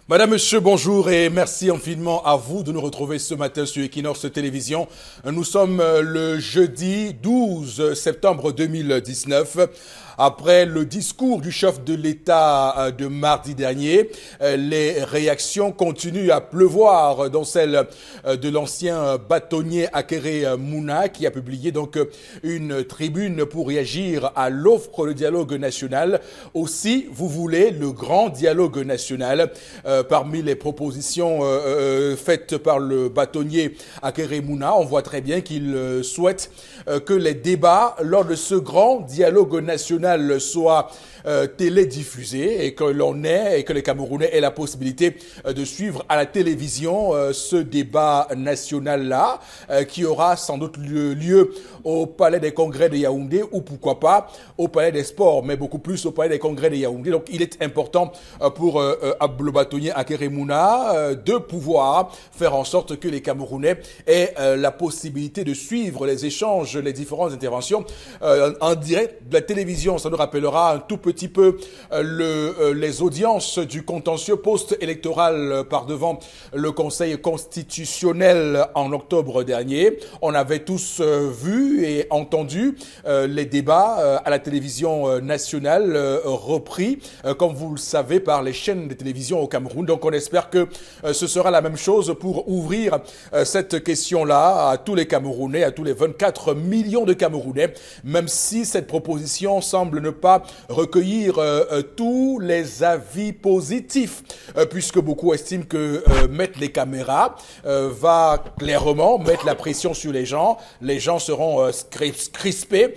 Madame, Monsieur, bonjour et merci infiniment à vous de nous retrouver ce matin sur Equinox Télévision. Nous sommes le jeudi 12 septembre 2019. Après le discours du chef de l'État de mardi dernier, les réactions continuent à pleuvoir, dont celle de l'ancien bâtonnier Akere Mouna, qui a publié donc une tribune pour réagir à l'offre de dialogue national. Aussi, vous voulez le grand dialogue national. Parmi les propositions faites par le bâtonnier Akere Mouna, on voit très bien qu'il souhaite que les débats lors de ce grand dialogue national soient télédiffusés et que l'on ait et que les Camerounais aient la possibilité de suivre à la télévision ce débat national-là qui aura sans doute lieu au Palais des Congrès de Yaoundé ou pourquoi pas au Palais des Sports, mais beaucoup plus au Palais des Congrès de Yaoundé. Donc il est important pour le bâtonnier Akere Mouna de pouvoir faire en sorte que les Camerounais aient la possibilité de suivre les échanges, les différentes interventions en direct de la télévision. Ça nous rappellera un tout petit peu les audiences du contentieux post-électoral par devant le Conseil constitutionnel en octobre dernier. On avait tous vu et entendu les débats à la télévision nationale repris, comme vous le savez, par les chaînes de télévision au Cameroun. Donc on espère que ce sera la même chose pour ouvrir cette question-là à tous les Camerounais, à tous les 24 millions de Camerounais, même si cette proposition semble ne pas recueillir tous les avis positifs, puisque beaucoup estiment que mettre les caméras va clairement mettre la pression sur les gens. Les gens seront crispés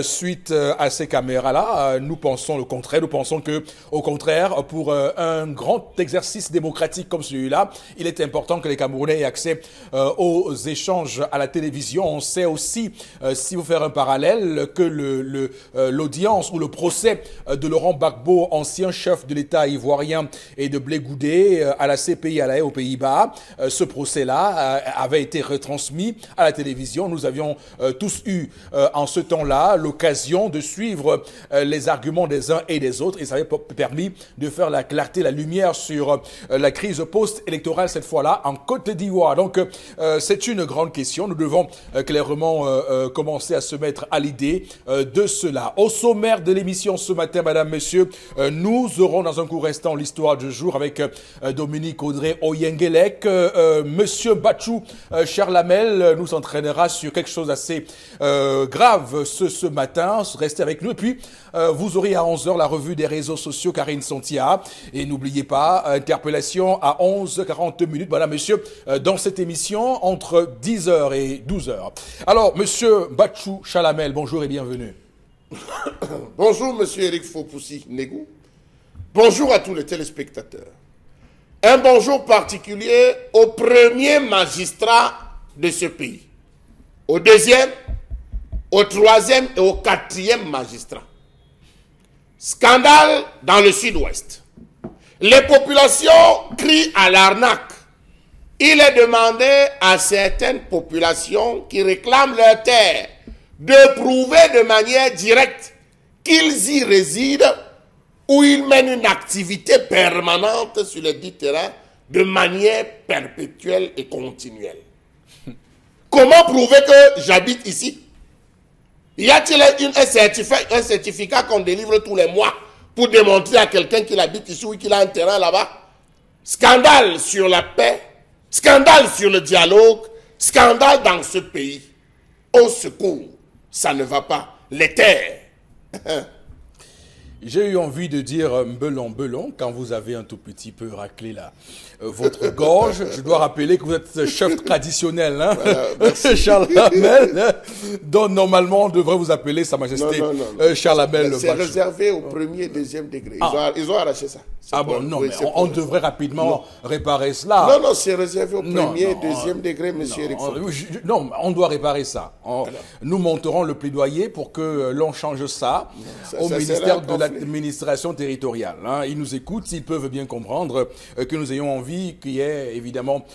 suite à ces caméras-là. Nous pensons le contraire. Nous pensons que, au contraire, pour un grand exercice démocratique comme celui-là, il est important que les Camerounais aient accès aux échanges à la télévision. On sait aussi, si vous faites un parallèle, que l'audience ou le procès de Laurent Gbagbo, ancien chef de l'État ivoirien, et de Blé Goudé à la CPI à La Haye aux Pays-Bas, ce procès-là avait été retransmis à la télévision. Nous avions tous eu en ce temps-là l'occasion de suivre les arguments des uns et des autres, et ça avait permis de faire la clarté, la lumière sur la crise post-électorale, cette fois-là en Côte d'Ivoire. Donc c'est une grande question. Nous devons clairement commencer à se mettre à l'idée de cela. Au sommaire de l'émission ce matin, madame, messieurs, nous aurons dans un court instant l'histoire du jour avec Dominique Audrey Oyengelek. Monsieur Bachou Charlamel nous entraînera sur quelque chose assez grave ce matin. Restez avec nous. Et puis, vous aurez à 11h la revue des réseaux sociaux, Karine Sontia. Et n'oubliez pas, interpellation à 11h40 minutes, madame, messieurs, dans cette émission entre 10h et 12h. Alors, monsieur Bachou Charlamel, bonjour et bienvenue. Bonjour, monsieur Eric Fopoussi-Negou. Bonjour à tous les téléspectateurs. Un bonjour particulier au premier magistrat de ce pays, au deuxième, au troisième et au quatrième magistrat. Scandale dans le sud-ouest. Les populations crient à l'arnaque. Il est demandé à certaines populations qui réclament leur terre de prouver de manière directe qu'ils y résident ou ils mènent une activité permanente sur les dits terrains de manière perpétuelle et continuelle. Comment prouver que j'habite ici? Y a-t-il un certificat qu'on délivre tous les mois pour démontrer à quelqu'un qu'il habite ici ou qu'il a un terrain là-bas? Scandale sur la paix, scandale sur le dialogue, scandale dans ce pays. Au secours, ça ne va pas. Les terres. J'ai eu envie de dire belon quand vous avez un tout petit peu raclé là votre gorge. Je dois rappeler que vous êtes chef traditionnel, hein, voilà, Charles Hamel, dont normalement on devrait vous appeler Sa Majesté Charles Hamel. C'est réservé au premier et deuxième degré. Ils ont arraché ça. Ah bon, non, mais on devrait rapidement réparer cela. Non, non, c'est réservé au premier et deuxième degré, monsieur Eric. Non, on doit réparer ça. Nous monterons le plaidoyer pour que l'on change ça au ministère de l'administration territoriale. Hein. Ils nous écoutent, ils peuvent bien comprendre que nous ayons envie qu'il y ait évidemment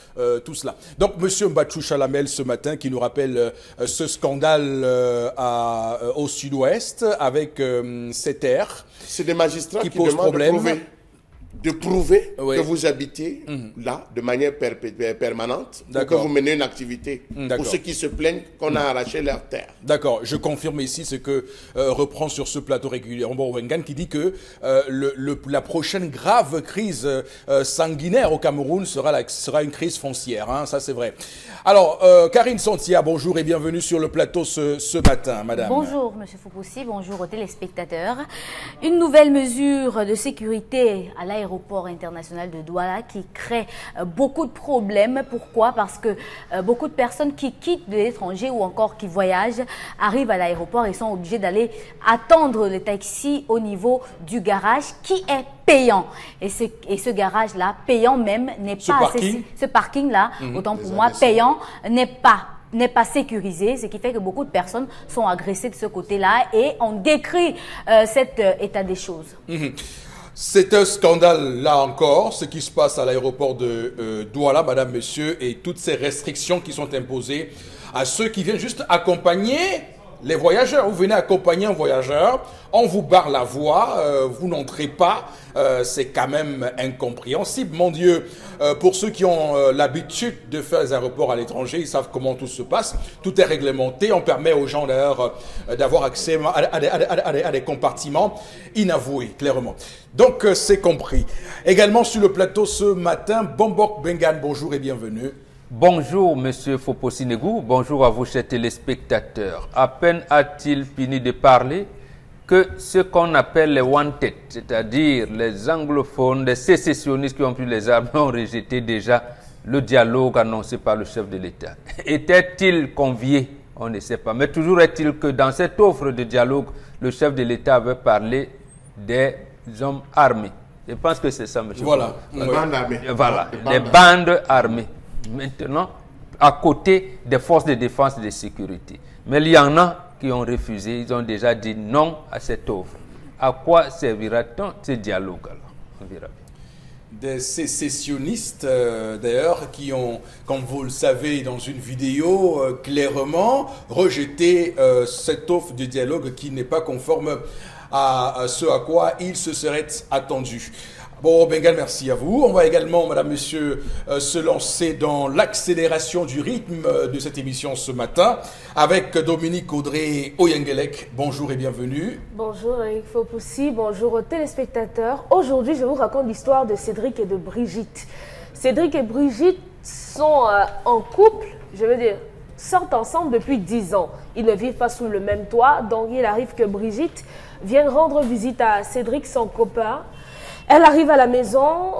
tout cela. Donc, monsieur Mbachou Chalamel, ce matin, qui nous rappelle ce scandale au sud-ouest avec ces terres. C'est des magistrats qui posent problème. de prouver Oui. que vous habitez là de manière permanente, ou que D'accord. vous menez une activité. D'accord. Pour ceux qui se plaignent qu'on a arraché leur terre. D'accord, je confirme ici ce que reprend sur ce plateau régulièrement Wengan qui dit que la prochaine grave crise sanguinaire au Cameroun sera une crise foncière, hein, ça c'est vrai. Alors, Karine Santia, bonjour et bienvenue sur le plateau ce matin, madame. Bonjour, monsieur Foupoussi, bonjour aux téléspectateurs. Une nouvelle mesure de sécurité à l'aéroport international de Douala qui crée beaucoup de problèmes. Pourquoi? Parce que beaucoup de personnes qui quittent de l'étranger ou encore qui voyagent arrivent à l'aéroport et sont obligés d'aller attendre le taxi au niveau du garage qui est payant. Et ce garage-là, payant même, n'est pas parking? ce parking-là, autant pour moi, payant, n'est pas sécurisé, ce qui fait que beaucoup de personnes sont agressées de ce côté-là et on décrit cet état des choses. C'est un scandale, là encore, ce qui se passe à l'aéroport de Douala, madame, monsieur, et toutes ces restrictions qui sont imposées à ceux qui viennent juste accompagner les voyageurs. Vous venez accompagner un voyageur, on vous barre la voie, vous n'entrez pas, c'est quand même incompréhensible. Mon Dieu, pour ceux qui ont l'habitude de faire les aéroports à l'étranger, ils savent comment tout se passe, tout est réglementé, on permet aux gens d'ailleurs d'avoir accès à des compartiments inavoués, clairement. Donc c'est compris. Également sur le plateau ce matin, Bombok Bengan, bonjour et bienvenue. Bonjour, monsieur Foposinegou. Bonjour à vous, chers téléspectateurs. À peine a-t-il fini de parler que ce qu'on appelle les wanted, c'est-à-dire les anglophones, les sécessionnistes qui ont pris les armes, ont rejeté déjà le dialogue annoncé par le chef de l'État. Était-il convié? On ne sait pas. Mais toujours est-il que dans cette offre de dialogue, le chef de l'État avait parlé des hommes armés. Je pense que c'est ça, monsieur. Voilà. Les bandes armées. Voilà, les bandes armées. Maintenant, à côté des forces de défense et de sécurité. Mais il y en a qui ont refusé, ils ont déjà dit non à cette offre. À quoi servira-t-on ce dialogue alors? On verra bien. Des sécessionnistes, d'ailleurs, qui ont, comme vous le savez dans une vidéo, clairement rejeté cette offre de dialogue qui n'est pas conforme à ce à quoi ils se seraient attendus. Bon, Bengal, merci à vous. On va également, madame, monsieur, se lancer dans l'accélération du rythme de cette émission ce matin avec Dominique Audrey Oyengelek. Bonjour et bienvenue. Bonjour Eric Fopoussi, bonjour aux téléspectateurs. Aujourd'hui, je vous raconte l'histoire de Cédric et de Brigitte. Cédric et Brigitte sont en couple, je veux dire, sortent ensemble depuis 10 ans. Ils ne vivent pas sous le même toit, donc il arrive que Brigitte vienne rendre visite à Cédric, son copain. Elle arrive à la maison,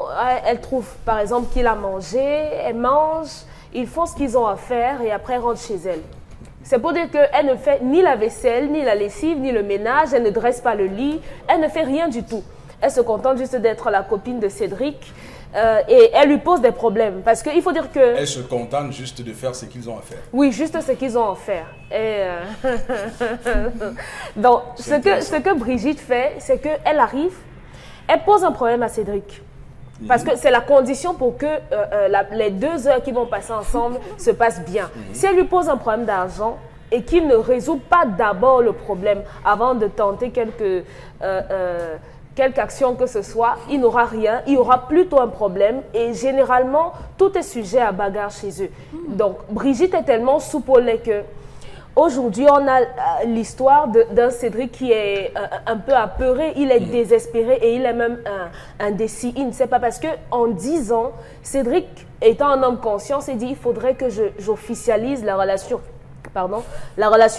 elle trouve par exemple qu'il a mangé, elle mange, ils font ce qu'ils ont à faire et après elle rentre chez elle. C'est pour dire qu'elle ne fait ni la vaisselle, ni la lessive, ni le ménage, elle ne dresse pas le lit, elle ne fait rien du tout. Elle se contente juste d'être la copine de Cédric et elle lui pose des problèmes. Parce qu'il faut dire que... Elle se contente juste de faire ce qu'ils ont à faire. Oui, juste ce qu'ils ont à faire. Et donc, ce que Brigitte fait, c'est qu'elle arrive, elle pose un problème à Cédric. Parce que c'est la condition pour que les 2 heures qu'ils vont passer ensemble se passent bien. Si elle lui pose un problème d'argent et qu'il ne résout pas d'abord le problème avant de tenter quelque action que ce soit, il n'aura rien, il y aura plutôt un problème et généralement, tout est sujet à bagarre chez eux. Donc, Brigitte est tellement soupolée que aujourd'hui, on a l'histoire d'un Cédric qui est un peu apeuré, il est désespéré et il est même indécis. Il ne sait pas parce qu'en 10 ans, Cédric, étant un homme conscient, s'est dit il faudrait que j'officialise la relation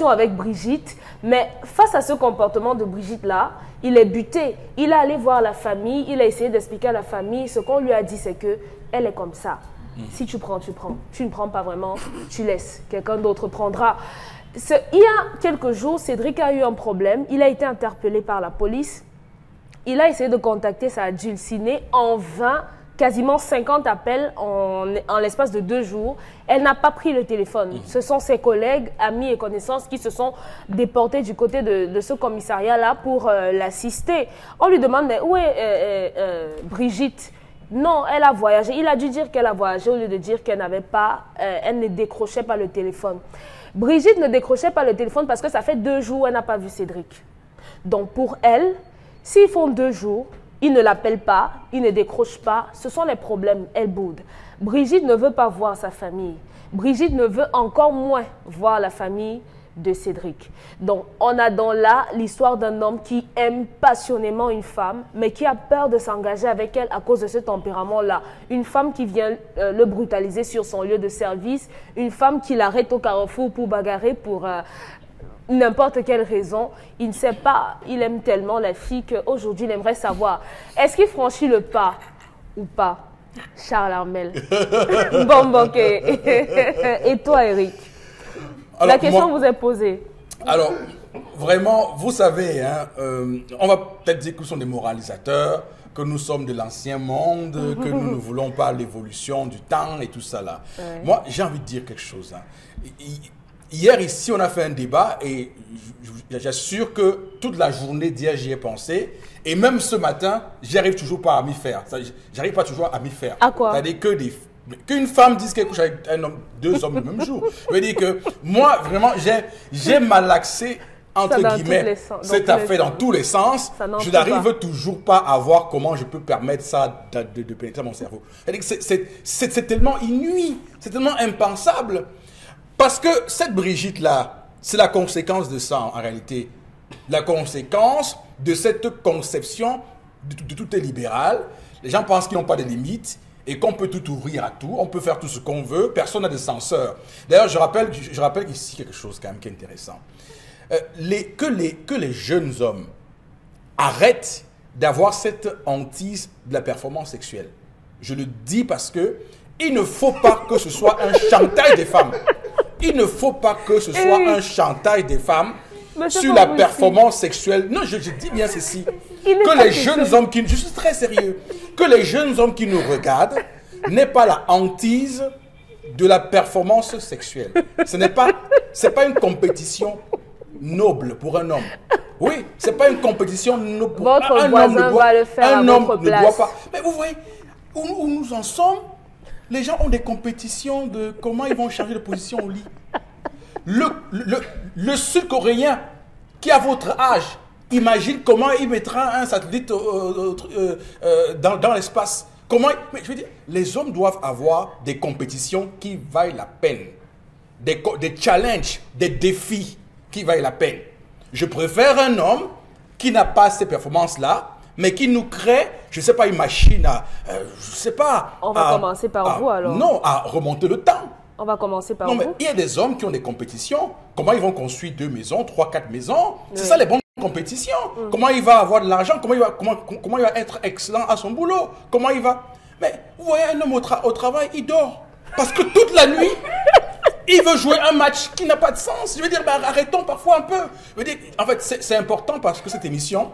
avec Brigitte. Mais face à ce comportement de Brigitte-là, il est buté. Il est allé voir la famille, il a essayé d'expliquer à la famille. Ce qu'on lui a dit, c'est qu'elle est comme ça. Si tu prends, tu prends. Tu ne prends pas vraiment, tu laisses. Quelqu'un d'autre prendra. Il y a quelques jours, Cédric a eu un problème. Il a été interpellé par la police. Il a essayé de contacter sa dulcinée en vain. Quasiment 50 appels en l'espace de 2 jours. Elle n'a pas pris le téléphone. Ce sont ses collègues, amis et connaissances qui se sont déportés du côté de ce commissariat-là pour l'assister. On lui demande, mais où est Brigitte? Non, elle a voyagé. Il a dû dire qu'elle a voyagé au lieu de dire qu'elle n'avait pas, elle ne décrochait pas le téléphone. Brigitte ne décrochait pas le téléphone parce que ça fait 2 jours qu'elle n'a pas vu Cédric. Donc pour elle, s'ils font 2 jours, il ne l'appelle pas, il ne décroche pas. Ce sont les problèmes, elle boude. Brigitte ne veut pas voir sa famille. Brigitte ne veut encore moins voir la famille de Cédric. Donc, on a dans là l'histoire d'un homme qui aime passionnément une femme, mais qui a peur de s'engager avec elle à cause de ce tempérament-là. Une femme qui vient le brutaliser sur son lieu de service, une femme qui l'arrête au carrefour pour bagarrer pour n'importe quelle raison. Il ne sait pas, il aime tellement la fille qu'aujourd'hui, il aimerait savoir, est-ce qu'il franchit le pas ou pas? Charles Armel. Bon, ok. Et toi, Eric? Alors, la question vous est posée. Alors, vraiment, vous savez, hein, on va peut-être dire que nous sommes des moralisateurs, que nous sommes de l'ancien monde, que nous ne voulons pas l'évolution du temps et tout ça là. Ouais. Moi, j'ai envie de dire quelque chose. Hein. Hier, ici, on a fait un débat et j'assure que toute la journée d'hier, j'y ai pensé. Et même ce matin, j'arrive toujours pas à m'y faire. J'arrive pas toujours à m'y faire. À quoi? C'est-à-dire qu'une femme dise qu'elle couche avec un homme, deux hommes le même jour. Je veux dire que moi, vraiment, j'ai malaxé, entre guillemets, cette affaire dans tous les sens. Je n'arrive toujours pas à voir comment je peux permettre ça de pénétrer mon cerveau. C'est tellement inouï, c'est tellement impensable. Parce que cette Brigitte-là, c'est la conséquence de ça en réalité. La conséquence de cette conception de tout est libéral. Les gens pensent qu'ils n'ont pas de limites et qu'on peut tout ouvrir à tout. On peut faire tout ce qu'on veut. Personne n'a de censeur. D'ailleurs, je rappelle ici quelque chose quand même qui est intéressant. Que les jeunes hommes arrêtent d'avoir cette hantise de la performance sexuelle. Je le dis parce que il ne faut pas que ce soit un chantage des femmes. Il ne faut pas que ce soit un chantage des femmes sur la performance sexuelle. Non, je dis bien ceci. Que les jeunes hommes qui... Je suis très sérieux. Que les jeunes hommes qui nous regardent n'aient pas la hantise de la performance sexuelle. C'est pas une compétition noble pour un homme. Oui, c'est pas une compétition noble pour un homme. Un homme ne doit pas... Mais vous voyez, où nous en sommes, les gens ont des compétitions de comment ils vont changer de position au lit. Le Sud-Coréen qui a votre âge, imagine comment il mettra un satellite dans l'espace. Mais je veux dire, les hommes doivent avoir des compétitions qui vaillent la peine. Des challenges, des défis qui vaillent la peine. Je préfère un homme qui n'a pas ces performances-là, mais qui nous crée, je ne sais pas, une machine à, je ne sais pas... On va commencer par vous alors. Non, à remonter le temps. On va commencer par vous. Non, mais il y a des hommes qui ont des compétitions. Comment ils vont construire 2 maisons, 3, 4 maisons? C'est ça les bonnes compétitions. Comment il va avoir de l'argent? Comment il va être excellent à son boulot? Comment il va... Mais vous voyez un homme au travail, il dort. Parce que toute la nuit, il veut jouer un match qui n'a pas de sens. Je veux dire, arrêtons parfois un peu. Je veux dire, en fait, c'est important parce que cette émission...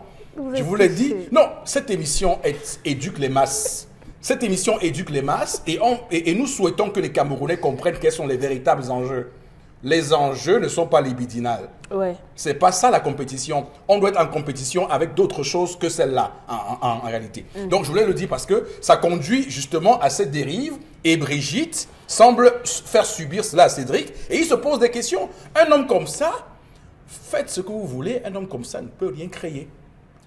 Je vous l'ai dit, non, cette émission éduque les masses. Cette émission éduque les masses et nous souhaitons que les Camerounais comprennent quels sont les véritables enjeux. Les enjeux ne sont pas libidinales. Ouais. C'est pas ça la compétition. On doit être en compétition avec d'autres choses que celle-là, en réalité. Donc je voulais le dire parce que ça conduit justement à cette dérive et Brigitte semble faire subir cela à Cédric et il se pose des questions. Un homme comme ça, faites ce que vous voulez, un homme comme ça ne peut rien créer.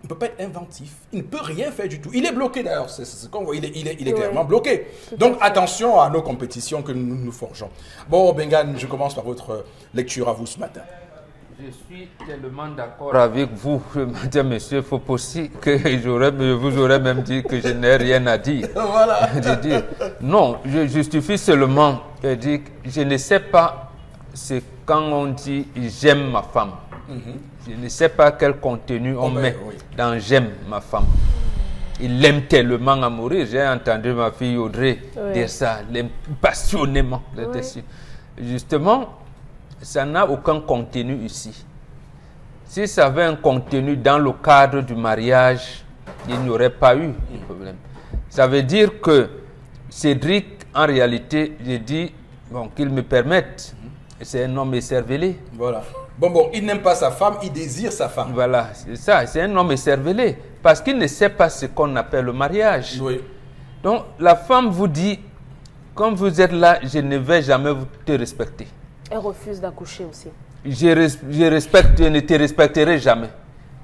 Il ne peut pas être inventif. Il ne peut rien faire du tout. Il est bloqué d'ailleurs. C'est ce qu'on voit. Il est clairement bloqué. Donc attention à nos compétitions que nous forgeons. Bon, Bengan, je commence par votre lecture à vous ce matin. Je suis tellement d'accord avec vous, monsieur Fopossi, que je vous aurais même dit que je n'ai rien à dire. Voilà. Non, je justifie seulement de dire que je ne sais pas quand on dit « j'aime ma femme ». Je ne sais pas quel contenu on met dans « j'aime ma femme ». Il l'aime tellement à mourir. J'ai entendu ma fille Audrey dire ça, l'aime passionnément. Justement, ça n'a aucun contenu ici. Si ça avait un contenu dans le cadre du mariage, il n'y aurait pas eu de problème. Ça veut dire que Cédric, en réalité, j'ai dit qu'il me permette. C'est un homme écervelé. Voilà. Bon, il n'aime pas sa femme, il désire sa femme. Voilà, c'est ça, c'est un homme écervelé. Parce qu'il ne sait pas ce qu'on appelle le mariage. Oui. Donc, la femme vous dit, comme vous êtes là, je ne vais jamais te respecter. Elle refuse d'accoucher aussi. Je ne te respecterai jamais.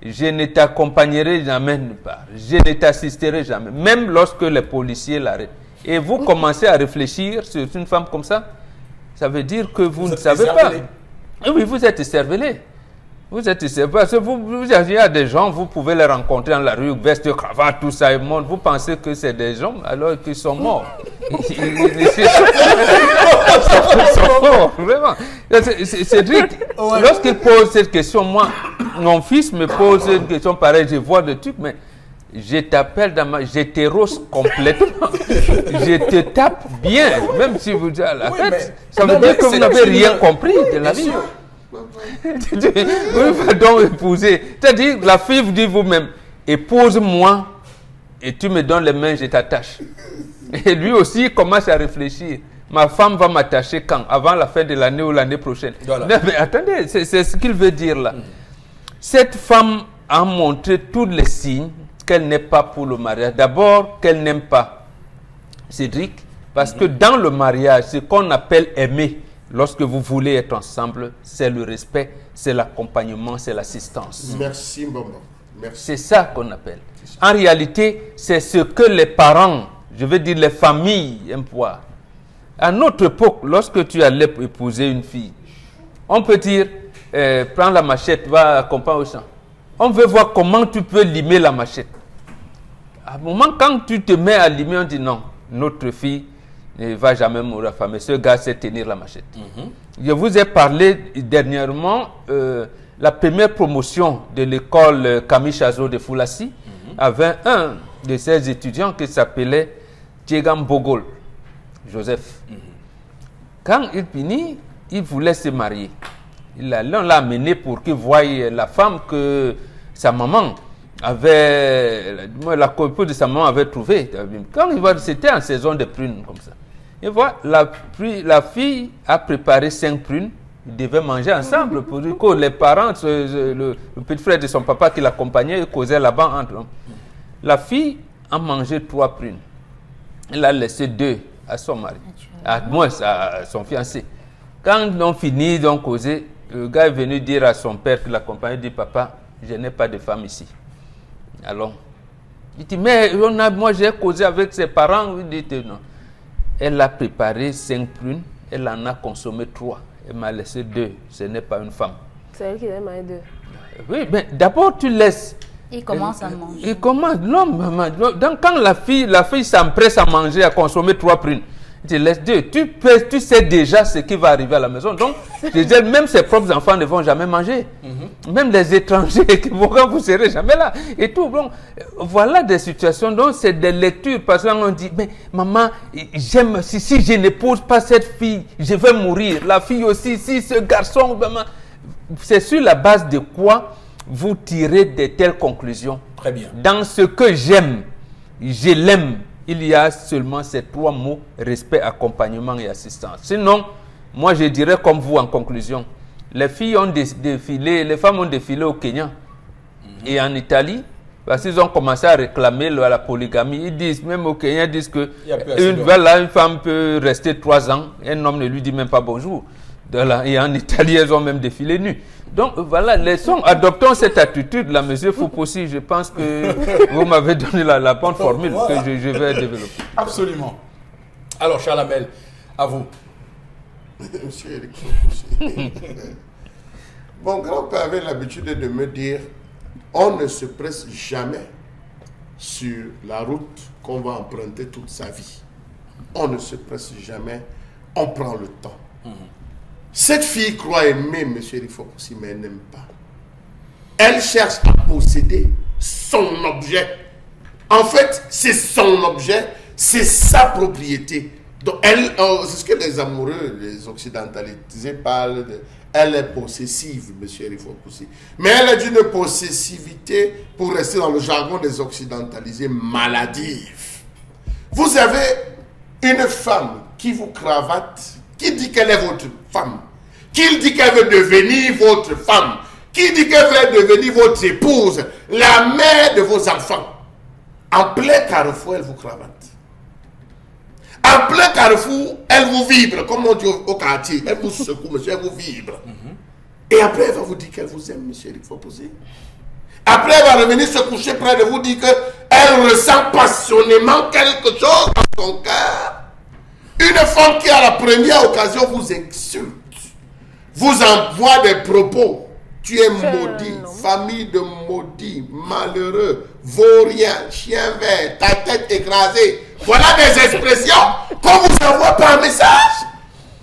je ne t'accompagnerai jamais nulle part. Je ne t'assisterai jamais, même lorsque les policiers l'arrêtent. Et vous commencez à réfléchir sur une femme comme ça, ça veut dire que vous ne savez pas. Oui, vous êtes cervelé. Vous êtes cervelé. Parce que il y a des gens, vous pouvez les rencontrer dans la rue, veste, cravate, tout ça, et monde. Vous pensez que c'est des hommes alors qu'ils sont morts. Ils sont morts, vraiment. Cédric, lorsqu'il pose cette question, moi, mon fils me pose une question pareille, je vois des trucs, mais je t'appelle dans ma... Je te rose complètement. Je te tape bien, même si vous dites à la tête. Ça veut dire que vous n'avez rien compris de la vie. Vous ne donc épouser. C'est-à-dire, la fille vous dit vous-même, épouse-moi et tu me donnes les mains, je t'attache. Et lui aussi il commence à réfléchir. Ma femme va m'attacher quand? Avant la fin de l'année ou l'année prochaine. Voilà. Mais attendez, c'est ce qu'il veut dire là. Cette femme a montré tous les signes qu'elle n'est pas pour le mariage. D'abord, qu'elle n'aime pas Cédric, parce que dans le mariage, ce qu'on appelle aimer, lorsque vous voulez être ensemble, c'est le respect, c'est l'accompagnement, c'est l'assistance. Merci, maman. Merci. C'est ça qu'on appelle. En réalité, c'est ce que les parents, je veux dire les familles, aiment voir. À notre époque, lorsque tu allais épouser une fille, on peut dire, prends la machette, va accompagner au champ. On veut voir comment tu peux limer la machette. À un moment, quand tu te mets à limer, on dit non, notre fille ne va jamais mourir affamée. Ce gars sait tenir la machette. Je vous ai parlé dernièrement, la première promotion de l'école Camille Chazot de Foulassi avait un de ses étudiants qui s'appelait Thiegam Bogol, Joseph. Quand il finit, il voulait se marier. On l'a amené pour qu'il voie la femme que sa maman avait, la copine de sa maman avait trouvée. Quand il voit, c'était en saison de prunes comme ça. Il voit, la fille a préparé 5 prunes. Ils devaient manger ensemble pour que les parents, le petit frère de son papa qui l'accompagnait, causaient là-bas entre eux. La fille a mangé 3 prunes. Elle a laissé 2 à son mari, à moins à son fiancé. Quand on finit de causer, le gars est venu dire à son père qui l'accompagnait, il dit, papa, je n'ai pas de femme ici. Alors, il dit, mais moi j'ai causé avec ses parents. Il dit, non. Elle a préparé 5 prunes, elle en a consommé 3. Elle m'a laissé 2. Ce n'est pas une femme. C'est elle qui a mangé 2. Oui, mais d'abord tu laisses. Il commence à manger. Il commence. Non, maman. Donc quand la fille s'empresse à manger, à consommer 3 prunes, tu laisses 2. Tu sais déjà ce qui va arriver à la maison. Donc, je dis, même ses propres enfants ne vont jamais manger. Même les étrangers qui vont, vous ne serez jamais là. Et tout. Bon, voilà des situations. Donc, c'est des lectures. Parce qu'on dit, mais maman, j'aime, si je n'épouse pas cette fille, je vais mourir. La fille aussi, si ce garçon, maman. C'est sur la base de quoi vous tirez de telles conclusions. Très bien. Dans ce que j'aime, je l'aime. Il y a seulement ces 3 mots, respect, accompagnement et assistance. Sinon, moi je dirais comme vous en conclusion, les filles ont défilé, les femmes ont défilé au Kenya et en Italie, parce qu'ils ont commencé à réclamer la polygamie. Ils disent, même au Kenya, ils disent que une femme peut rester 3 ans, un homme ne lui dit même pas bonjour. Et en Italie, elles ont même défilé nues. Donc voilà, adoptons cette attitude. Là, monsieur Foupossi, je pense que vous m'avez donné la bonne formule que je vais développer. Absolument. Alors, Charles Hamel, à vous. Monsieur Eric Foupossi. Mon grand-père avait l'habitude de me dire, on ne se presse jamais sur la route qu'on va emprunter toute sa vie. On ne se presse jamais, on prend le temps. Cette fille croit aimer M. Rifopoussi, mais elle n'aime pas. Elle cherche à posséder son objet. En fait, c'est son objet, c'est sa propriété. Donc, c'est ce que les amoureux, les occidentalisés parlent de. Elle est possessive, M. Rifopoussi. Mais elle est d'une possessivité, pour rester dans le jargon des occidentalisés, maladive. Vous avez une femme qui vous cravate, qui dit qu'elle est votre femme, qui dit qu'elle veut devenir votre femme, qui dit qu'elle veut devenir votre épouse, la mère de vos enfants. En plein carrefour, elle vous cravate. En plein carrefour, elle vous vibre, comme on dit au quartier. Elle vous secoue, monsieur, elle vous vibre. Et après, elle va vous dire qu'elle vous aime, monsieur Eric Foupossi. Après, elle va revenir se coucher près de vous, dire qu'elle ressent passionnément quelque chose dans son cœur. Une femme qui, à la première occasion, vous insulte, vous envoie des propos. Tu es maudit, famille de maudits, malheureux, vaurien, chien vert, ta tête écrasée. Voilà des expressions qu'on vous envoie par message.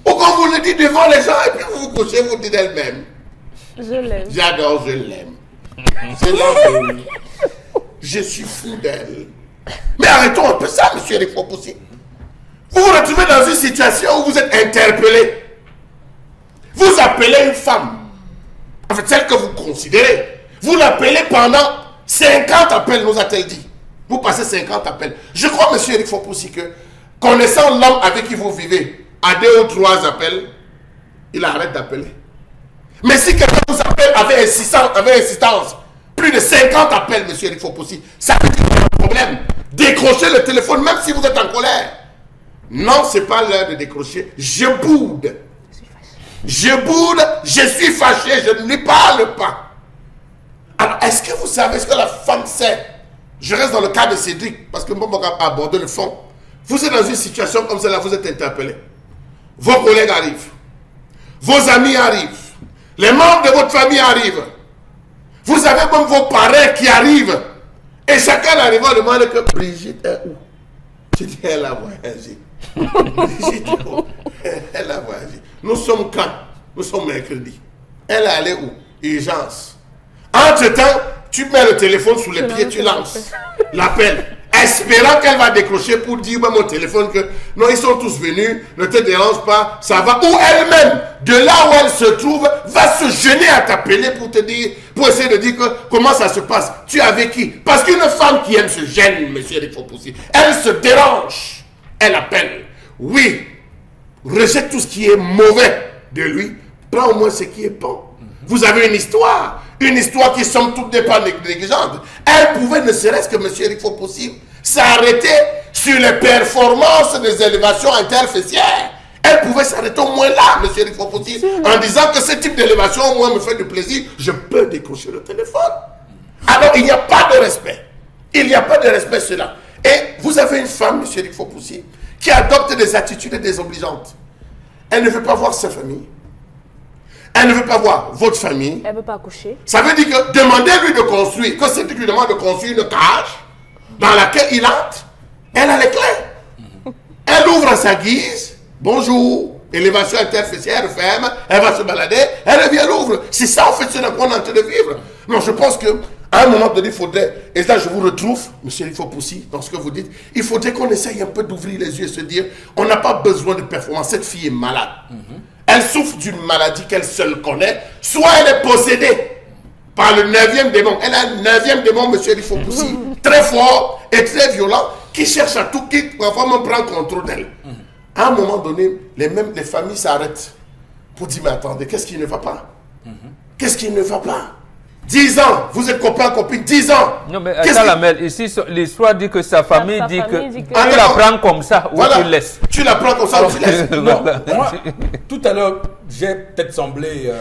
Ou qu'on vous le dit devant les gens et puis vous vous couchez, vous dites d'elle-même. Je l'aime. J'adore, je l'aime. C'est l'amour. Je suis fou d'elle. Mais arrêtons un peu ça, monsieur Eric Fopoussi. Vous vous retrouvez dans une situation où vous êtes interpellé. Vous appelez une femme. En fait, celle que vous considérez. Vous l'appelez pendant 50 appels, nous a-t-elle dit. Vous passez 50 appels. Je crois, monsieur Eric Fopoussi, que connaissant l'homme avec qui vous vivez, à 2 ou 3 appels, il arrête d'appeler. Mais si quelqu'un vous appelle avec insistance, plus de 50 appels, monsieur Eric Fopoussi, ça veut dire qu'il y a un problème. Décrochez le téléphone, même si vous êtes en colère. Non, ce n'est pas l'heure de décrocher. Je boude. Je boude, je suis fâché, je ne lui parle pas. Alors, est-ce que vous savez, est-ce que la femme sait? Je reste dans le cas de Cédric, parce que moi, on va aborder le fond. Vous êtes dans une situation comme celle-là, vous êtes interpellé. Vos collègues arrivent. Vos amis arrivent. Les membres de votre famille arrivent. Vous avez même vos parents qui arrivent. Et chacun arrivant demande que Brigitte est où? Je dis, elle a voyagé. Brigitte est où? Elle a voyagé. Nous sommes quand? Nous sommes mercredi. Elle est allée où? Urgence. Entre-temps, tu mets le téléphone sous les pieds, tu lances l'appel, espérant qu'elle va décrocher pour dire mon téléphone que non, ils sont tous venus, ne te dérange pas, ça va. Ou elle-même, de là où elle se trouve, va se gêner à t'appeler pour te dire, pour essayer de dire que comment ça se passe. Tu es avec qui? Parce qu'une femme qui aime se gêne, monsieur Eric Fopoussi. Elle se dérange. Elle appelle. Oui, rejette tout ce qui est mauvais de lui. Prends au moins ce qui est bon. Vous avez une histoire qui somme toute n'est pas négligeante. Elle pouvait, ne serait-ce que M. Eric Fopoussi, s'arrêter sur les performances des élévations interfessières. Elle pouvait s'arrêter au moins là, M. Eric Fopoussi, en disant que ce type d'élévation, au moins, me fait du plaisir, je peux décrocher le téléphone. Alors, il n'y a pas de respect. Il n'y a pas de respect cela. Et vous avez une femme, M. Eric Fopoussi, qui adopte des attitudes désobligeantes. Elle ne veut pas voir sa famille. Elle ne veut pas voir votre famille. Elle ne veut pas accoucher. Ça veut dire que demandez-lui de construire, que c'est lui demande de construire une cage dans laquelle il entre. Elle a les clés. Elle ouvre à sa guise. Bonjour. Élévation interfessière, elle ferme. Elle va se balader. Elle revient, elle ouvre. C'est ça, en fait, c'est qu'on est en train de vivre. Non, je pense que à un moment donné, il faudrait, et là je vous retrouve, monsieur Eric Fopoussi, dans ce que vous dites, il faudrait qu'on essaye un peu d'ouvrir les yeux et se dire, on n'a pas besoin de performance. Cette fille est malade. Elle souffre d'une maladie qu'elle seule connaît, soit elle est possédée par le 9e démon. Elle a un 9e démon, monsieur Eric Fopoussi, très fort et très violent, qui cherche à tout, qui parfois même prend contrôle d'elle. À un moment donné, les familles s'arrêtent pour dire, mais attendez, qu'est-ce qui ne va pas? Qu'est-ce qui ne va pas? 10 ans, vous êtes copain, copine, 10 ans. Non, mais attends, la mère, ici, l'histoire dit que sa famille dit que tu la prends comme ça ou voilà. tu laisses. Tu la prends comme ça ou tu laisses. Non, moi, tout à l'heure, j'ai peut-être semblé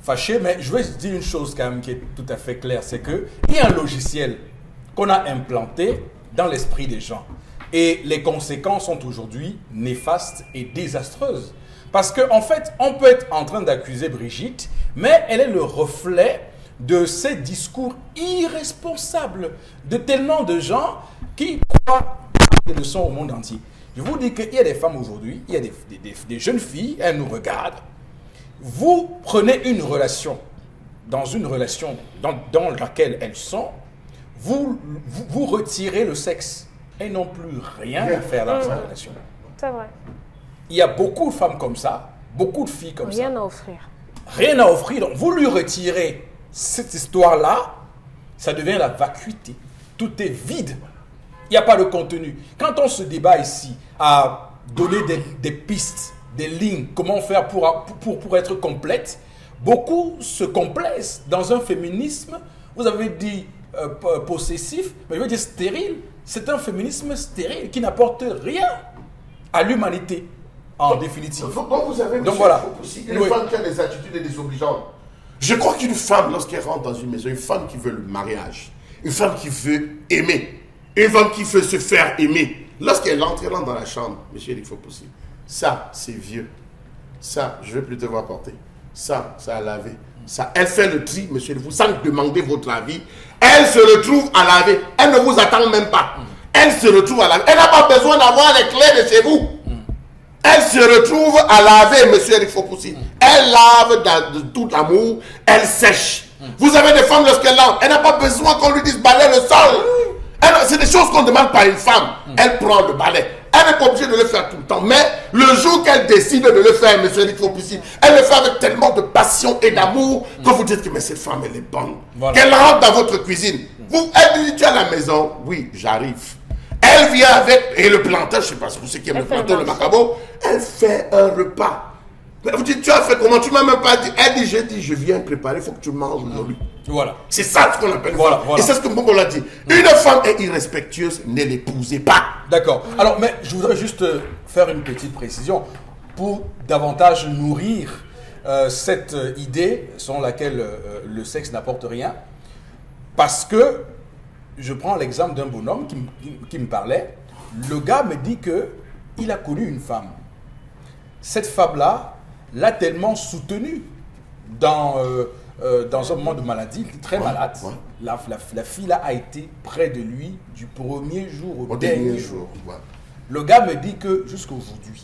fâché, mais je vais dire une chose quand même qui est tout à fait claire, c'est qu'il y a un logiciel qu'on a implanté dans l'esprit des gens. Et les conséquences sont aujourd'hui néfastes et désastreuses. Parce qu'en fait, on peut être en train d'accuser Brigitte, mais elle est le reflet de ces discours irresponsables de tellement de gens qui croient des leçons au monde entier. Je vous dis qu'il y a des femmes aujourd'hui, il y a des jeunes filles, elles nous regardent. Vous prenez une relation, dans laquelle elles sont, vous retirez le sexe. Elles n'ont plus rien à faire dans cette relation. C'est vrai. Il y a beaucoup de femmes comme ça, beaucoup de filles comme ça. Rien à offrir. Rien à offrir. Donc, vous lui retirez cette histoire-là, ça devient la vacuité. Tout est vide. Il n'y a pas de contenu. Quand on se débat ici à donner des pistes, des lignes, comment faire pour être complète, beaucoup se complaisent dans un féminisme, vous avez dit possessif, mais je veux dire stérile. C'est un féminisme stérile qui n'apporte rien à l'humanité, en définitive. Donc vous avez donc voilà. Une femme qui a des attitudes désobligeantes. Je crois qu'une femme, lorsqu'elle rentre dans une maison, une femme qui veut le mariage, une femme qui veut aimer, une femme qui veut se faire aimer, lorsqu'elle entre dans la chambre, monsieur, il faut possible. Ça, c'est vieux. Ça, je ne vais plus te voir porter. Ça a lavé. Ça, elle fait le tri, monsieur, vous, sans demander votre avis. Elle se retrouve à laver. Elle ne vous attend même pas. Elle se retrouve à laver. Elle n'a pas besoin d'avoir les clés de chez vous. Elle se retrouve à laver, monsieur, il faut possible. Elle lave de tout amour. Elle sèche. Vous avez des femmes, lorsqu'elle lave, elle n'a pas besoin qu'on lui dise balayer le sol. C'est des choses qu'on demande par une femme. Elle prend le balai. Elle n'est pas obligée de le faire tout le temps. Mais le jour qu'elle décide de le faire, monsieur, il faut possible, elle le fait avec tellement de passion et d'amour que vous dites que mais cette femme, elle est bonne. Voilà. Qu'elle rentre dans votre cuisine. Vous, elle dit, tu es à la maison. Oui, j'arrive. Elle vient avec, et le plantain, je ne sais pas ce qui est le plantain, le macabo, elle fait un repas. Vous dites, tu as fait comment? Tu ne m'as même pas dit. Elle dit, je viens préparer, il faut que tu manges aujourd'hui. Voilà. C'est ça ce qu'on appelle voilà. Et c'est ce que Mbongo l'a dit. Une femme est irrespectueuse, ne l'épousez pas. D'accord. Alors, mais je voudrais juste faire une petite précision pour davantage nourrir cette idée selon laquelle le sexe n'apporte rien. Parce que je prends l'exemple d'un bonhomme qui me parlait. Le gars me dit qu'il a connu une femme. Cette femme-là l'a tellement soutenu dans un moment de maladie, très malade. La fille-là a été près de lui du premier jour au dernier jour. Le gars me dit que jusqu'à aujourd'hui,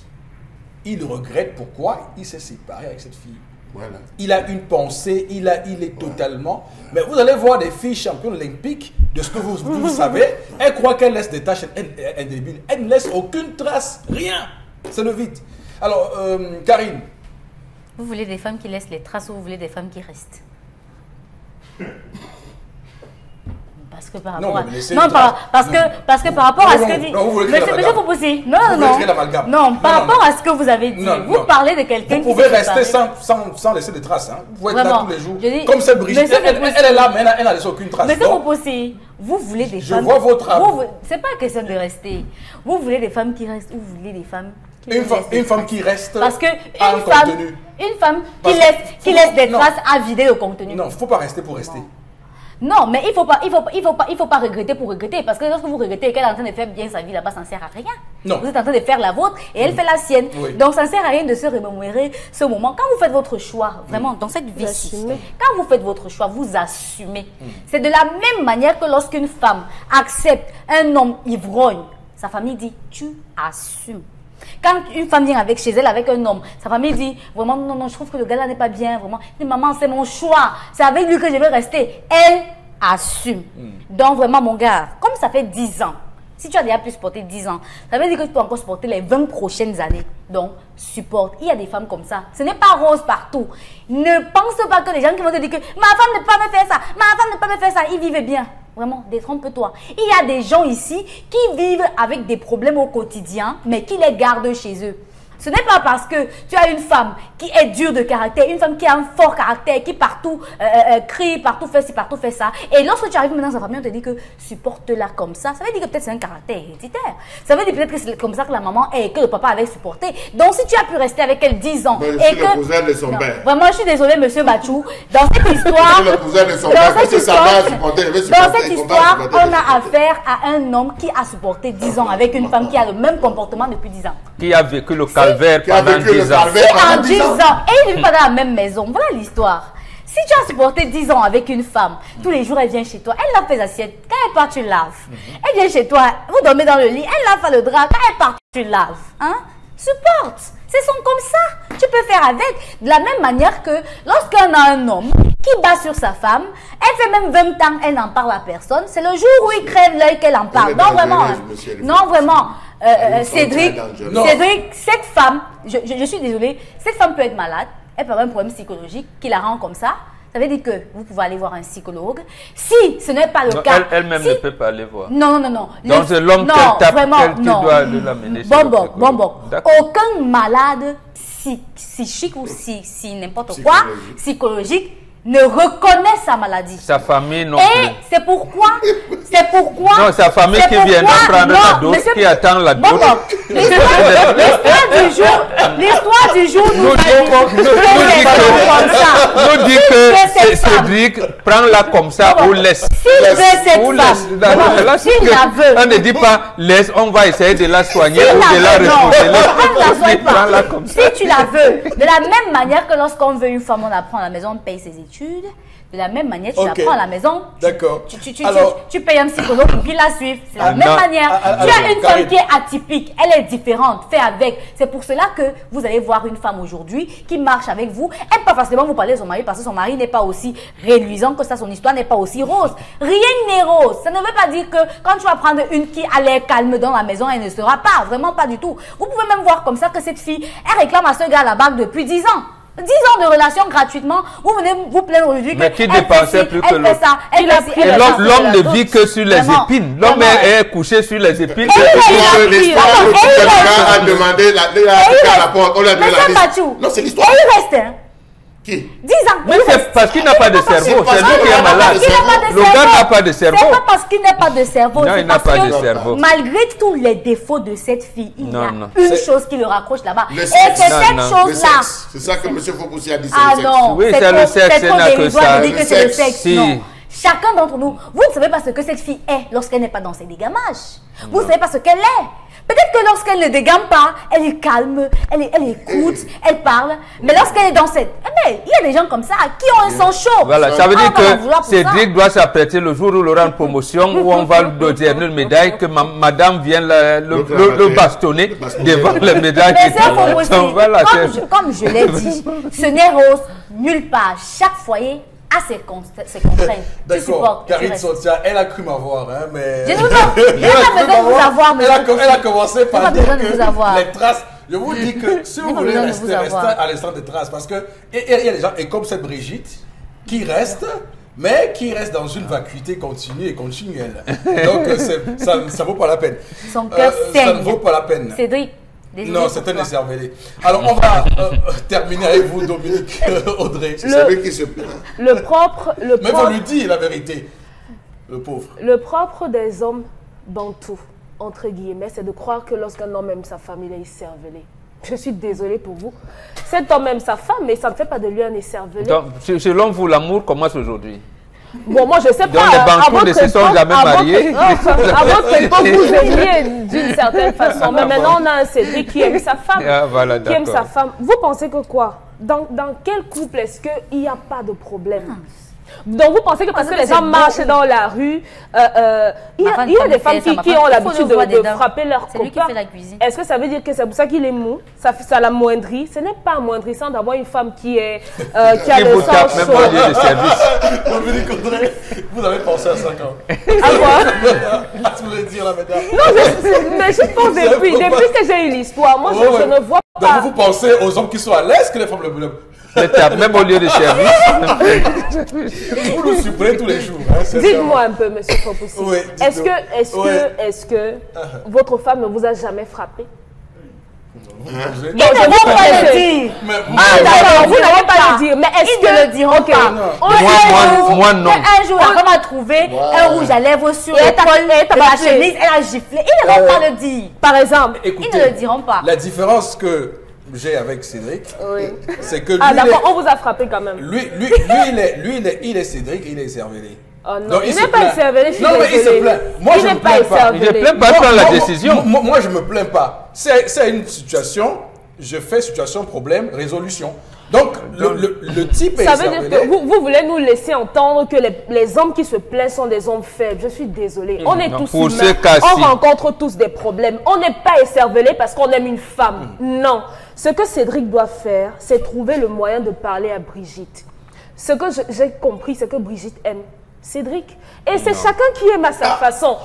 il regrette pourquoi il s'est séparé avec cette fille. Voilà. Il a une pensée, il est totalement... Mais vous allez voir des filles championnes olympiques, de ce que vous savez, elles croient qu'elles laissent des taches indélébiles. Elles ne laissent aucune trace, rien. C'est le vide. Alors, Karine. Vous voulez des femmes qui laissent les traces ou vous voulez des femmes qui restent? Parce que par rapport à... Non, parce que par rapport à ce que dit... Monsieur Foposi, non, par rapport à ce que vous avez dit, vous parlez de quelqu'un qui... Vous pouvez rester sans laisser de traces. Vous pouvez être là tous les jours. Comme cette Brigitte, elle est là, mais elle n'a laissé aucune trace. Monsieur Foposi, vous voulez des femmes... Je vois votre âme. C'est pas question de rester. Vous voulez des femmes qui restent ou vous voulez des femmes... Une femme qui reste parce que une femme qui laisse des traces à vider le contenu. Non, il ne faut pas rester pour rester. Non, mais il faut pas regretter pour regretter. Parce que lorsque vous regrettez qu'elle est en train de faire bien sa vie là-bas, ça ne sert à rien. Non. Vous êtes en train de faire la vôtre et elle fait la sienne. Oui. Donc ça ne sert à rien de se remémorer ce moment. Quand vous faites votre choix, vraiment, dans cette vie-ci, quand vous faites votre choix, vous assumez. C'est de la même manière que lorsqu'une femme accepte un homme ivrogne, sa famille dit, tu assumes. Quand une femme vient chez elle avec un homme, sa famille dit, vraiment, non, je trouve que le gars là n'est pas bien, vraiment. Elle dit, maman, c'est mon choix, c'est avec lui que je vais rester. Elle assume. Donc vraiment, mon gars, comme ça fait 10 ans, si tu as déjà pu supporter 10 ans, ça veut dire que tu peux encore supporter les 20 prochaines années. Donc, supporte. Il y a des femmes comme ça. Ce n'est pas rose partout. Ne pense pas que les gens qui vont te dire que ma femme ne peut pas me faire ça, ma femme ne peut pas me faire ça, ils vivent bien. Vraiment, détrompe-toi. Il y a des gens ici qui vivent avec des problèmes au quotidien, mais qui les gardent chez eux. Ce n'est pas parce que tu as une femme qui est dure de caractère, une femme qui a un fort caractère, qui partout crie, partout fait ci, partout fait ça. Et lorsque tu arrives maintenant dans sa famille, on te dit que supporte-la comme ça. Ça veut dire que peut-être c'est un caractère héréditaire. Ça veut dire peut-être que c'est comme ça que la maman et que le papa avait supporté. Donc si tu as pu rester avec elle 10 ans... Mais je suis le cousin de son père. Vraiment, je suis désolée, monsieur Bachou. Dans cette histoire... le cousin de son père. Dans cette histoire, on a affaire à un homme qui a supporté 10 ans avec une femme qui a le même comportement depuis 10 ans. Qui a vécu le calvaire pendant 10 ans. En 10 ans. Et il ne vit pas dans la même maison. Voilà l'histoire. Si tu as supporté 10 ans avec une femme, tous les jours elle vient chez toi, elle lave tes assiettes, quand elle part tu laves. Elle vient chez toi, vous dormez dans le lit, elle lave le drap, quand elle part tu laves. Hein? Supporte. C'est son comme ça. Tu peux faire avec. De la même manière que lorsqu'on a un homme qui bat sur sa femme, elle fait même 20 ans, elle n'en parle à personne. C'est le jour où il crève l'œil qu'elle en parle. Non, vraiment. Non, vraiment. Cédric, cette femme, je suis désolée, cette femme peut être malade, elle peut avoir un problème psychologique qui la rend comme ça. Ça veut dire que vous pouvez aller voir un psychologue. Si ce n'est pas le cas... Elle-même ne peut pas aller voir. Non. Donc c'est l'homme qu'elle tape, tu dois l'amener chez le psychologue. Aucun malade psychique ou n'importe quoi, psychologique, ne reconnaît sa maladie. Sa famille non plus. Et c'est pourquoi... Non, sa famille qui vient prendre la dose, qui attend la dose. L'histoire du jour nous dit que Cédric, prends-la comme ça ou laisse. Si je veux cette Ou femme, laisse. si je la veux. On ne dit pas laisse, on va essayer de la soigner Si ou de la non, on ne la soigne pas. Prends-la comme ça. Si tu la veux, de la même manière que lorsqu'on veut une femme, on la prend à la maison, on paye ses études. De la même manière, tu Ok. la prends à la maison. D'accord. Alors, tu payes un psychologue pour qu'il la suive. C'est la même non. manière. Tu alors, as une Karine. femme qui est atypique. Elle est différente. Fais avec. C'est pour cela que vous allez voir une femme aujourd'hui qui marche avec vous. Elle ne peut pas forcément vous parler de son mari parce que son mari n'est pas aussi réluisant que ça. Son histoire n'est pas aussi rose. Rien n'est rose. Ça ne veut pas dire que quand tu vas prendre une qui a l'air calme dans la maison, elle ne sera pas. Vraiment pas du tout. Vous pouvez même voir comme ça que cette fille, elle réclame à ce gars la bague depuis 10 ans. 10 ans de relation gratuitement, vous venez vous plaindre aujourd'hui que Mais qui elle dépensait fait ci, plus elle que fait l'autre. ça, elle fait ci, elle fait ça, L'homme elle ne fait vit ça. que sur les Vraiment, épines. L'homme vraiment. est couché sur les épines. L'histoire, le Et il gars a demandé à la porte, on lui a donné la Monsieur liste. Mathieu, Non, c'est l'histoire. et il reste, hein, Qui 10 ans. Mais c'est parce qu'il n'a pas de cerveau. parce C'est lui qu'il qui est n'a pas de malade. cerveau. Le gars n'a pas de cerveau. C'est pas parce qu'il n'a pas de cerveau. Non, c'est il n'a parce pas de que cerveau. Malgré tous les défauts de cette fille, il y a Non. une chose qui le raccroche là-bas. Le Et sexe. c'est Non, cette non. Le chose-là. sexe. C'est ça que M. Fopoussi a dit, c'est Ah le sexe. non, Oui, c'est le sexe, c'est c'est trop n'a que dérisoire ça. de dire Le que c'est le sexe. sexe. Si. Non. Chacun d'entre nous, vous ne savez pas ce que cette fille est lorsqu'elle n'est pas dans ses dégamages. Vous ne savez pas ce qu'elle est. Peut-être que lorsqu'elle ne dégamme pas, elle est calme, elle écoute, elle parle. Mais lorsqu'elle est dans cette... Mais il y a des gens comme ça qui ont un sang chaud. Voilà, ça veut Ah, dire on va en vouloir que pour ça. Cédric doit s'apprêter le jour où il aura une promotion, où on va lui donner une médaille, que madame vienne le bastonner devant les médailles. Mais c'est faux aussi. Voilà, Comme je l'ai dit, ce n'est rose nulle part. Chaque foyer a ses contraintes. Tu D'accord, supportes, tu Karine restes. Sotia, elle a cru m'avoir, hein, mais... Je ne veux pas- je n'ai pas Elle a cru besoin de vous m'avoir. avoir, monsieur. Elle a commencé par pas dire besoin de vous avoir. que les traces... Je vous dis que si vous pas voulez besoin de rester, vous avoir. restez à l'instant des traces. Parce que il y a des gens, et comme cette Brigitte, qui reste, mais qui reste dans une vacuité continue et continuelle. Donc ça ne vaut pas la peine. Son cœur Ça saigne. ne vaut pas la peine. Cédric, désolé Non, pour c'est un toi. écervelé. Alors, on va terminer avec vous, Dominique Audrey. C'est lui qui se plaint. Le propre, Mais vous lui dites la vérité, le pauvre. le propre des hommes dans tout, entre guillemets, c'est de croire que lorsqu'un homme aime sa femme, il est écervelé. Je suis désolée pour vous. Cet homme aime sa femme, mais ça ne fait pas de lui un écervelé. Donc, selon vous, l'amour commence aujourd'hui. Bon, moi, je sais Donc, pas. les à Bantou votre ne se sont époque- jamais à votre- mariés. À votre époque, vous aimiez d'une certaine façon. Mais maintenant, on a un Cédric qui aime sa femme. Ah, voilà, qui aime d'accord. sa femme. Vous pensez que quoi? Dans quel couple est-ce qu'il n'y a pas de problème? Donc vous pensez que parce que les gens marchent dans la rue, il y a des femmes qui ont l'habitude de frapper leurs C'est lui qui copains. fait la cuisine. Est-ce que ça veut dire que c'est pour ça qu'il est mou? Ça l'amoindrit? Ce n'est pas amoindrissant d'avoir une femme qui a Qui le vous tape sang même chaud. au lieu de service. Dominique Audrey, vous avez pensé à 5 ans. À quoi? Tu voulais dire là maintenant. Non, mais je pense depuis que j'ai eu l'histoire, moi je Ouais. ne vois Donc pas. vous pensez aux hommes qui sont à l'aise que les femmes Le tape même au lieu de service. vous nous supprimez tous les jours. Hein, Dites-moi un peu, monsieur Fopoussi. Oui, Est-ce dites-nous. que votre femme ne vous a jamais frappé? Vous Ils ne vont pas le dire. Ah d'accord, vous n'allez pas le dire. Mais est-ce Ils ne le diront Ok. pas. Moi, non. Un jour, la femme a trouvé un rouge à lèvres sur Et l'épaule t'as de la battu. chemise, elle a giflé. Ils ne vont pas le dire. Par exemple. Écoutez, Ils ne le diront pas. La différence que j'ai avec Cédric, c'est que lui, Ah d'accord, on vous a frappé quand même. il est Cédric, il est cervelé. Oh non, Donc, il se n'est pas plaint. écervelé, je suis Non, mais il se désolée. plaint. Moi, Il je n'est me pas plains pas. écervelé. Je ne plains pas prendre la décision. Moi, je me plains pas. C'est une situation, je fais situation, problème, résolution. Donc, le type est Ça veut dire écervelé. que vous voulez nous laisser entendre que les hommes qui se plaignent sont des hommes faibles. Je suis désolée. On est Non, tous pour humains. ce cas-ci. On rencontre tous des problèmes. On n'est pas écervelé parce qu'on aime une femme. Non. Ce que Cédric doit faire, c'est trouver le moyen de parler à Brigitte. Ce que j'ai compris, c'est que Brigitte aime Cédric. Et c'est chacun qui aime à sa façon.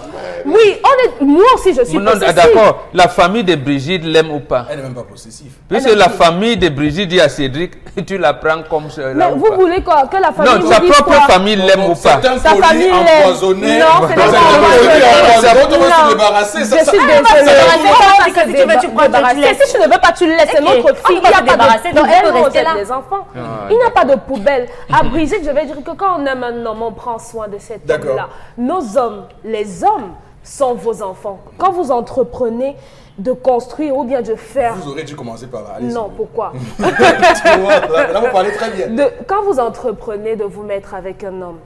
Oui, moi aussi je suis Non, possessive. d'accord. La famille de Brigitte l'aime ou pas? Elle n'est même pas possessive. Puisque la famille de Brigitte dit à Cédric, tu la prends comme cela. Mais ou vous pas? voulez quoi? Que la famille Non, vous sa dise propre quoi? famille l'aime ou pas? C'est un Sa colis famille l'aime. empoisonné. Non, ce n'est C'est pas un empoisonné. colis empoisonné. On doit Non. se débarrasser. Je Ça, suis ça- désolée. ça- On va si se tu veux, tu prends, tu débarrasser. laisses. Si tu ne veux pas, tu le laisses. C'est Ok. notre On fille. va Il n'y a se pas débarrasser, de donc elle peut poubelle, on rester jette là. les enfants. Ah, Il n'y a pas de poubelle. À Brigitte, je vais dire que quand on aime un homme, on prend soin de cet D'accord. homme-là. Nos hommes, les hommes, sont vos enfants. Quand vous entreprenez de construire ou bien de faire... Vous aurez dû commencer par là. Non, pourquoi? Là, vous parlez très bien. Quand vous entreprenez de vous mettre avec un homme,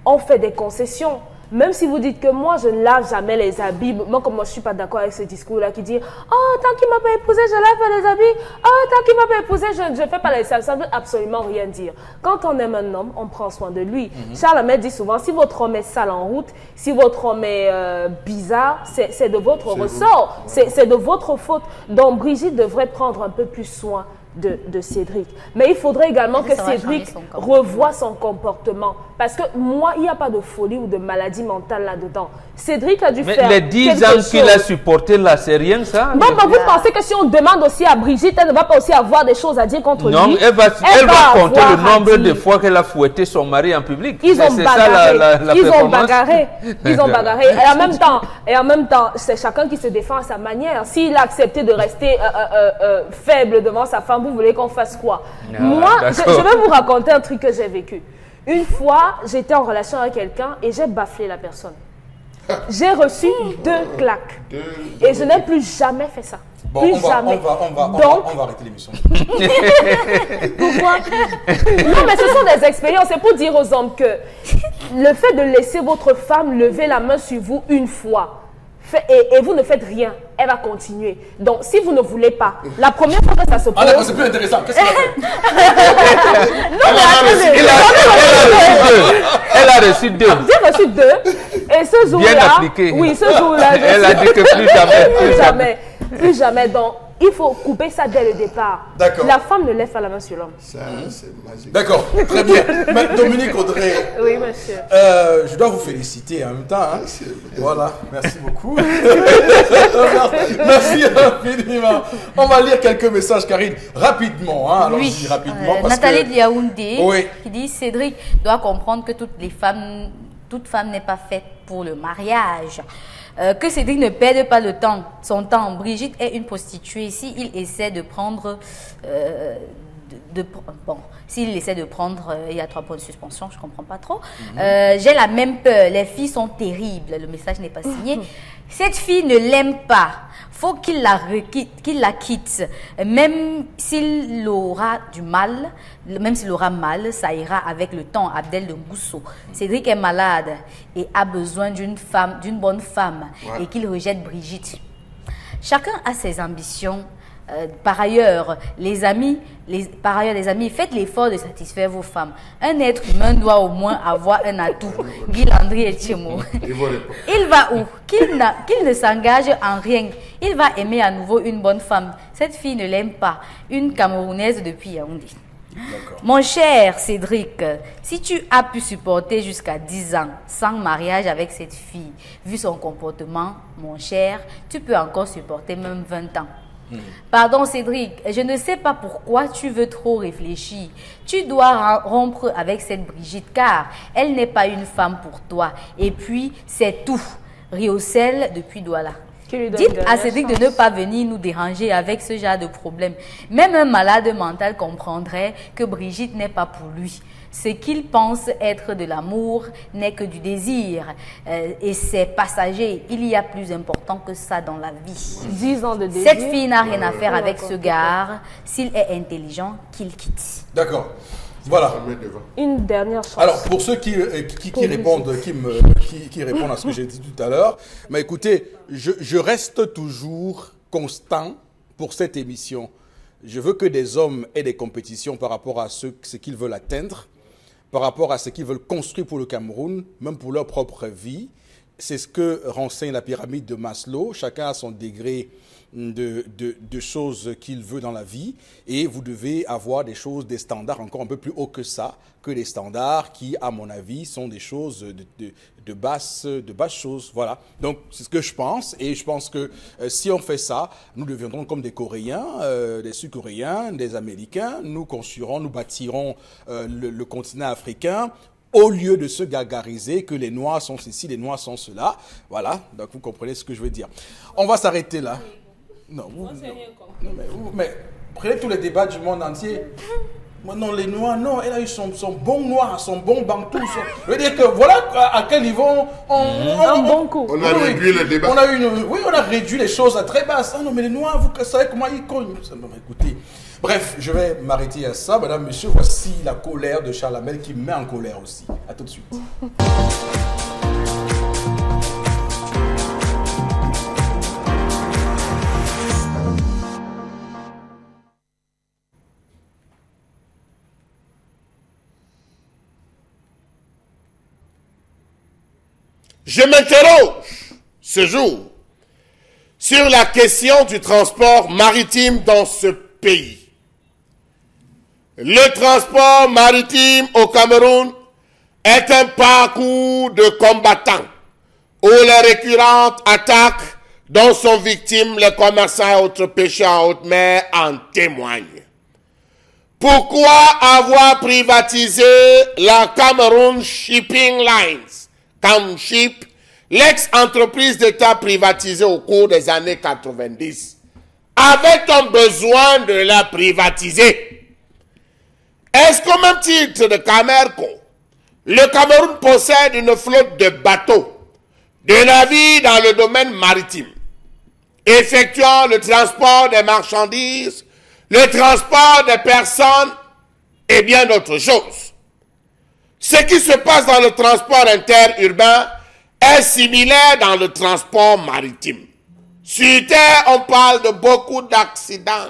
on fait des concessions. Même si vous dites que moi, je ne lave jamais les habits, moi, comme moi, je ne suis pas d'accord avec ce discours-là qui dit « Oh, tant qu'il ne m'a pas épousé, je lave pas les habits. Oh, tant qu'il ne m'a pas épousé, je ne fais pas les salles. » Ça ne veut absolument rien dire. Quand on aime un homme, on prend soin de lui. Charles Hamel dit souvent, si votre homme est sale en route, si votre homme est bizarre, c'est de votre ressort. C'est de votre faute. Donc, Brigitte devrait prendre un peu plus soin de Cédric. Mais il faudrait également que Cédric revoie son comportement. Parce que moi, il n'y a pas de folie ou de maladie mentale là-dedans. Cédric a dû faire les 10 ans qu'il a supporté là, c'est rien ça? Bon, bah, vous pensez que si on demande aussi à Brigitte, elle ne va pas aussi avoir des choses à dire contre lui? Non, elle va compter le nombre de fois qu'elle a fouetté son mari en public. Ils ont bagarré. Ils ont bagarré. Et en même temps, c'est chacun qui se défend à sa manière. S'il a accepté de rester faible devant sa femme, vous voulez qu'on fasse quoi? Moi, je vais vous raconter un truc que j'ai vécu. Une fois, j'étais en relation avec quelqu'un et j'ai baflé la personne. J'ai reçu 2 claques. Et je n'ai plus jamais fait ça. Bon, plus on va arrêter l'émission. Pourquoi? Non, mais ce sont des expériences. C'est pour dire aux hommes que le fait de laisser votre femme lever la main sur vous une fois, et vous ne faites rien, elle va continuer. Donc, si vous ne voulez pas, la première fois que ça se pose... Ah d'accord, c'est plus intéressant. Qu'est-ce qu'elle a fait? Non, mais attendez. Elle a reçu 2. J'ai reçu 2. Et ce jour-là... Bien appliqué. Oui, ce jour-là... Elle a dit que plus jamais. Plus jamais. Donc, il faut couper ça dès le départ. D'accord. La femme ne lève pas la main sur l'homme. Ça, c'est magique. D'accord, très bien. Mais Dominique Audrey, Oui, monsieur. je dois vous féliciter en même temps. Hein. Voilà, merci beaucoup. Merci infiniment. On va lire quelques messages, Karine, rapidement. Hein. Alors, Oui, je dis rapidement parce Nathalie que... de Yaoundé Oui. qui dit Cédric doit comprendre que toute femme n'est pas faite pour le mariage. Que Cédric ne perde pas son temps. Brigitte est une prostituée. S'il essaie de prendre... s'il essaie de prendre... il y a 3 points de suspension, je ne comprends pas trop. J'ai la même peur. Les filles sont terribles. Le message n'est pas signé. Cette fille ne l'aime pas. Faut qu'il la quitte. Même s'il aura mal, ça ira avec le temps. Abdel de Ngousso. Cédric est malade et a besoin d'une bonne femme, et qu'il rejette Brigitte. Chacun a ses ambitions. Par ailleurs, les amis, faites l'effort de satisfaire vos femmes. Un être humain doit au moins avoir un atout. Guy Landry et Tchemo. Il va où? Qu'il ne s'engage en rien. Il va aimer à nouveau une bonne femme. Cette fille ne l'aime pas. Une Camerounaise depuis Yaoundé. Mon cher Cédric, si tu as pu supporter jusqu'à 10 ans sans mariage avec cette fille, vu son comportement, mon cher, tu peux encore supporter même 20 ans. Pardon Cédric, je ne sais pas pourquoi tu veux trop réfléchir. Tu dois rompre avec cette Brigitte car elle n'est pas une femme pour toi. Et puis c'est tout. Riocel depuis Douala. Dites à Cédric de ne pas venir nous déranger avec ce genre de problème. Même un malade mental comprendrait que Brigitte n'est pas pour lui. Ce qu'il pense être de l'amour n'est que du désir. Et c'est passager. Il y a plus important que ça dans la vie. 10 ans de désir. Cette fille n'a rien à faire avec ce gars. S'il est intelligent, qu'il quitte. D'accord. Voilà. Une dernière chance. Alors, pour ceux qui répondent à ce que j'ai dit tout à l'heure, mais écoutez, je reste toujours constant pour cette émission. Je veux que des hommes aient des compétitions par rapport à ce qu'ils veulent atteindre, par rapport à ce qu'ils veulent construire pour le Cameroun, même pour leur propre vie. C'est ce que renseigne la pyramide de Maslow. Chacun a son degré de choses qu'il veut dans la vie, et vous devez avoir des choses, des standards encore un peu plus hauts que ça, que les standards qui, à mon avis, sont des choses de basses choses. Voilà. Donc, c'est ce que je pense, et je pense que si on fait ça, nous deviendrons comme des Coréens, des Sud-Coréens, des Américains. Nous construirons, nous bâtirons le continent africain, au lieu de se gargariser que les Noirs sont ceci, les Noirs sont cela. Voilà, donc vous comprenez ce que je veux dire. On va s'arrêter là. Non, mais prenez tous les débats du monde entier. Non, les Noirs, non, elle a eu son bon noir, son bon bantou. Je veux dire que voilà à quel niveau un bon coup. On a réduit le débat. On a réduit les choses à très basse. Ah non, mais les Noirs, vous savez comment ils cognent. Écoutez, bref, je vais m'arrêter à ça. Madame, monsieur, voici la colère de Charles Hamel qui me met en colère aussi. À tout de suite. Je m'interroge ce jour sur la question du transport maritime dans ce pays. Le transport maritime au Cameroun est un parcours de combattants où les récurrentes attaques dont sont victimes les commerçants et autres pêcheurs en haute mer en témoignent. Pourquoi avoir privatisé la Cameroon Shipping Lines, Camship, l'ex-entreprise d'État privatisée au cours des années 90? Avait-on besoin de la privatiser? Est-ce qu'au même titre de Camerco, le Cameroun possède une flotte de bateaux, de navires dans le domaine maritime, effectuant le transport des marchandises, le transport des personnes et bien d'autres choses? Ce qui se passe dans le transport interurbain est similaire dans le transport maritime. Sur terre, on parle de beaucoup d'accidents,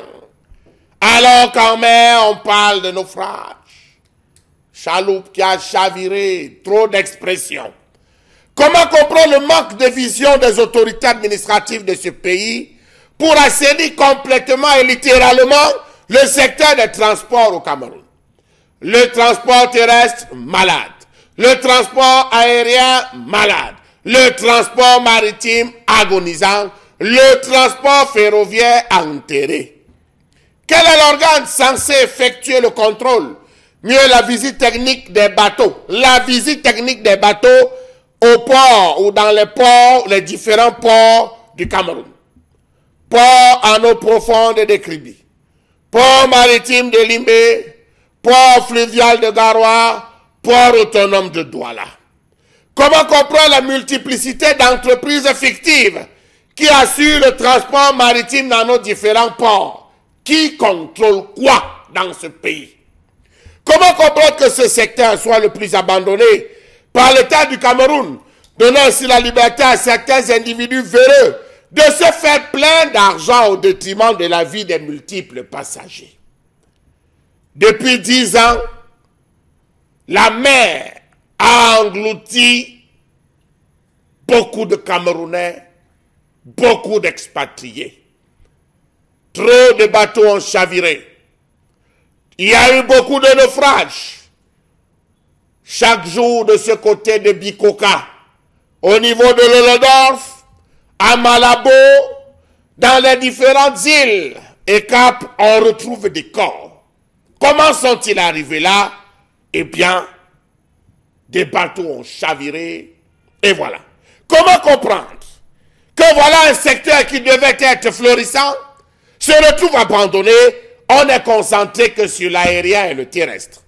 alors qu'en mer, on parle de naufrage. Chaloupe qui a chaviré, trop d'expressions. Comment comprendre le manque de vision des autorités administratives de ce pays pour assainir complètement et littéralement le secteur des transports au Cameroun? Le transport terrestre, malade. Le transport aérien, malade. Le transport maritime, agonisant. Le transport ferroviaire, enterré. Quel est l'organe censé effectuer le contrôle? Mieux, la visite technique des bateaux. La visite technique des bateaux au port ou dans les ports, les différents ports du Cameroun. Port en eau profonde de Kribi. Port maritime de Limbe. Port fluvial de Garoua. Port autonome de Douala. Comment comprendre la multiplicité d'entreprises fictives qui assurent le transport maritime dans nos différents ports? Qui contrôle quoi dans ce pays? Comment comprendre que ce secteur soit le plus abandonné par l'État du Cameroun, donnant ainsi la liberté à certains individus véreux de se faire plein d'argent au détriment de la vie des multiples passagers? Depuis 10 ans, la mer a englouti beaucoup de Camerounais, beaucoup d'expatriés. Trop de bateaux ont chaviré. Il y a eu beaucoup de naufrages. Chaque jour de ce côté de Bikoka, au niveau de l'Olodorf, à Malabo, dans les différentes îles et Cap, on retrouve des corps. Comment sont-ils arrivés là? Eh bien, des bateaux ont chaviré, et voilà. Comment comprendre que voilà un secteur qui devait être florissant se retrouve abandonné? On n'est concentré que sur l'aérien et le terrestre.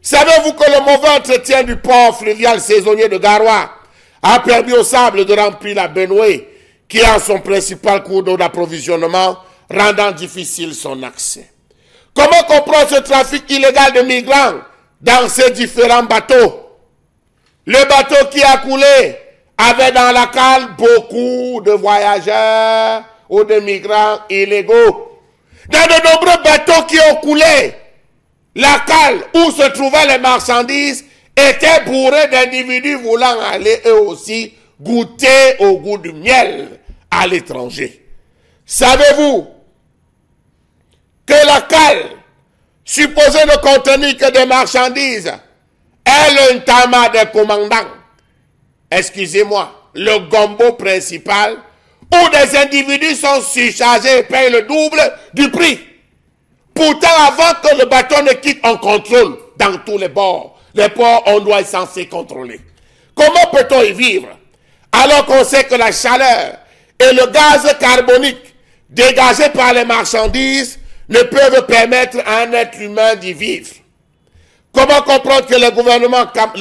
Savez-vous que le mauvais entretien du port fluvial saisonnier de Garoua a permis au sable de remplir la Benoué, qui a son principal cours d'eau d'approvisionnement, rendant difficile son accès? Comment comprendre ce trafic illégal de migrants dans ces différents bateaux? Le bateau qui a coulé avait dans la cale beaucoup de voyageurs ou de migrants illégaux. Dans de nombreux bateaux qui ont coulé, la cale où se trouvaient les marchandises était bourrée d'individus voulant aller eux aussi goûter au goût du miel à l'étranger. Savez-vous que la cale, supposée ne contenir que des marchandises, est le ntama des commandants, excusez-moi, le gombo principal, où des individus sont surchargés et payent le double du prix? Pourtant, avant que le bateau ne quitte, on contrôle dans tous les ports. Les ports, on doit être censé contrôler. Comment peut-on y vivre alors qu'on sait que la chaleur et le gaz carbonique dégagés par les marchandises ne peuvent permettre à un être humain d'y vivre? Comment comprendre que les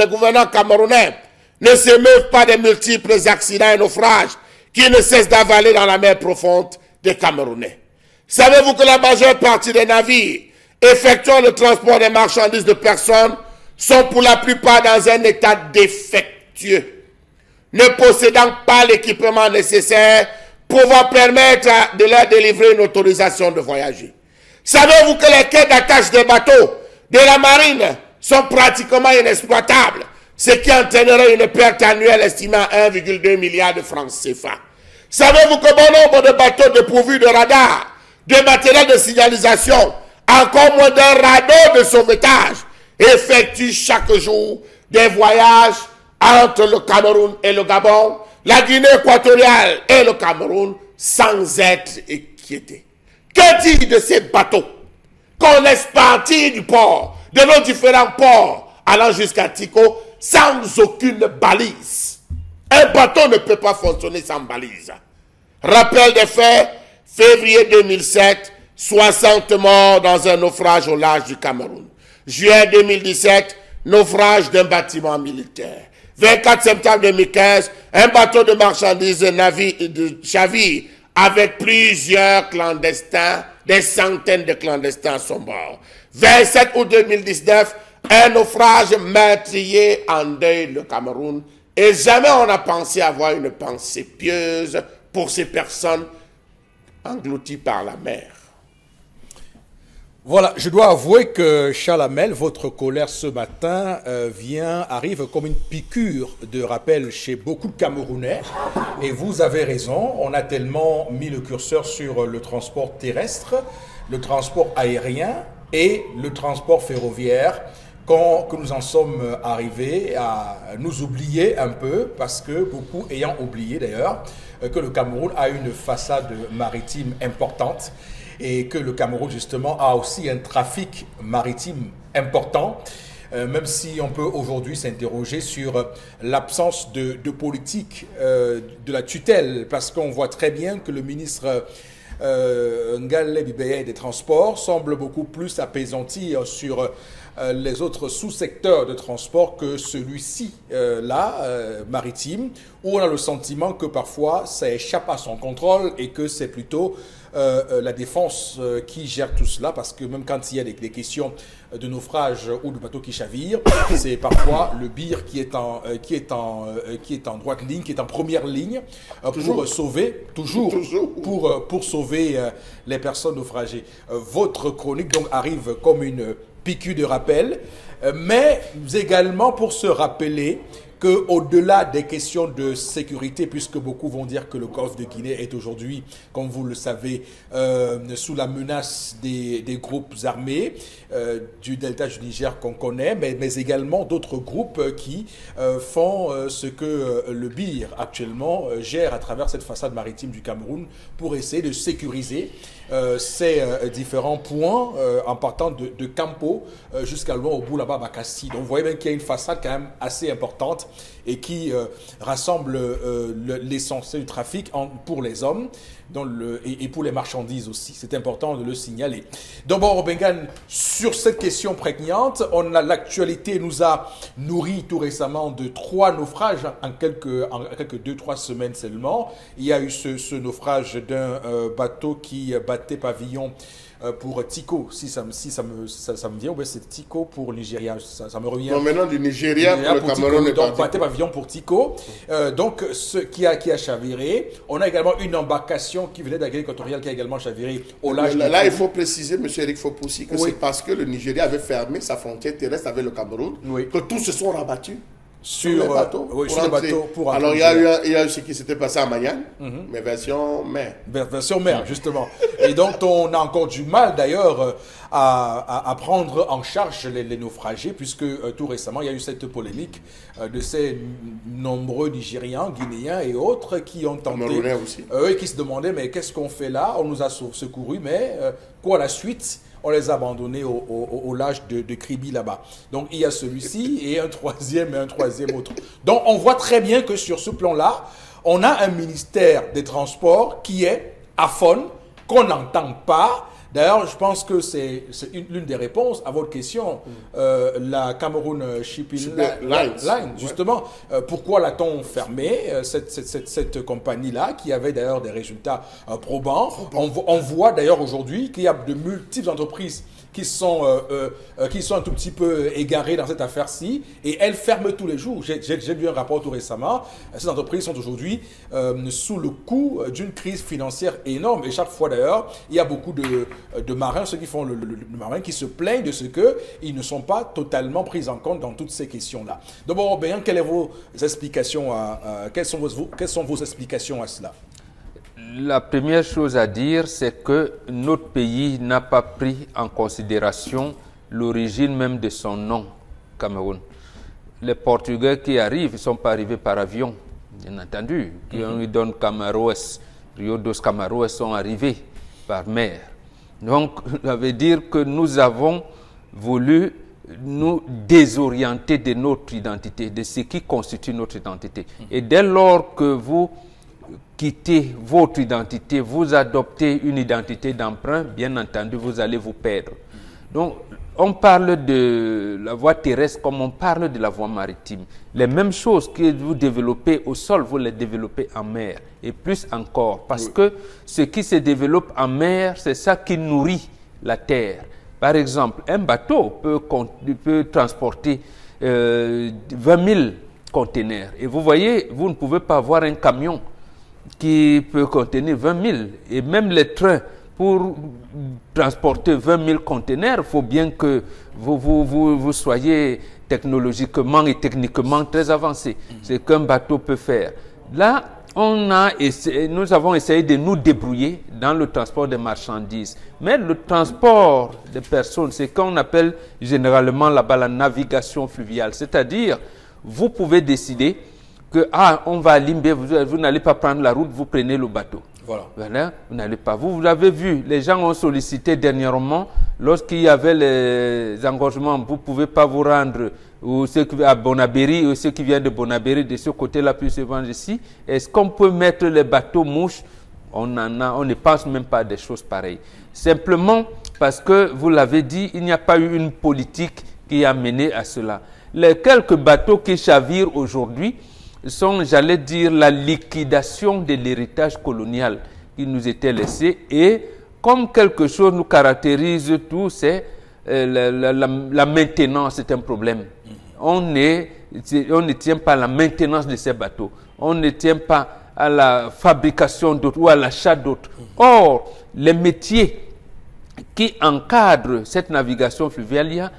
gouvernants camerounais ne s'émeuvent pas des multiples accidents et naufrages qui ne cessent d'avaler dans la mer profonde des Camerounais? Savez-vous que la majeure partie des navires effectuant le transport des marchandises de personnes sont pour la plupart dans un état défectueux, ne possédant pas l'équipement nécessaire pouvant permettre de leur délivrer une autorisation de voyager? Savez-vous que les quais d'attache des bateaux de la marine sont pratiquement inexploitables, ce qui entraînerait une perte annuelle estimée à 1,2 milliard de francs CFA? Savez-vous que bon nombre de bateaux dépourvus de radar, de matériel de signalisation, encore moins d'un radeau de sauvetage, effectuent chaque jour des voyages entre le Cameroun et le Gabon, la Guinée équatoriale et le Cameroun sans être inquiétés? Que dire de ces bateaux qu'on laisse partir du port, de nos différents ports, allant jusqu'à Tico, sans aucune balise? Un bateau ne peut pas fonctionner sans balise. Rappel des faits, février 2007, 60 morts dans un naufrage au large du Cameroun. Juin 2017, naufrage d'un bâtiment militaire. 24 septembre 2015, un bateau de marchandises de chavire avec plusieurs clandestins, des centaines de clandestins à son bord. 27 août 2019, un naufrage meurtrier endeuille le Cameroun. Et jamais on n'a pensé avoir une pensée pieuse pour ces personnes englouties par la mer. Voilà, je dois avouer que Charles Hamel, votre colère ce matin arrive comme une piqûre de rappel chez beaucoup de Camerounais. Et vous avez raison, on a tellement mis le curseur sur le transport terrestre, le transport aérien et le transport ferroviaire que nous en sommes arrivés à nous oublier un peu, parce que beaucoup ayant oublié d'ailleurs que le Cameroun a une façade maritime importante et que le Cameroun justement a aussi un trafic maritime important, même si on peut aujourd'hui s'interroger sur l'absence de politique de la tutelle, parce qu'on voit très bien que le ministre Ngale Bibeye des Transports semble beaucoup plus apaisanti sur les autres sous-secteurs de transport que celui-ci, maritime, où on a le sentiment que parfois ça échappe à son contrôle et que c'est plutôt la défense qui gère tout cela, parce que même quand il y a des questions de naufrage ou de bateaux qui chavirent, c'est parfois le BIR qui est en droite ligne, qui est en première ligne pour sauver, pour sauver les personnes naufragées. Votre chronique donc arrive comme une piqûre de rappel, mais également pour se rappeler qu'au-delà des questions de sécurité, puisque beaucoup vont dire que le golfe de Guinée est aujourd'hui, comme vous le savez, sous la menace des groupes armés du delta du Niger qu'on connaît, mais également d'autres groupes qui font ce que le BIR actuellement gère à travers cette façade maritime du Cameroun pour essayer de sécuriser ces différents points en partant de Campo jusqu'à loin au bout là-bas à Bakassi. Donc vous voyez bien qu'il y a une façade quand même assez importante et qui rassemble l'essentiel du trafic pour les hommes et pour les marchandises aussi. C'est important de le signaler. Donc bon, Bengan, sur cette question prégnante, l'actualité nous a nourri tout récemment de 3 naufrages en quelques 2-3 semaines seulement. Il y a eu ce naufrage d'un bateau qui battait pavillon pour Tico, si ça me vient, ou bien c'est Tico pour Nigeria, ça me revient. Non, maintenant du Nigeria pour le Cameroun. Donc, battait pavillon pour Tico. Donc, ce qui a chaviré. On a également une embarcation qui venait de la Guinée équatoriale qui a également chaviré au large. Là, il faut préciser, M. Eric Fopoussi, que c'est parce que le Nigeria avait fermé sa frontière terrestre avec le Cameroun que tous se sont rabattus sur les bateaux. Alors, il y a eu ce qui s'était passé à Maniane, mais version mer. Version mer, justement. Et donc, on a encore du mal, d'ailleurs, à prendre en charge les naufragés, puisque tout récemment, il y a eu cette polémique de ces nombreux Nigérians, Guinéens et autres qui ont tenté... Camerounais aussi. Et qui se demandaient, mais qu'est-ce qu'on fait là? On nous a secourus, mais quoi la suite? On les a abandonnés au large de Kribi là-bas. Donc il y a celui-ci et un troisième autre. Donc on voit très bien que sur ce plan-là, on a un ministère des Transports qui est aphone, qu'on n'entend pas, D'ailleurs, je pense que c'est l'une des réponses à votre question. La Cameroun Shipping Line, justement. Pourquoi l'a-t-on fermée, cette compagnie-là, qui avait d'ailleurs des résultats probants. On voit d'ailleurs aujourd'hui qu'il y a de multiples entreprises qui sont un tout petit peu égarées dans cette affaire-ci, et elles ferment tous les jours. J'ai lu un rapport tout récemment. Ces entreprises sont aujourd'hui sous le coup d'une crise financière énorme, et chaque fois d'ailleurs, il y a beaucoup de marins, ceux qui font le marin, qui se plaignent de ce qu'ils ne sont pas totalement pris en compte dans toutes ces questions-là. D'abord, Béhan, quelles sont vos explications à cela? La première chose à dire, c'est que notre pays n'a pas pris en considération l'origine même de son nom, Cameroun. Les Portugais qui arrivent, ils ne sont pas arrivés par avion, bien entendu. Ils donnent Camaroès, Rio dos Camaroès sont arrivés par mer. Donc, ça veut dire que nous avons voulu nous désorienter de notre identité, de ce qui constitue notre identité. Et dès lors que vous quittez votre identité, vous adoptez une identité d'emprunt, bien entendu, vous allez vous perdre. Donc, on parle de la voie terrestre comme on parle de la voie maritime. Les mêmes choses que vous développez au sol, vous les développez en mer. Et plus encore, parce que ce qui se développe en mer, c'est ça qui nourrit la terre. Par exemple, un bateau peut transporter 20 000 conteneurs. Et vous voyez, vous ne pouvez pas avoir un camion qui peut contenir 20 000. Et même les trains, pour transporter 20 000 conteneurs, il faut bien que vous soyez technologiquement et techniquement très avancé. C'est ce qu'un bateau peut faire. Là, nous avons essayé de nous débrouiller dans le transport des marchandises. Mais le transport des personnes, c'est ce qu'on appelle généralement là-bas la navigation fluviale. C'est-à-dire, vous pouvez décider que, on va à Limbe, vous n'allez pas prendre la route, vous prenez le bateau. Voilà, vous n'allez pas. Vous l'avez vu, les gens ont sollicité dernièrement, lorsqu'il y avait les engorgements, vous ne pouvez pas vous rendre ou ceux qui à Bonabéry, ou ceux qui viennent de Bonabéry, de ce côté-là, puis se vendre ici. Est-ce qu'on peut mettre les bateaux mouches? On ne pense même pas à des choses pareilles. Simplement parce que, vous l'avez dit, il n'y a pas eu une politique qui a mené à cela. Les quelques bateaux qui chavirent aujourd'hui sont, j'allais dire, la liquidation de l'héritage colonial qui nous était laissé. Et comme quelque chose nous caractérise tous, c'est la maintenance, c'est un problème. On ne tient pas à la maintenance de ces bateaux. On ne tient pas à la fabrication d'autres ou à l'achat d'autres. Or, les métiers qui encadrent cette navigation fluviale, il y a,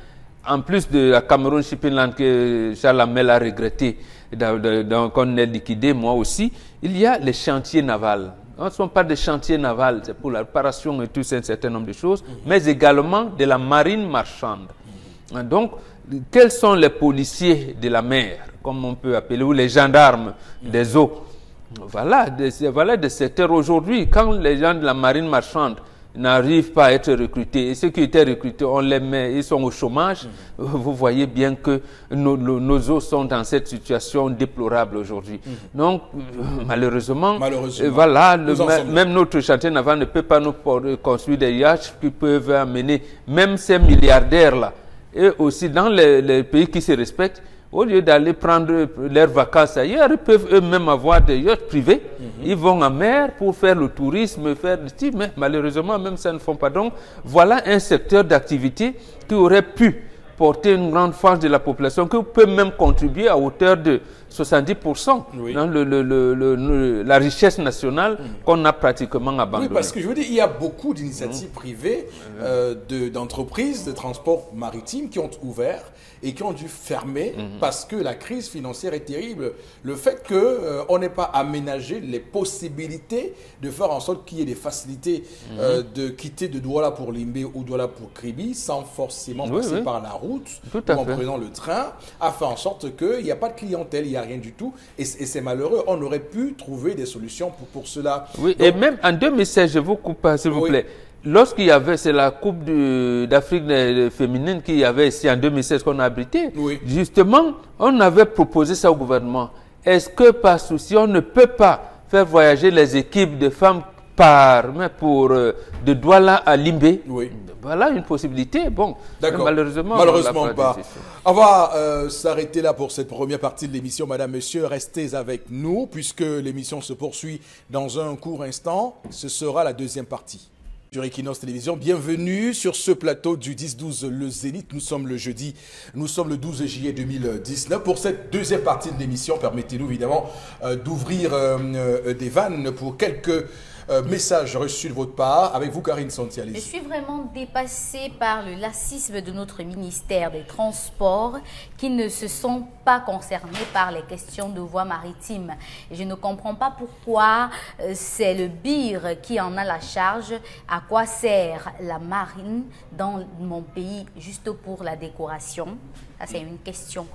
en plus de la Cameroun Shipping Line que Charles Hamel a regretté, qu'on ait liquidé, moi aussi, il y a les chantiers navals. Ce ne sont pas des chantiers navals, c'est pour la réparation et tout un certain nombre de choses, mais également de la marine marchande. Donc, quels sont les policiers de la mer, comme on peut appeler, ou les gendarmes des eaux? Voilà des secteurs aujourd'hui. Quand les gens de la marine marchande n'arrivent pas à être recrutés, et ceux qui étaient recrutés, on les met, ils sont au chômage, vous voyez bien que nos eaux sont dans cette situation déplorable aujourd'hui. Donc, malheureusement voilà, même notre chantier naval ne peut pas nous construire des yachts qui peuvent amener même ces milliardaires-là. Et aussi dans les pays qui se respectent, au lieu d'aller prendre leurs vacances ailleurs, ils peuvent eux-mêmes avoir des yachts privés. Ils vont en mer pour faire le tourisme, faire le type, mais malheureusement, même ça ne font pas. Donc, voilà un secteur d'activité qui aurait pu porter une grande frange de la population, qui peut même contribuer à hauteur de 70% dans la richesse nationale qu'on a pratiquement abandonnée. Oui, parce que je veux dire, il y a beaucoup d'initiatives privées, d'entreprises de transport maritime qui ont ouvert et qui ont dû fermer parce que la crise financière est terrible. Le fait qu'on n'ait pas aménagé les possibilités de faire en sorte qu'il y ait des facilités de quitter de Douala pour Limbe ou Douala pour Kribi sans forcément passer par la route ou en prenant le train, a fait en sorte qu'il n'y a pas de clientèle, il n'y a rien du tout. Et c'est malheureux. On aurait pu trouver des solutions pour cela. Oui, donc, et même en 2016, je vous coupe, s'il vous plaît. Lorsqu'il y avait, c'est la Coupe d'Afrique féminine qu'il y avait ici en 2016 qu'on a abrité, justement, on avait proposé ça au gouvernement. Est-ce que par souci, on ne peut pas faire voyager les équipes de femmes part, mais pour de Douala à Limbé, Oui. voilà une possibilité. Bon, D'accord. malheureusement, Malheureusement on l'a pas. dit. On va s'arrêter là pour cette première partie de l'émission. Madame, Monsieur, restez avec nous puisque l'émission se poursuit dans un court instant. Ce sera la deuxième partie. Sur Equinox Télévision, bienvenue sur ce plateau du 10-12 Le Zénith. Nous sommes le jeudi, nous sommes le 12 juillet 2019. Pour cette deuxième partie de l'émission, permettez-nous évidemment d'ouvrir des vannes pour quelques messages reçus de votre part. Avec vous, Karine Santi, allez-y. Je suis vraiment dépassée par le laxisme de notre ministère des Transports qui ne se sont pas concernés par les questions de voies maritimes. Et je ne comprends pas pourquoi c'est le BIR qui en a la charge. À quoi sert la marine dans mon pays juste pour la décoration? Ça, c'est une question.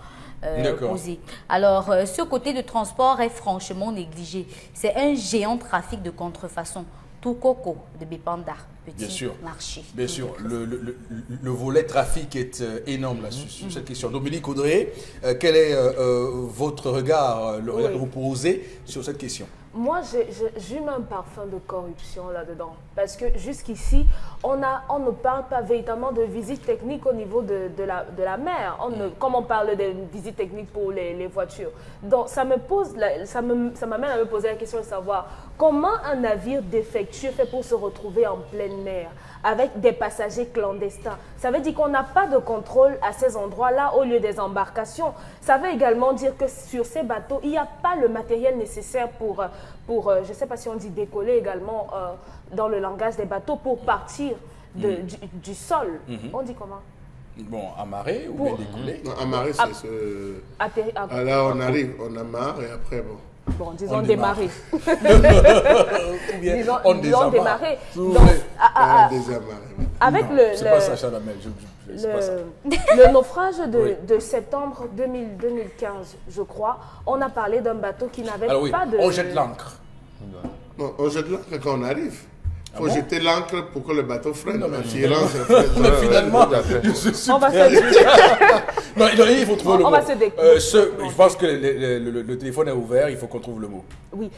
Posée. Alors, ce côté de transport est franchement négligé. C'est un géant trafic de contrefaçon. Tout coco de Bépanda, petit marché. Bien sûr, le volet trafic est énorme là-dessus, sur cette question. Dominique Audrey, quel est votre regard, le regard que vous posez sur cette question? Moi, j'ai un parfum de corruption là-dedans. Parce que jusqu'ici, on ne parle pas véritablement de visite technique au niveau de la mer. Comme on parle de visite technique pour les voitures. Donc, ça m'amène à me poser la question de savoir comment un navire défectueux fait pour se retrouver en pleine mer avec des passagers clandestins. Ça veut dire qu'on n'a pas de contrôle à ces endroits-là au lieu des embarcations. Ça veut également dire que sur ces bateaux, il n'y a pas le matériel nécessaire pour je ne sais pas si on dit décoller également dans le langage des bateaux, pour partir du sol. On dit comment? Bon, amarrer ou bien décoller? Non, amarrer, c'est ce... Là, on arrive, on amarre et après, bon... Bon, disons démarrer. Disons démarrer. Avec c'est pas ça, Chalamel. le naufrage de septembre 2015, je crois, on a parlé d'un bateau qui n'avait pas de... On jette l'ancre. Non, on jette l'ancre quand on arrive. Il faut jeter l'ancre pour que le bateau freine. Finalement, on va se non, il faut trouver le mot. On va se je pense que le téléphone est ouvert, il faut qu'on trouve le mot. Oui,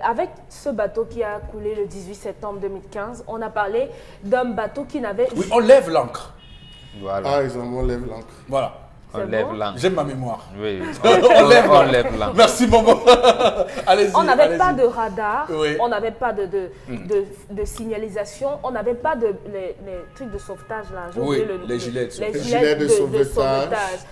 avec ce bateau qui a coulé le 18 septembre 2015, on a parlé d'un bateau qui n'avait... Oui, on lève l'ancre. Voilà. Ah, on lève l'ancre. Voilà. On lève l'ancre. J'aime ma mémoire. Oui, on lève l'ancre. Merci, maman. Allez-y. On n'avait pas de radar, oui. On n'avait pas de signalisation, on n'avait pas les trucs de sauvetage là. Les gilets de sauvetage.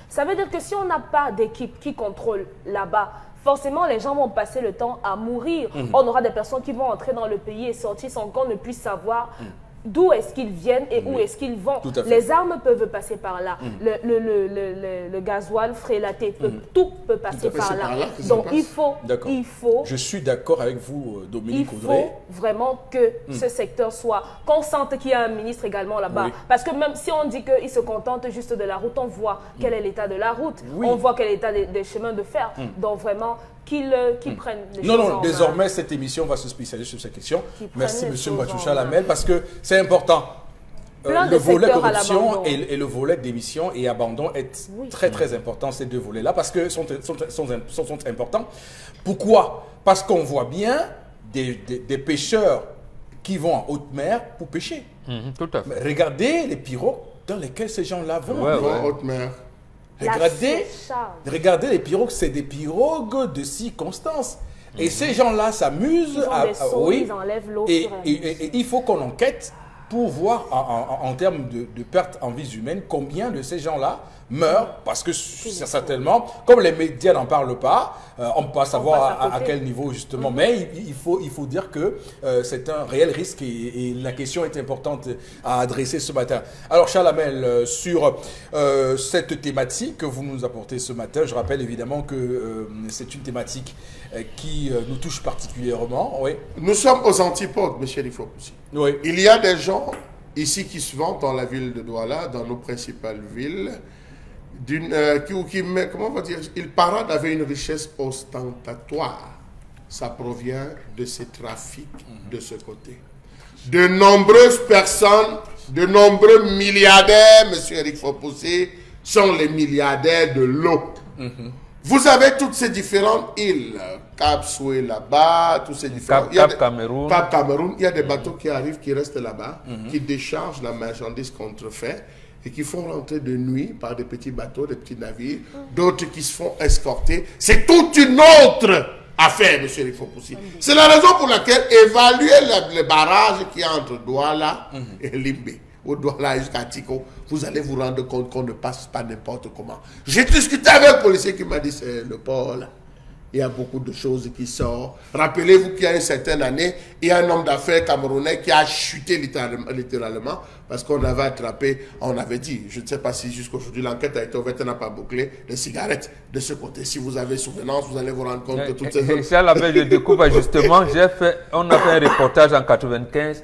Ça veut dire que si on n'a pas d'équipe qui contrôle là-bas, forcément les gens vont passer le temps à mourir. On aura des personnes qui vont entrer dans le pays et sortir sans qu'on ne puisse savoir d'où est-ce qu'ils viennent et où est-ce qu'ils vont. Les armes peuvent passer par là. Le gasoil frélaté, tout peut passer par là. Donc il faut... Je suis d'accord avec vous, Dominique Audrey. Il faut vraiment que ce secteur soit... Qu'on sente qu'il y a un ministre également là-bas. Parce que même si on dit qu'il se contente juste de la route, on voit quel est l'état de la route. On voit quel est l'état des chemins de fer. Donc vraiment... qu'ils prennent les choses en main. Désormais, cette émission va se spécialiser sur cette question. Merci, M. Mathieu Chalamel, parce que c'est important. Le volet corruption et le volet démission et abandon est très, très important, ces deux volets-là, parce que sont importants. Pourquoi? Parce qu'on voit bien des pêcheurs qui vont en haute mer pour pêcher. Tout à fait. Mais regardez les pirogues dans lesquelles ces gens-là vont. En haute mer. Regardez les pirogues, c'est des pirogues de circonstance. Et ces gens-là s'amusent. Ils enlèvent l'eau. Et il faut qu'on enquête pour voir en termes de perte en vies humaines combien de ces gens-là meurent, parce que certainement, comme les médias n'en parlent pas, on ne peut pas savoir à quel niveau justement, mais il faut dire que c'est un réel risque et la question est importante à adresser ce matin. Alors Chalamel, sur cette thématique que vous nous apportez ce matin, je rappelle évidemment que c'est une thématique qui nous touche particulièrement. Oui. Nous sommes aux antipodes, M. Rifo-Poussi. Oui. Il y a des gens ici qui se vantent dans la ville de Douala, dans nos principales villes, comment on va dire, ils paradent avec une richesse ostentatoire. Ça provient de ces trafics de ce côté. De nombreuses personnes, de nombreux milliardaires, M. Eric Fopossé, sont les milliardaires de l'eau. Vous avez toutes ces différentes îles. Cap Soué là-bas, tous ces différents... Cap Cameroun. Cap Cameroun, il y a des bateaux qui arrivent, qui restent là-bas, qui déchargent la marchandise contrefaite et qui font rentrer de nuit par des petits bateaux, des petits navires, d'autres qui se font escorter. C'est toute une autre affaire, M. Rifopoussi. C'est la raison pour laquelle évaluer le barrage qui est entre Douala et Limbe, au Douala jusqu'à Tiko, vous allez vous rendre compte qu'on ne passe pas n'importe comment. J'ai discuté avec un policier qui m'a dit, c'est le port là. Il y a beaucoup de choses qui sortent. Rappelez-vous qu'il y a une certaine année, il y a un homme d'affaires camerounais qui a chuté littéralement parce qu'on avait attrapé, on avait dit, je ne sais pas si jusqu'aujourd'hui l'enquête a été ouverte, n'a pas bouclé, des cigarettes de ce côté. Si vous avez souvenance, vous allez vous rendre compte que toutes ces choses... Ça, je découvre justement, on a fait un reportage en 95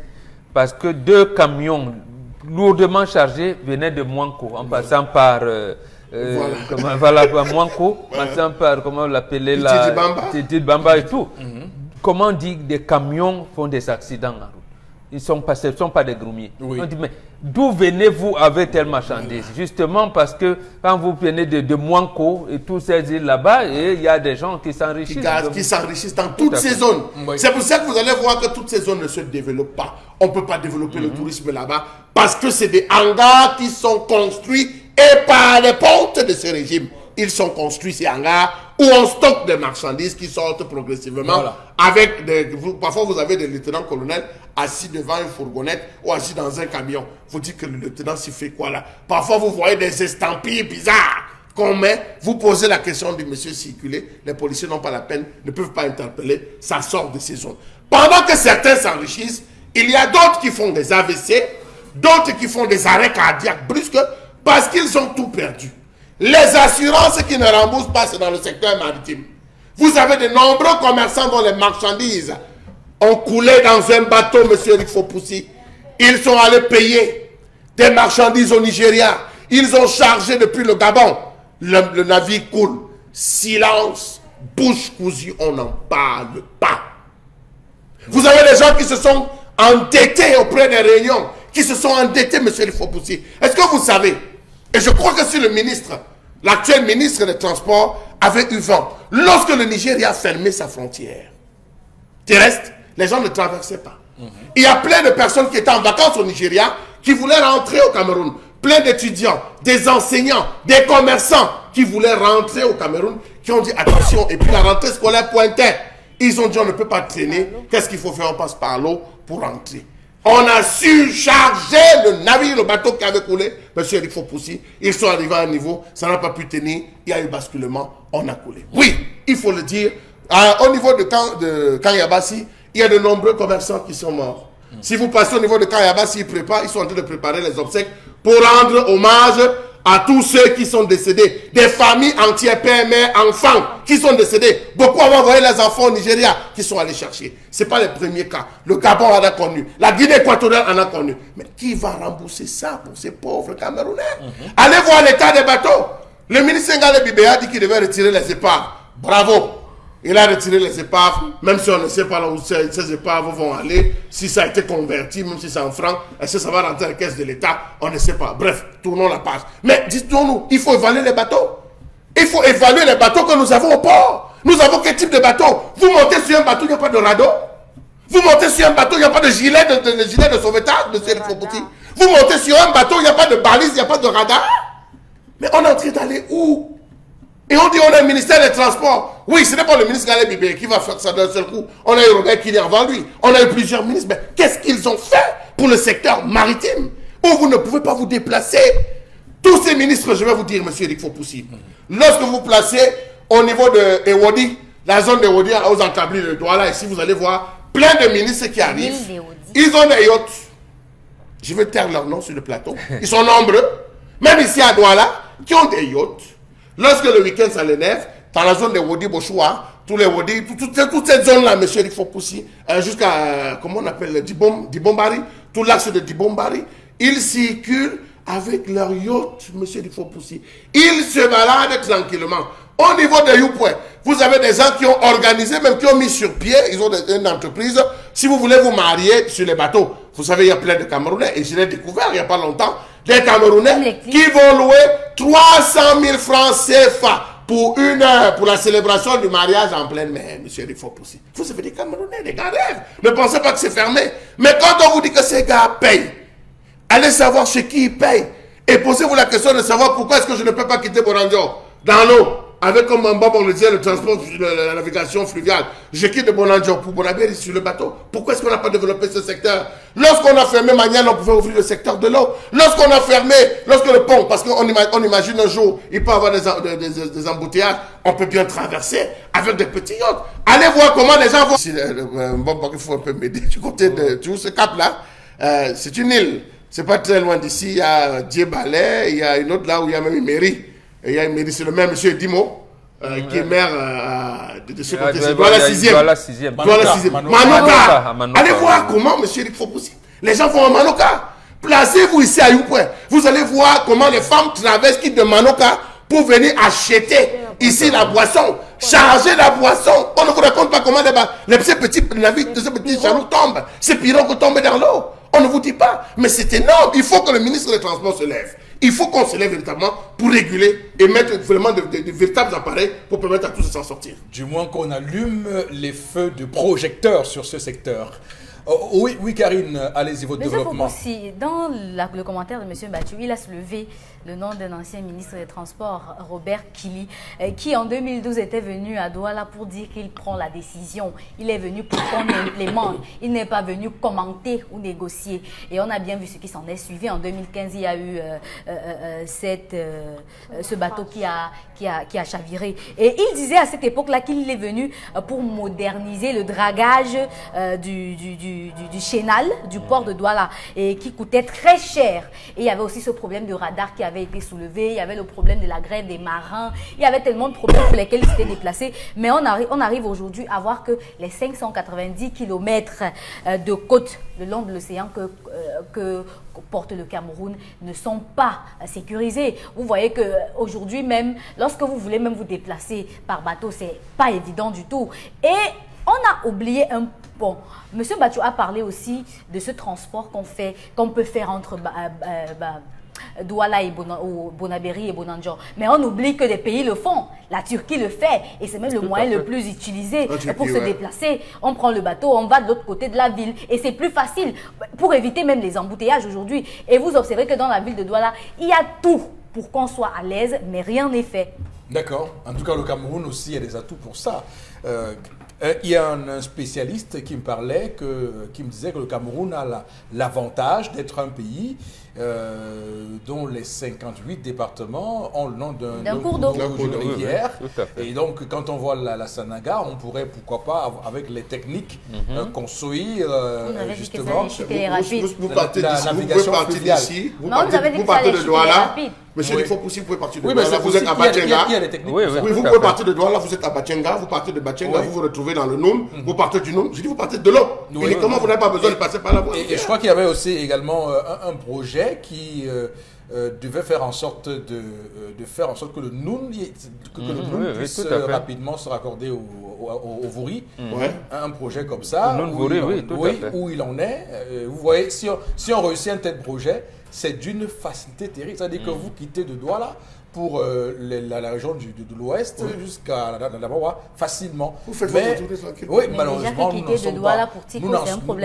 parce que 2 camions lourdement chargés venaient de Mouanko en passant par... voilà, Mouanko, passant par, comment l'appeler là, Titi Bamba et tout. Comment on dit des camions font des accidents en route? Ils ne sont pas des groumiers. On dit, mais d'où venez-vous avec telle marchandise? Justement parce que quand vous venez de Mouanko et toutes ces îles là-bas, il y a des gens qui s'enrichissent. Qui s'enrichissent dans toutes ces zones. C'est pour ça que vous allez voir que toutes ces zones ne se développent pas. On ne peut pas développer le tourisme là-bas parce que c'est des hangars qui sont construits et par les pontes de ce régime. Ils sont construits, ces hangars, où on stocke des marchandises qui sortent progressivement. Avec parfois, vous avez des lieutenants-colonels assis devant une fourgonnette ou assis dans un camion. Vous dites que le lieutenant s'y fait quoi là? Parfois, vous voyez des estampilles bizarres qu'on met. Vous posez la question du monsieur circuler. Les policiers n'ont pas la peine, ne peuvent pas interpeller. Ça sort de ces zones. Pendant que certains s'enrichissent, il y a d'autres qui font des AVC, d'autres qui font des arrêts cardiaques brusques parce qu'ils ont tout perdu. Les assurances qui ne remboursent pas, c'est dans le secteur maritime. Vous avez de nombreux commerçants dont les marchandises ont coulé dans un bateau, M. Rifopoussi. Ils sont allés payer des marchandises au Nigeria. Ils ont chargé depuis le Gabon. Le navire coule. Silence, bouche cousue, on n'en parle pas. Vous avez des gens qui se sont endettés auprès des réunions, qui se sont endettés, M. Rifopoussi. Est-ce que vous savez? Et je crois que si le ministre, l'actuel ministre des Transports, avait eu vent, lorsque le Nigeria a fermé sa frontière terrestre, les gens ne traversaient pas. Il y a plein de personnes qui étaient en vacances au Nigeria, qui voulaient rentrer au Cameroun. Plein d'étudiants, des enseignants, des commerçants qui voulaient rentrer au Cameroun, qui ont dit attention, et puis la rentrée scolaire pointait. Ils ont dit on ne peut pas traîner, qu'est-ce qu'il faut faire? On passe par l'eau pour rentrer. On a surchargé le navire, le bateau qui avait coulé. Monsieur Rifopoussi, ils sont arrivés à un niveau, ça n'a pas pu tenir, il y a eu basculement, on a coulé. Oui, il faut le dire, au niveau de Kanyabasi, il y a de nombreux commerçants qui sont morts. Si vous passez au niveau de Kanyabasi, ils sont en train de préparer les obsèques pour rendre hommage à tous ceux qui sont décédés. Des familles entières, pères, mères, enfants qui sont décédés. Beaucoup ont envoyé les enfants au Nigeria qui sont allés chercher. Ce n'est pas les premiers cas. Le Gabon en a connu. La Guinée équatoriale en a connu. Mais qui va rembourser ça pour ces pauvres Camerounais? Allez voir l'état des bateaux. Le ministre Ngale Bibé a dit qu'il devait retirer les épaves. Bravo. Il a retiré les épaves, même si on ne sait pas là où ces épaves vont aller, si ça a été converti, même si c'est en francs, est-ce que ça va rentrer à la caisse de l'État, on ne sait pas. Bref, tournons la page. Mais dites-nous, il faut évaluer les bateaux. Il faut évaluer les bateaux que nous avons au port. Nous avons quel type de bateau? Vous montez sur un bateau, il n'y a pas de radeau. Vous montez sur un bateau, il n'y a pas de gilet de sauvetage, M. Rifopoussi. Vous montez sur un bateau, il n'y a pas de balise, il n'y a pas de radar. Mais on est en train d'aller où? Et on dit on a un ministère des Transports. Oui, ce n'est pas le ministre Ngale Bibé qui va faire ça d'un seul coup. On a eu Robert Kili avant lui. On a eu plusieurs ministres. Mais qu'est-ce qu'ils ont fait pour le secteur maritime où vous ne pouvez pas vous déplacer? Tous ces ministres, je vais vous dire, M. Rifopoussi, lorsque vous placez au niveau de Ewodi, la zone d'Ewodi aux encablures de Douala, ici vous allez voir plein de ministres qui arrivent. Ils ont des yachts. Je vais taire leur nom sur le plateau. Ils sont nombreux, même ici à Douala, qui ont des yachts. Lorsque le week-end ça l'énerve, dans la zone de Wodi Bochoua, tous les Wodi, toute cette zone-là, M. Rifopoussi, jusqu'à, comment on appelle, Dibombari, tout l'axe de Dibombari, ils circulent avec leur yacht, M. Rifopoussi. Ils se baladent tranquillement. Au niveau de Youpoué, vous avez des gens qui ont organisé, même qui ont mis sur pied, ils ont une entreprise. Si vous voulez vous marier sur les bateaux, vous savez, il y a plein de Camerounais, et je l'ai découvert il n'y a pas longtemps, des Camerounais qui vont louer 300 000 francs CFA pour 1 heure pour la célébration du mariage en pleine mer, monsieur il faut aussi. Vous savez des Camerounais, des gars rêvent. Ne pensez pas que c'est fermé. Mais quand on vous dit que ces gars payent, allez savoir chez qui ils payent. Et posez-vous la question de savoir pourquoi est-ce que je ne peux pas quitter Bonanjo dans l'eau. Avec comme en bas, on le disait, le transport, la navigation fluviale. Je quitte de Bonanjo pour Bonabéry sur le bateau. Pourquoi est-ce qu'on n'a pas développé ce secteur? Lorsqu'on a fermé Maniane, on pouvait ouvrir le secteur de l'eau. Lorsqu'on a fermé, lorsque le pont, parce qu'on imagine un jour, il peut y avoir des embouteillages, on peut bien traverser avec des petits yachts. Allez voir comment les gens vont. Bon, il faut un peu m'aider. Du côté de tout ce cap-là, c'est une île. C'est pas très loin d'ici. Il y a Diebalais, il y a une autre là où il y a même une mairie. Et il y a une mairie, c'est le même monsieur Dimo, qui est maire de ce côté. C'est Douala 6e. Manoka. Allez voir comment, monsieur, il faut possible. Les gens vont à Manoka. Placez-vous ici à Youpoué. Vous allez voir comment les femmes traversent qui de Manoka pour venir acheter ici la boisson, charger la boisson. On ne vous raconte pas comment les petits navires, ces petits chaloups tombent. Ces pirogues tombent dans l'eau. On ne vous dit pas. Mais c'est énorme. Il faut que le ministre des Transports se lève. Il faut qu'on se lève véritablement pour réguler et mettre vraiment de véritables appareils pour permettre à tous de s'en sortir. Du moins qu'on allume les feux de projecteurs sur ce secteur. Oui, Karine, allez-y, votre développement. Aussi, dans le commentaire de M. Bathiou, il a soulevé le nom d'un ancien ministre des Transports, Robert Kili, qui en 2012 était venu à Douala pour dire qu'il prend la décision. Il est venu pour qu'on implémente. Il n'est pas venu commenter ou négocier. Et on a bien vu ce qui s'en est suivi. En 2015, il y a eu ce bateau qui a chaviré. Et il disait à cette époque-là qu'il est venu pour moderniser le dragage du chénal, du port de Douala, et qui coûtait très cher. Et il y avait aussi ce problème de radar qui avait été soulevé, il y avait le problème de la grève des marins, il y avait tellement de problèmes pour lesquels ils s'étaient déplacés. Mais on arrive aujourd'hui à voir que les 590 km de côte le long de l'océan que porte le Cameroun ne sont pas sécurisés. Vous voyez qu'aujourd'hui même, lorsque vous voulez même vous déplacer par bateau, c'est pas évident du tout. Et on a oublié un point. Monsieur Bathiou a parlé aussi de ce transport qu'on peut faire entre Douala et Bonabéry et Bonanjo. Mais on oublie que des pays le font. La Turquie le fait et c'est même le moyen le plus utilisé pour se déplacer. On prend le bateau, on va de l'autre côté de la ville et c'est plus facile pour éviter même les embouteillages aujourd'hui. Et vous observez que dans la ville de Douala, il y a tout pour qu'on soit à l'aise, mais rien n'est fait. D'accord. En tout cas, le Cameroun aussi a des atouts pour ça. Il y a un spécialiste qui me parlait, qui me disait que le Cameroun a l'avantage d'être un pays dont les 58 départements ont le nom d'un cours d'eau, d'une rivière. Et donc, quand on voit la Sanaga, on pourrait, pourquoi pas, avec les techniques, construire justement vous partez d'ici, vous partez de Douala. Monsieur, il faut aussi, vous pouvez partir de Douala, vous êtes à Batchenga. Vous pouvez partir de Douala, vous êtes à Batchenga, vous partez de Batchenga, vous vous retrouvez dans le Noum, vous partez du Noum. Je dis, vous partez de l'eau. Uniquement, vous n'avez pas besoin de passer par la voie. Et je crois qu'il y avait aussi également un projet qui devait faire en sorte que le Noun puisse rapidement se raccorder au Vouri. Un projet comme ça, où il en est. Vous voyez, si on réussit un tel projet, c'est d'une facilité terrible. C'est-à-dire que vous quittez de Douala pour la région de l'Ouest jusqu'à la Mawa facilement. Vous faites votre tournée tranquille. Oui, malheureusement, nous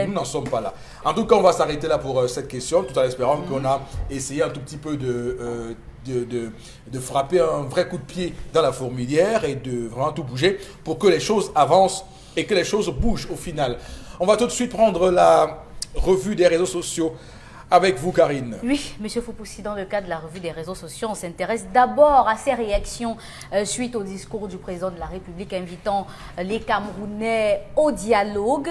n'en sommes pas là. En tout cas, on va s'arrêter là pour cette question, tout en espérant qu'on a essayé un tout petit peu de frapper un vrai coup de pied dans la fourmilière et de vraiment tout bouger pour que les choses avancent et que les choses bougent au final. On va tout de suite prendre la revue des réseaux sociaux. Avec vous, Karine. Oui, M. Foupoussi, dans le cadre de la revue des réseaux sociaux, on s'intéresse d'abord à ces réactions suite au discours du président de la République invitant les Camerounais au dialogue.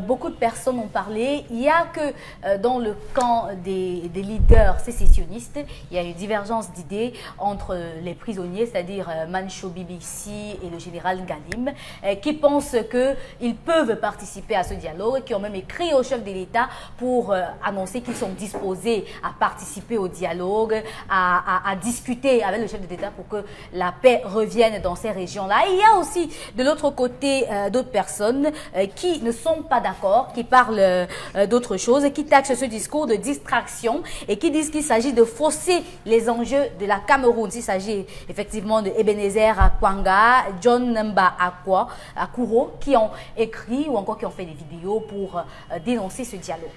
Beaucoup de personnes ont parlé. Il n'y a que dans le camp des leaders sécessionnistes, il y a une divergence d'idées entre les prisonniers, c'est-à-dire Mancho Bibissi et le général Galim, qui pensent qu'ils peuvent participer à ce dialogue, qui ont même écrit au chef de l'État pour annoncer qu'ils sont sont disposés à participer au dialogue, à discuter avec le chef de l'État pour que la paix revienne dans ces régions-là. Il y a aussi de l'autre côté d'autres personnes qui ne sont pas d'accord, qui parlent d'autres choses, qui taxent ce discours de distraction et qui disent qu'il s'agit de fausser les enjeux de la Cameroun. Il s'agit effectivement de Ebenezer Akwanga, John Mba Akuro, qui ont écrit ou encore qui ont fait des vidéos pour dénoncer ce dialogue.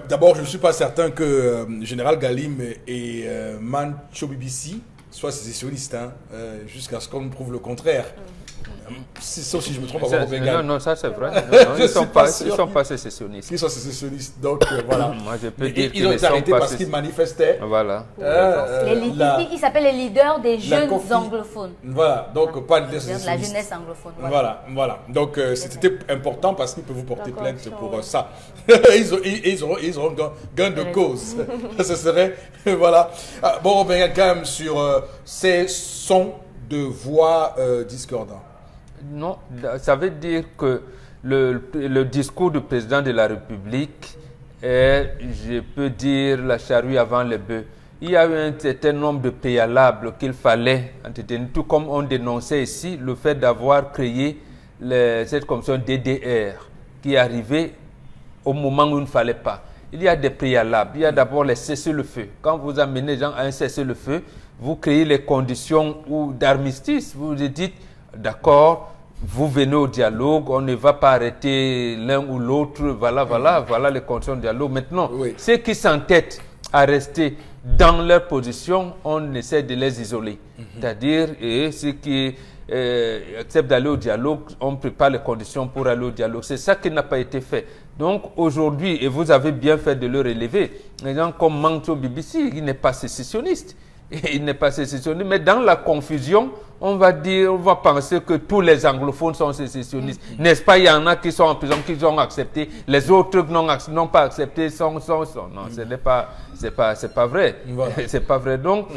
D'abord, je ne suis pas certain que Général Galim et Mancho BBC soient sécessionnistes, hein, jusqu'à ce qu'on nous prouve le contraire. Sauf si je me trompe. Non, ça c'est vrai. Ils ne sont pas sécessionnistes. Ils sont sécessionnistes, donc voilà. Moi, je peux dire ils ont été arrêtés parce qu'ils manifestaient. Voilà. Ils s'appellent les leaders des jeunes anglophones. Voilà, donc pas de la jeunesse anglophone. Voilà. Donc c'était important parce qu'ils peuvent vous porter plainte pour ça. ils auront gain de cause. Ce serait, voilà. Bon, on revient quand même sur ces sons de voix discordants. Non, ça veut dire que le discours du président de la République est, je peux dire, la charrue avant les bœufs. Il y a eu un certain nombre de préalables qu'il fallait entretenir, tout comme on dénonçait ici le fait d'avoir créé cette commission DDR qui est arrivée au moment où il ne fallait pas. Il y a des préalables. Il y a d'abord les cessez-le-feu. Quand vous amenez les gens à un cessez-le-feu, vous créez les conditions d'armistice. Vous vous dites, d'accord, vous venez au dialogue, on ne va pas arrêter l'un ou l'autre, voilà les conditions de dialogue. Maintenant, ceux qui s'entêtent à rester dans leur position, on essaie de les isoler. C'est-à-dire, ceux qui acceptent d'aller au dialogue, on prépare les conditions pour aller au dialogue. C'est ça qui n'a pas été fait. Donc aujourd'hui, et vous avez bien fait de le relever, les gens comme Mancho BBC, il n'est pas sécessionniste. Il n'est pas sécessionniste, mais dans la confusion, on va penser que tous les anglophones sont sécessionnistes. N'est-ce pas? Il y en a qui sont en prison, qui ont accepté, les autres n'ont pas accepté, non, c'est pas vrai. Voilà. C'est pas vrai. Donc,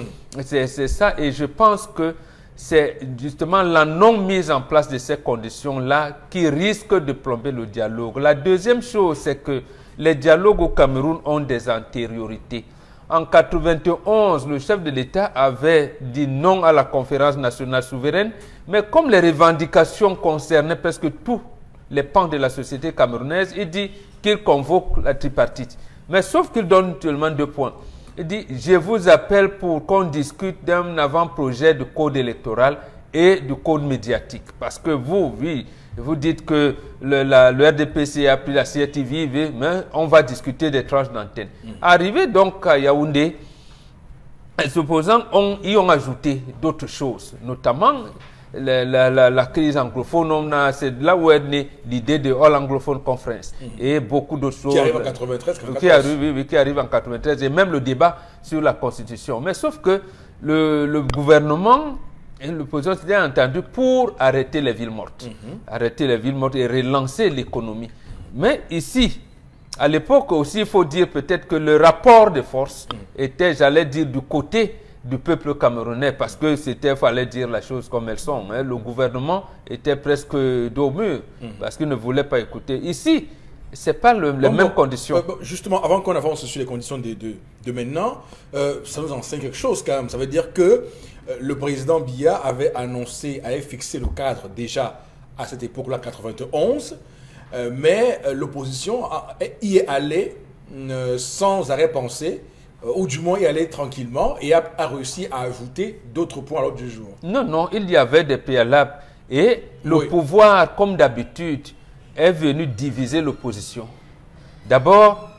c'est ça, et je pense que c'est justement la non-mise en place de ces conditions-là qui risque de plomber le dialogue. La deuxième chose, c'est que les dialogues au Cameroun ont des antériorités. En 1991, le chef de l'État avait dit non à la conférence nationale souveraine, mais comme les revendications concernaient presque tous les pans de la société camerounaise, il dit qu'il convoque la tripartite. Mais sauf qu'il donne seulement 2 points. Il dit, je vous appelle pour qu'on discute d'un avant-projet de code électoral et du code médiatique. Parce que vous dites que le RDPC a pris la CRTV, mais on va discuter des tranches d'antenne. Arrivé donc à Yaoundé, supposant, ils ont ajouté d'autres choses, notamment la crise anglophone. C'est là où est née l'idée de All Anglophone Conference et beaucoup d'autres choses. Qui arrive en 93. Qui arrive en 93 et même le débat sur la Constitution. Mais sauf que le gouvernement et l'opposition s'était entendu pour arrêter les villes mortes. Arrêter les villes mortes et relancer l'économie. Mais ici, à l'époque aussi, il faut dire peut-être que le rapport de force était, j'allais dire, du côté du peuple camerounais, parce que fallait dire la chose comme elles sont. Hein. Le gouvernement était presque dos au mur, parce qu'il ne voulait pas écouter. Ici, ce n'est pas les mêmes conditions. Justement, avant qu'on avance sur les conditions de maintenant, ça nous enseigne quelque chose quand même. Ça veut dire que le président Biya avait fixé le cadre déjà à cette époque-là, 91, mais l'opposition y est allée sans arrêt-pensée, ou du moins y aller tranquillement, et a réussi à ajouter d'autres points à l'ordre du jour. Non, il y avait des préalables. Et le pouvoir, comme d'habitude, est venu diviser l'opposition. D'abord,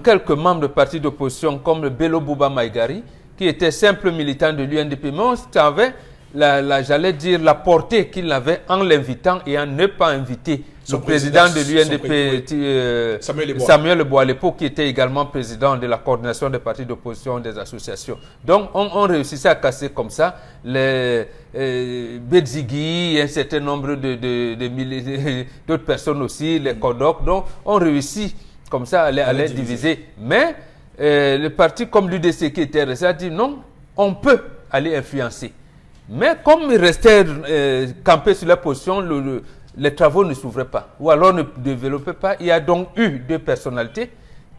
quelques membres du parti d'opposition, comme le Bello Bouba Maïgari, qui était simple militant de l'UNDP, mais on savait, j'allais dire, la portée qu'il avait en l'invitant et en ne pas inviter le président de l'UNDP, Samuel Lebois, à l'époque, qui était également président de la coordination des partis d'opposition des associations. Donc, on réussissait à casser comme ça les Bedzigui et un certain nombre d'autres personnes aussi, les Kodok. Donc, on réussit comme ça à les diviser. Mais le parti comme l'UDC qui était resté a dit non, on peut aller influencer. Mais comme ils restaient campés sur la position, les travaux ne s'ouvraient pas, ou alors ne développaient pas. Il y a donc eu 2 personnalités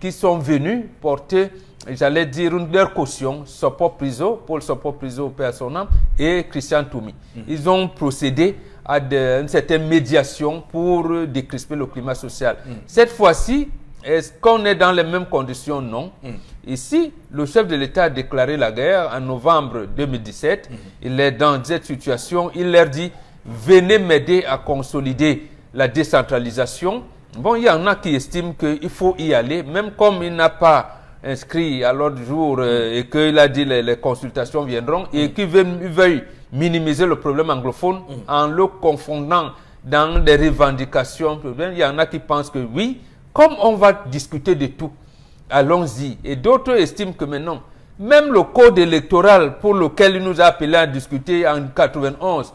qui sont venus porter, j'allais dire, leur caution, Sopo Priso, Paul Sopo Priso, paix à son âme, et Christian Toumi. Ils ont procédé à une certaine médiation pour décrisper le climat social. Cette fois-ci, est-ce qu'on est dans les mêmes conditions? Non. Ici, le chef de l'État a déclaré la guerre en novembre 2017. Il est dans cette situation. Il leur dit, venez m'aider à consolider la décentralisation. Bon, il y en a qui estiment qu'il faut y aller, même comme il n'a pas inscrit à l'ordre du jour et qu'il a dit les consultations viendront et qu'il veuille minimiser le problème anglophone en le confondant dans des revendications. Il y en a qui pensent que oui, comme on va discuter de tout, allons-y. Et d'autres estiment que maintenant, même le code électoral pour lequel il nous a appelé à discuter en 91,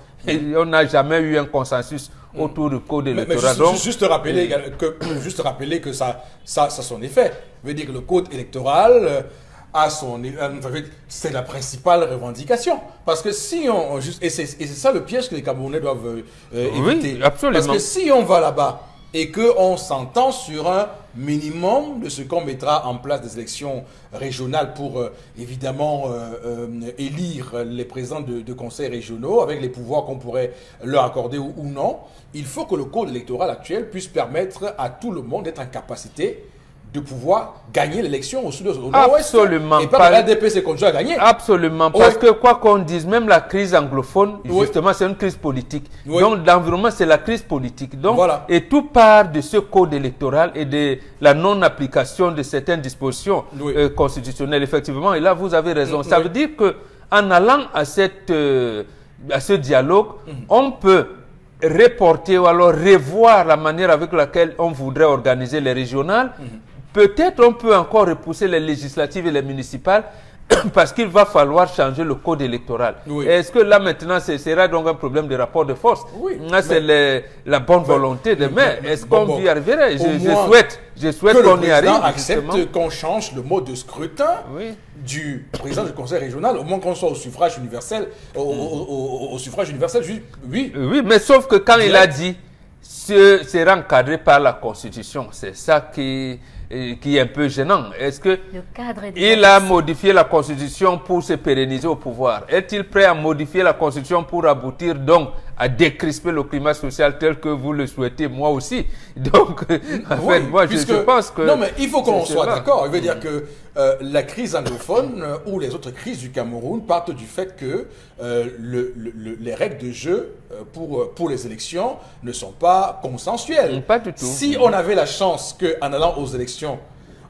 on n'a jamais eu un consensus autour du code électoral. Mais juste rappeler que ça a son effet. Ça veut dire que le code électoral a son... c'est la principale revendication. Parce que si on... et c'est ça le piège que les Camerounais doivent éviter. Oui, absolument. Parce que si on va là-bas et qu'on s'entend sur un minimum de ce qu'on mettra en place des élections régionales pour évidemment élire les présidents de conseils régionaux avec les pouvoirs qu'on pourrait leur accorder ou non, il faut que le code électoral actuel puisse permettre à tout le monde d'être en capacité de pouvoir gagner l'élection au sud-ouest. Absolument. Et pas que l'ADP s'est conduit à gagner. Absolument. Parce que quoi qu'on dise, même la crise anglophone, justement, c'est une crise politique. Donc, l'environnement, c'est la crise politique. Donc, et tout part de ce code électoral et de la non-application de certaines dispositions constitutionnelles, effectivement. Et là, vous avez raison. Ça veut dire que en allant à ce dialogue, on peut reporter ou alors revoir la manière avec laquelle on voudrait organiser les régionales. Peut-être on peut encore repousser les législatives et les municipales parce qu'il va falloir changer le code électoral. Est-ce que là maintenant ce sera donc un problème de rapport de force? Là c'est la bonne volonté de mais est-ce qu'on y arriverait? Je souhaite qu'on y arrive. Accepte qu'on change le mode de scrutin du président du conseil régional, au moins qu'on soit au suffrage universel, au suffrage universel, oui, mais sauf que quand il a dit sera encadré par la Constitution, c'est ça qui est un peu gênant. Est-ce que il a modifié la Constitution pour se pérenniser au pouvoir? Est-il prêt à modifier la Constitution pour aboutir donc à décrisper le climat social tel que vous le souhaitez, moi aussi? Donc, en fait, moi, je pense que... Non, mais il faut qu'on soit d'accord. Il veut dire que la crise anglophone ou les autres crises du Cameroun partent du fait que les règles de jeu pour les élections ne sont pas consensuelles. Pas du tout. Si on avait la chance qu'en allant aux élections,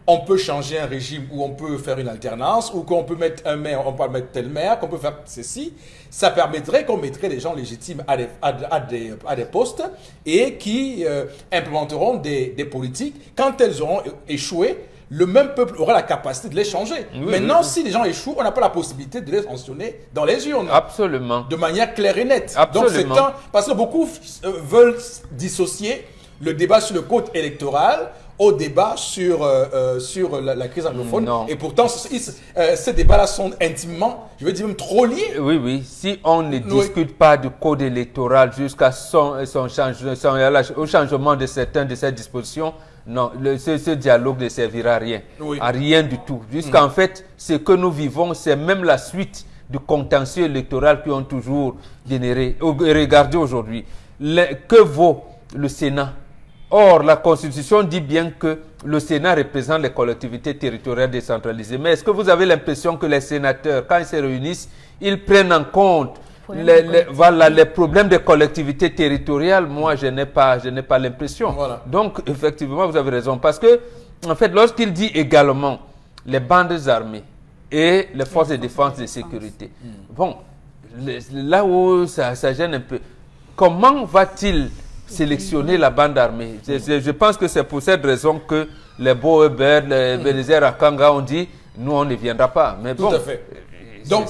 on peut changer un régime où on peut faire une alternance, ou qu'on peut mettre un maire, on peut mettre tel maire, qu'on peut faire ceci, ça permettrait qu'on mettrait les gens légitimes à des postes et qui implémenteront des politiques. Quand elles auront échoué, le même peuple aura la capacité de les changer. Maintenant, si les gens échouent, on n'a pas la possibilité de les sanctionner dans les urnes. Absolument. De manière claire et nette. Absolument. Donc, parce que beaucoup veulent dissocier le débat sur le code électoral au débat sur la crise anglophone. Et pourtant, ces débats-là sont intimement, je veux dire même trop liés. Oui. Si on ne discute pas du code électoral jusqu'à au changement de certaines de ces dispositions, non, ce dialogue ne servira à rien. À rien du tout. Jusqu'en fait, ce que nous vivons, c'est même la suite du contentieux électoral qui ont toujours généré. Regardez aujourd'hui, que vaut le Sénat? Or, la Constitution dit bien que le Sénat représente les collectivités territoriales décentralisées. Mais est-ce que vous avez l'impression que les sénateurs, quand ils se réunissent, ils prennent en compte les problèmes des collectivités territoriales? Moi, je n'ai pas l'impression. Donc, effectivement, vous avez raison. Parce que, en fait, lorsqu'il dit également les bandes armées et les forces de défense et de sécurité, bon, là où ça gêne un peu, comment va-t-il sélectionner la bande armée? Je pense que c'est pour cette raison que les Boeber, les Bénézère Akanga ont dit nous on ne viendra pas. Mais bon, tout à fait. Donc,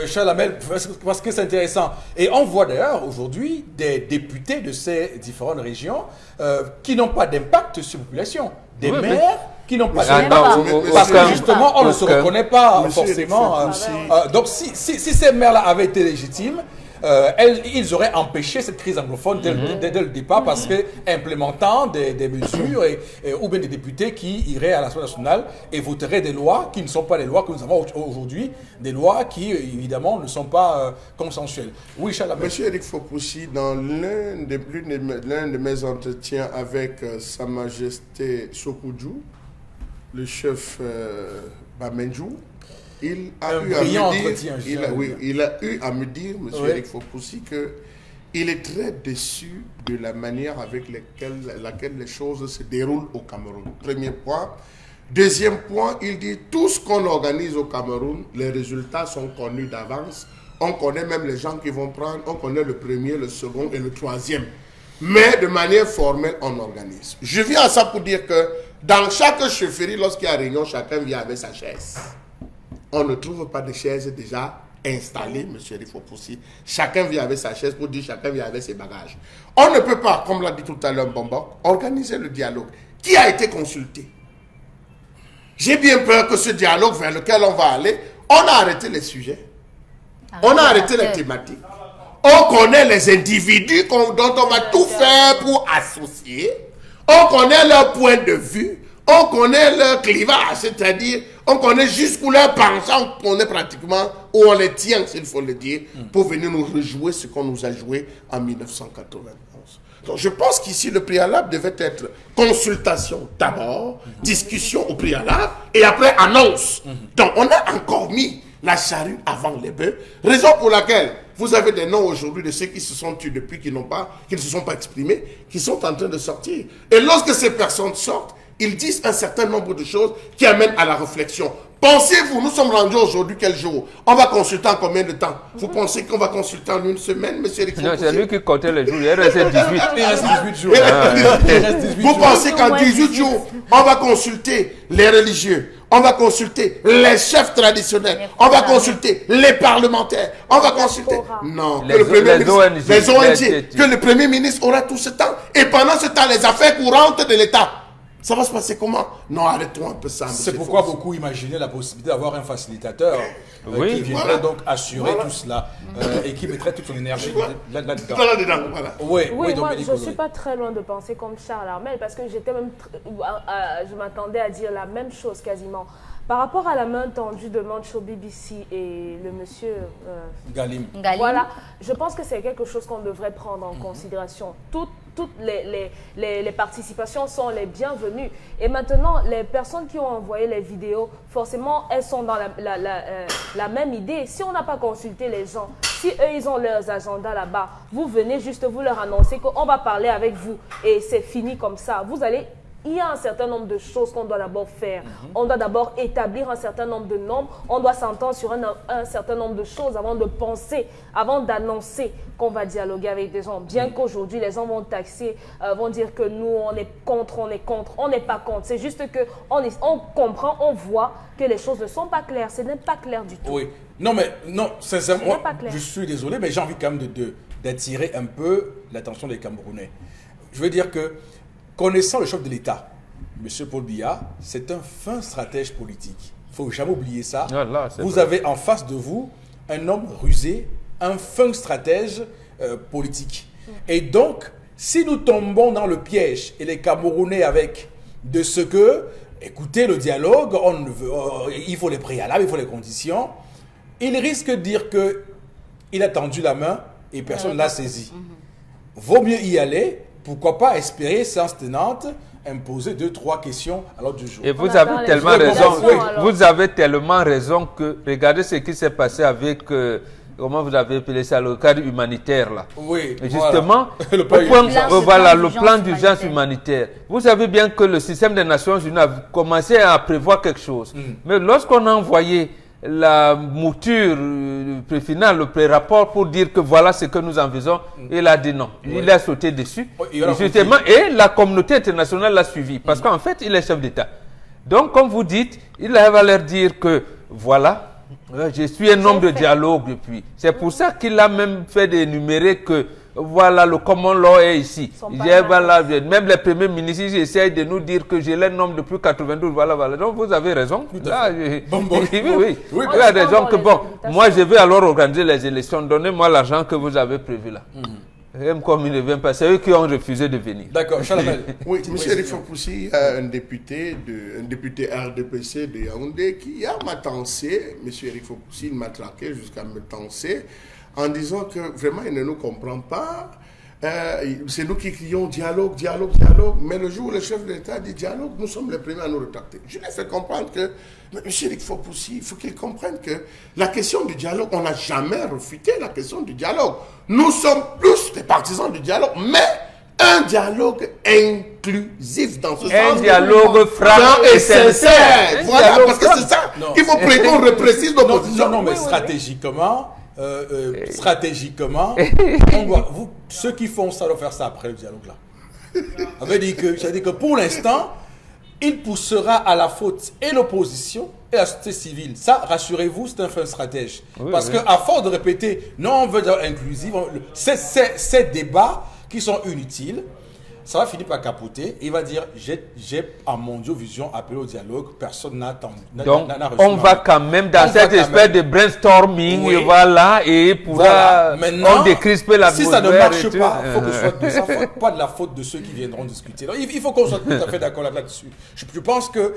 Charles Hamel, parce que c'est intéressant. Et on voit d'ailleurs aujourd'hui des députés de ces différentes régions qui n'ont pas d'impact sur la population. Des maires qui n'ont pas d'impact. Parce que justement, on ne se reconnaît pas forcément. Donc, si ces maires-là avaient été légitimes, ils auraient empêché cette crise anglophone dès le départ parce que implémentant des mesures ou bien des députés qui iraient à l'Assemblée nationale et voteraient des lois qui ne sont pas les lois que nous avons aujourd'hui, des lois qui évidemment ne sont pas consensuelles. Oui, Chalabé. Monsieur Eric Fopoussi, dans l'un de mes entretiens avec Sa Majesté Sokoudjou, le chef Bamenjou, il a eu à me dire, monsieur Eric Fopoussi, qu'il est très déçu de la manière avec laquelle les choses se déroulent au Cameroun. Premier point. Deuxième point, il dit tout ce qu'on organise au Cameroun, les résultats sont connus d'avance. On connaît même les gens qui vont prendre, on connaît le premier, le second et le troisième. Mais de manière formelle, on organise. Je viens à ça pour dire que dans chaque chefferie, lorsqu'il y a réunion, chacun vient avec sa chaise. On ne trouve pas de chaises déjà installées, monsieur Eric Fopoussi. Chacun vient avec sa chaise pour dire chacun vient avec ses bagages. On ne peut pas, comme l'a dit tout à l'heure Bombok, organiser le dialogue. Qui a été consulté? J'ai bien peur que ce dialogue vers lequel on va aller, on a arrêté les sujets. On a arrêté les thématiques. On connaît les individus dont on va tout faire pour associer. On connaît leur point de vue. On connaît leur clivage, c'est-à-dire on connaît jusqu'où leur penchant, on connaît pratiquement où on les tient, s'il faut le dire, pour venir nous rejouer ce qu'on nous a joué en 1991. Donc je pense qu'ici le préalable devait être consultation d'abord, discussion au préalable et après annonce. Donc on a encore mis la charrue avant les bœufs, raison pour laquelle vous avez des noms aujourd'hui de ceux qui se sont tués depuis, qui ne se sont pas exprimés, qui sont en train de sortir. Et lorsque ces personnes sortent, ils disent un certain nombre de choses qui amènent à la réflexion. Pensez-vous, nous sommes rendus aujourd'hui quel jour? On va consulter en combien de temps? Vous pensez qu'on va consulter en une semaine, monsieur Eric Fopoussi? Non, c'est lui qui comptait les jours. Il restait 18. Il reste 18 jours. Vous pensez qu'en 18 jours, on va consulter les religieux, on va consulter les chefs traditionnels, on va consulter les parlementaires, on va consulter... Non, que le Premier ministre, les ONG, que le Premier ministre aura tout ce temps. Et pendant ce temps, les affaires courantes de l'État. Ça va se passer comment? Non, arrêtons un peu ça. C'est pourquoi beaucoup imaginaient la possibilité d'avoir un facilitateur qui viendrait donc assurer tout cela et qui mettrait toute son énergie là-dedans. Oui, moi je ne suis pas très loin de penser comme Charles Armel parce que j'étais même, je m'attendais à dire la même chose quasiment. Par rapport à la main tendue de Mancho BBC et le monsieur Galim. Voilà, je pense que c'est quelque chose qu'on devrait prendre en considération. Toutes les participations sont les bienvenues. Et maintenant, les personnes qui ont envoyé les vidéos, forcément, elles sont dans la même idée. Si on n'a pas consulté les gens, si eux, ils ont leurs agendas là-bas, vous venez juste vous leur annoncer qu'on va parler avec vous et c'est fini comme ça. Il y a un certain nombre de choses qu'on doit d'abord faire. On doit d'abord établir un certain nombre de normes. On doit s'entendre sur un certain nombre de choses avant de penser, avant d'annoncer qu'on va dialoguer avec des gens. Bien qu'aujourd'hui, les gens vont taxer, vont dire que nous, on est contre. On n'est pas contre. C'est juste qu'on comprend, on voit que les choses ne sont pas claires. Ce n'est pas clair du tout. Oui. Non, sincèrement, je suis désolé, mais j'ai envie quand même d'attirer un peu l'attention des Camerounais. Je veux dire que connaissant le chef de l'État, M. Paul Biya, c'est un fin stratège politique. Il ne faut jamais oublier ça. Vous avez en face de vous un homme rusé, un fin stratège politique. Et donc, si nous tombons dans le piège, et les Camerounais avec de ce que, écoutez, le dialogue, il faut les préalables, il faut les conditions, il risque de dire qu'il a tendu la main et personne ne l'a saisi. Vaut mieux y aller. Pourquoi pas espérer, séance tenante, imposer 2-3 questions à l'ordre du jour. Et vous avez tellement raison. Vous avez tellement raison que regardez ce qui s'est passé avec, comment vous avez appelé ça, le cadre humanitaire là. Oui. Et justement, le plan d'urgence humanitaire. Vous savez bien que le système des Nations Unies a commencé à prévoir quelque chose. Mais lorsqu'on a envoyé la mouture préfinale, le pré-rapport pour dire que voilà ce que nous en faisons, il a dit non. Il a sauté dessus. Justement, et la communauté internationale l'a suivi. Parce qu'en fait, il est chef d'État. Donc, comme vous dites, il va leur dire que voilà, je suis un homme de dialogue depuis. C'est pour ça qu'il a même fait d'énumérer que voilà, le common law est ici. Voilà. Même les premiers ministres, ils essayent de nous dire que je les nomme depuis 92. Voilà, voilà. Donc vous avez raison. Là, oui, vous avez raison que bon, moi je vais alors organiser les élections. Donnez-moi l'argent que vous avez prévu là. Même comme il ne vient pas, c'est eux qui ont refusé de venir. D'accord, Chalamel. Oui, M. Rifopoussi, un député RDPC de Yaoundé qui a matancé, M. Rifopoussi, il m'a traqué jusqu'à me tancer en disant que vraiment il ne nous comprend pas. C'est nous qui crions dialogue, dialogue, dialogue. Mais le jour où le chef de l'État dit dialogue, nous sommes les premiers à nous rétracter. Je lui ai fait comprendre que, M. Rifopoussi, il faut qu'il comprenne que la question du dialogue, on n'a jamais refuté la question du dialogue. Nous sommes plus des partisans du dialogue, mais un dialogue inclusif dans ce sens. Un dialogue franc et sincère. Voilà, parce que c'est ça qu'il faut qu'on reprécise l'opposition. Non, mais stratégiquement, ceux qui font ça doivent faire ça après le dialogue là. Ça veut dire que pour l'instant, il poussera à la faute et l'opposition et la société civile. Ça, rassurez-vous, c'est un fin stratège. Parce qu'à force de répéter, non, on veut dire inclusif, ces débats qui sont inutiles, ça va finir par capoter. Il va dire, j'ai à mon Dieu vision appelé au dialogue, personne n'a reçu. Donc, on va quand même dans cette espèce de brainstorming, oui. Voilà, et pourra on décrisper la si ça ne marche pas, il faut que ce soit de sa faute, pas de la faute de ceux qui viendront discuter. Donc, il faut qu'on soit tout à fait d'accord là-dessus. Je pense que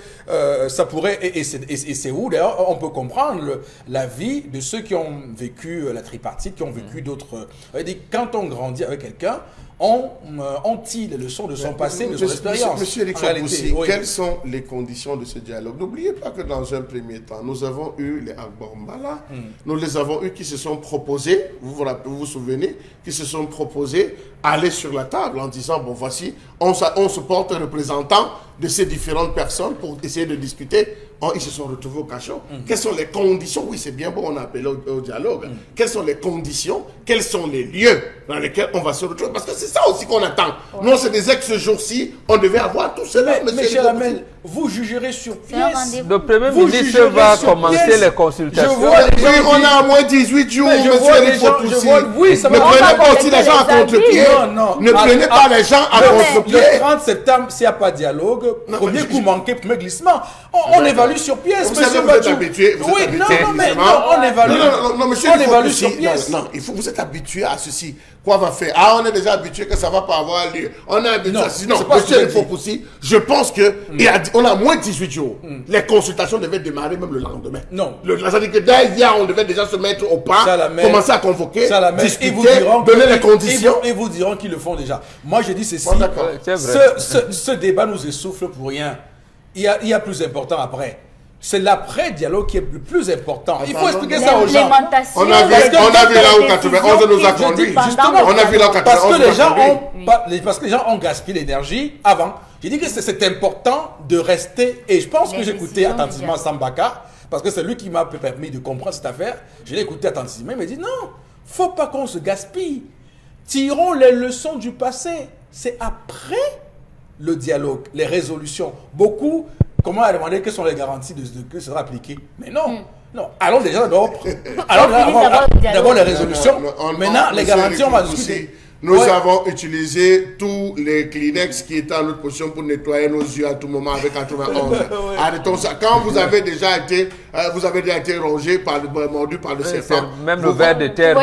ça pourrait, et c'est où d'ailleurs, on peut comprendre l'avis de ceux qui ont vécu la tripartite, qui ont vécu d'autres. Quand on grandit avec quelqu'un, on tire les leçons de son passé, de son expérience. Monsieur Rifopoussi, quelles sont les conditions de ce dialogue? N'oubliez pas que dans un premier temps, nous avons eu les Agbombala, nous les avons eu qui se sont proposés, vous vous souvenez, qui se sont proposés à aller sur la table en disant, bon voici, on se porte représentant de ces différentes personnes pour essayer de discuter. Ils se sont retrouvés au cachot. Quelles sont les conditions? Oui, c'est bien beau, on a appelé au dialogue. Quelles sont les conditions? Quels sont les lieux dans lesquels on va se retrouver? Parce que c'est ça aussi qu'on attend. Nous, on se disait que ce jour-ci, on devait avoir tout cela. Mais cher Lamel, vous jugerez sur pièce. Le Premier ministre va commencer les consultations. Oui, on a à moins 18 jours. Oui, ça va. Ne prenez pas aussi les gens à contre-pied. Ne prenez pas les gens à contre-pied. Le 30 septembre, s'il n'y a pas de dialogue, premier coup manqué, premier glissement. On évalue sur pièce, monsieur Vous êtes habitué. Oui, non, on évalue. Non, monsieur, on évalue sur pièce. Non, vous êtes habitué à ceci. Quoi va faire? On est déjà habitué que ça ne va pas avoir lieu. On est habitué à ceci. Non, monsieur Rifopoussi, je pense qu'on a moins de 18 jours. Les consultations devaient démarrer même le lendemain. Non. C'est-à-dire que dès hier, on devait déjà se mettre au pas, commencer à convoquer, discuter, donner les conditions. Et vous diront qu'ils le font déjà. Moi, je dis ceci. Ce débat nous essouffle pour rien. Il y a plus important après. C'est l'après-dialogue qui est le plus important. Il faut expliquer ça aux gens. On a vu là où 91 nous a conduit. Justement, on a vu là où 91 parce que les gens ont gaspillé l'énergie avant. J'ai dit que c'est important de rester. Et je pense que j'écoutais attentivement Sambaka, parce que c'est lui qui m'a permis de comprendre cette affaire. Je l'ai écouté attentivement. Il m'a dit non, faut pas qu'on se gaspille. Tirons les leçons du passé. C'est après le dialogue, les résolutions. Beaucoup, comment a demandé quelles sont les garanties de ce que sera appliqué. Mais non, non. Allons déjà d'abord les résolutions. Maintenant, les garanties, on va discuter. Nous avons utilisé tous les Kleenex qui étaient en notre position pour nettoyer nos yeux à tout moment avec 91. Arrêtons ça. Quand vous avez déjà été, rongé mordu par le serpent. Même le ver de terre.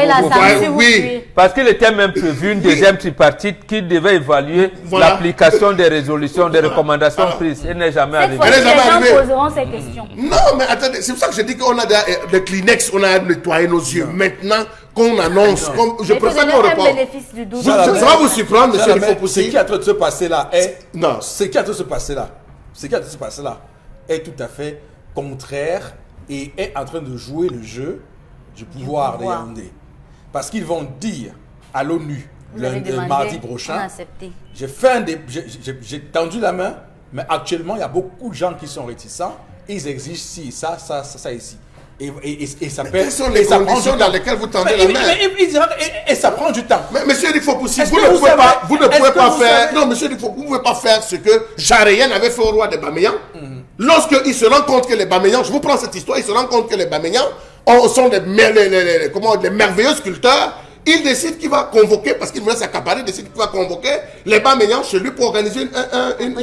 Oui. Parce qu'il était même prévu une deuxième tripartite qui devait évaluer l'application des résolutions, des recommandations prises. Elle n'est jamais arrivée. Les gens poseront ces questions. Non, mais attendez, c'est pour ça que je dis qu'on a des Kleenex, on a nettoyé nos yeux. Maintenant qu'on annonce, je préfère qu'on reporte. Ça va vous surprendre, monsieur Rifopoussi. Ce qui est en train de se passer là est... Non. Ce qui est en train de se passer là est tout à fait contraire et est en train de jouer le jeu du pouvoir des Yaoundé. Parce qu'ils vont dire à l'ONU le mardi prochain, j'ai tendu la main, mais actuellement il y a beaucoup de gens qui sont réticents, ils exigent ci, ça ici. Et ça quelles sont les conditions dans lesquelles vous tendez la main? Et ça prend du temps. Mais monsieur Rifopoussi, vous ne pouvez pas faire ce que Jaréen avait fait au roi des Bameyans. Lorsqu'il se rend compte que les Bameyans, je vous prends cette histoire, il se rend compte que les Bameyans sont des merveilleux sculpteurs. il décide qu'il va convoquer, parce qu'il voulait s'accaparer, il décide qu'il va convoquer les Baményans chez lui pour organiser une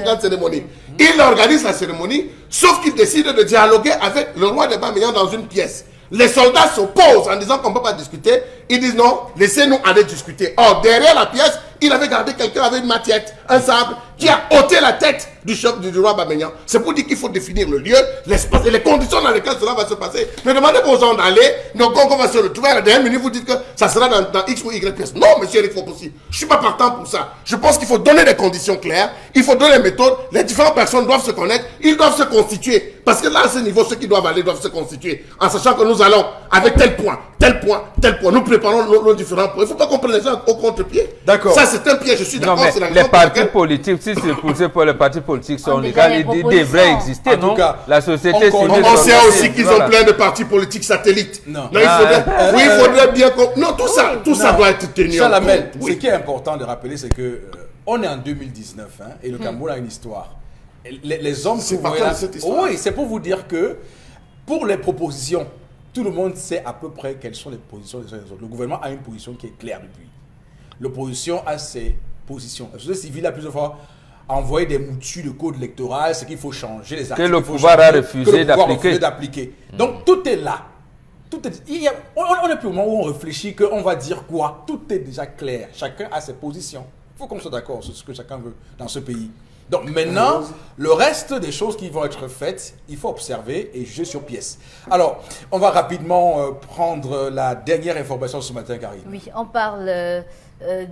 grande cérémonie. Il organise la cérémonie, sauf qu'il décide de dialoguer avec le roi des Baményans dans une pièce. Les soldats s'opposent en disant qu'on ne peut pas discuter. Ils disent non, laissez-nous aller discuter. Or, derrière la pièce, il avait gardé quelqu'un avec une matiette, un sabre, qui a ôté la tête du chef du roi Baményan. C'est pour dire qu'il faut définir le lieu, l'espace et les conditions dans lesquelles cela va se passer. Ne demandez pas aux gens d'aller, donc on va se retrouver à la dernière minute, vous dites que ça sera dans X ou Y pièce. Non, monsieur Eric Fopossi, je ne suis pas partant pour ça. Je pense qu'il faut donner des conditions claires, il faut donner des méthodes, les différentes personnes doivent se connaître, ils doivent se constituer. Parce que là, à ce niveau, ceux qui doivent aller doivent se constituer, en sachant que nous allons avec tel point, tel point, tel point. Nous préparons nos différents points. Il ne faut pas qu'on prenne les gens au contre-pied. D'accord. Ça, c'est un piège, je suis d'accord. Les partis politiques, si c'est poussé pour les partis politiques sont légaux, ils devraient exister, en non? tout cas, La société civile. On sait aussi qu'ils ont plein de partis politiques satellites. Non. Là, il faudrait bien qu'on... Non, tout ça doit être tenu. Chalamel, Oui. ce qui est important de rappeler, c'est que on est en 2019 et le Cameroun a une histoire. Les hommes C'est que vous voyez partant là- de cette histoire. Oui, c'est pour vous dire que pour les propositions, tout le monde sait à peu près quelles sont les positions des uns et des autres. Le gouvernement a une position qui est claire depuis. L'opposition a ses positions. La société civile a plusieurs fois envoyé des moutus de code électoral, c'est qu'il faut changer les articles. le il faut pouvoir changer, a refusé que le pouvoir d'appliquer. refusé d'appliquer. Donc tout est là. On est plus au moment où on réfléchit qu'on va dire quoi. Tout est déjà clair. Chacun a ses positions. Il faut qu'on soit d'accord sur ce que chacun veut dans ce pays. Donc maintenant, le reste des choses qui vont être faites, il faut observer et juger sur pièce. Alors, on va rapidement prendre la dernière information ce matin, Karine. Oui, on parle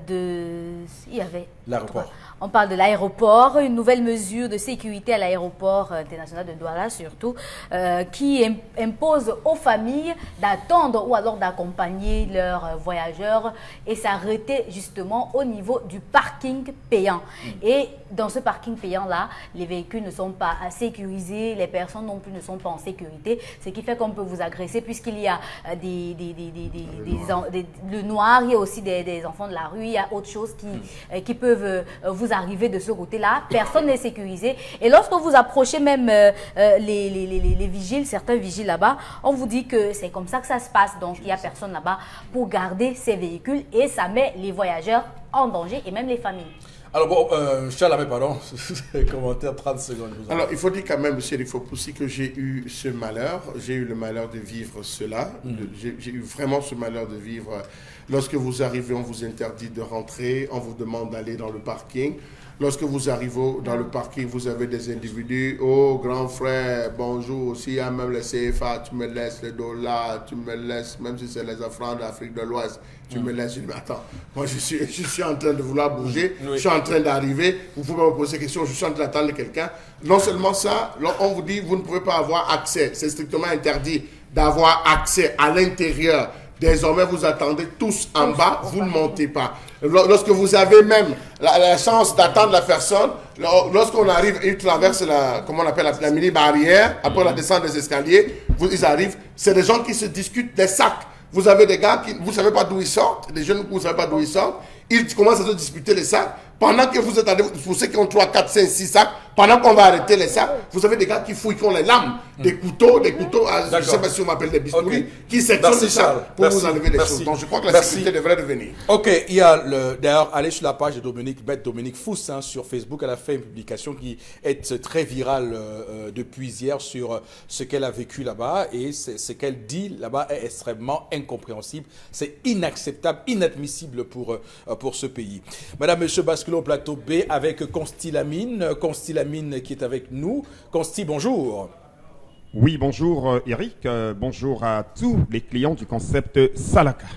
de... Il y avait... L'aéroport. On parle de l'aéroport, une nouvelle mesure de sécurité à l'aéroport international de Douala surtout, qui impose aux familles d'attendre ou alors d'accompagner leurs voyageurs et s'arrêter justement au niveau du parking payant. Et dans ce parking payant-là, les véhicules ne sont pas sécurisés, les personnes non plus ne sont pas en sécurité, ce qui fait qu'on peut vous agresser puisqu'il y a le noir, il y a aussi des enfants de la rue, il y a autre chose qui peuvent vous arriver de ce côté-là. Personne n'est sécurisé. Et lorsque vous approchez même les vigiles, certains vigiles là-bas, on vous dit que c'est comme ça que ça se passe. Donc, il n'y a personne là-bas pour garder ces véhicules et ça met les voyageurs en danger et même les familles. Alors bon, Chalamel, pardon, commentaire 30 secondes. Alors, il faut dire quand même, monsieur, il faut aussi que j'ai eu ce malheur. J'ai eu le malheur de vivre cela. J'ai eu vraiment ce malheur de vivre. Lorsque vous arrivez, on vous interdit de rentrer. On vous demande d'aller dans le parking. Lorsque vous arrivez dans le parking, vous avez des individus. Oh, grand frère, bonjour. S'il y a même les CFA, tu me laisses les dollars, tu me laisses, même si c'est les francs d'Afrique de l'Ouest, tu me laisses. Je dis, mais attends, moi je suis en train de vouloir bouger, je suis en train d'arriver. Vous pouvez me poser des questions, je suis en train d'attendre quelqu'un. Non seulement ça, on vous dit, vous ne pouvez pas avoir accès. C'est strictement interdit d'avoir accès à l'intérieur. Désormais, vous attendez tous en bas, vous ne montez pas. Lorsque vous avez même la chance d'attendre la personne, lorsqu'on arrive, ils traversent la mini-barrière, après la descente des escaliers, ils arrivent, c'est des gens qui se discutent des sacs. Vous avez des gars qui, vous ne savez pas d'où ils sortent, des jeunes, vous ne savez pas d'où ils sortent, ils commencent à se disputer les sacs. Pendant que vous attendez, pour ceux qui ont 3, 4, 5, 6 sacs, pendant qu'on va arrêter les sacs, vous avez des gars qui fouillent, qui ont les lames, des couteaux, je ne sais pas si on m'appelle des bistouris, qui sectionnent les sacs pour vous enlever les choses. Donc je crois que la sécurité devrait revenir. Ok, il y a d'ailleurs, allez sur la page de Dominique Fousse sur Facebook. Elle a fait une publication qui est très virale depuis hier sur ce qu'elle a vécu là-bas. Et ce qu'elle dit là-bas est extrêmement incompréhensible. C'est inacceptable, inadmissible pour ce pays. Madame, monsieur, basculons au plateau B avec Consti Lamine. Consti Lamine qui est avec nous. Consti, bonjour. Oui, bonjour Eric. Bonjour à tous les clients du concept Salaka.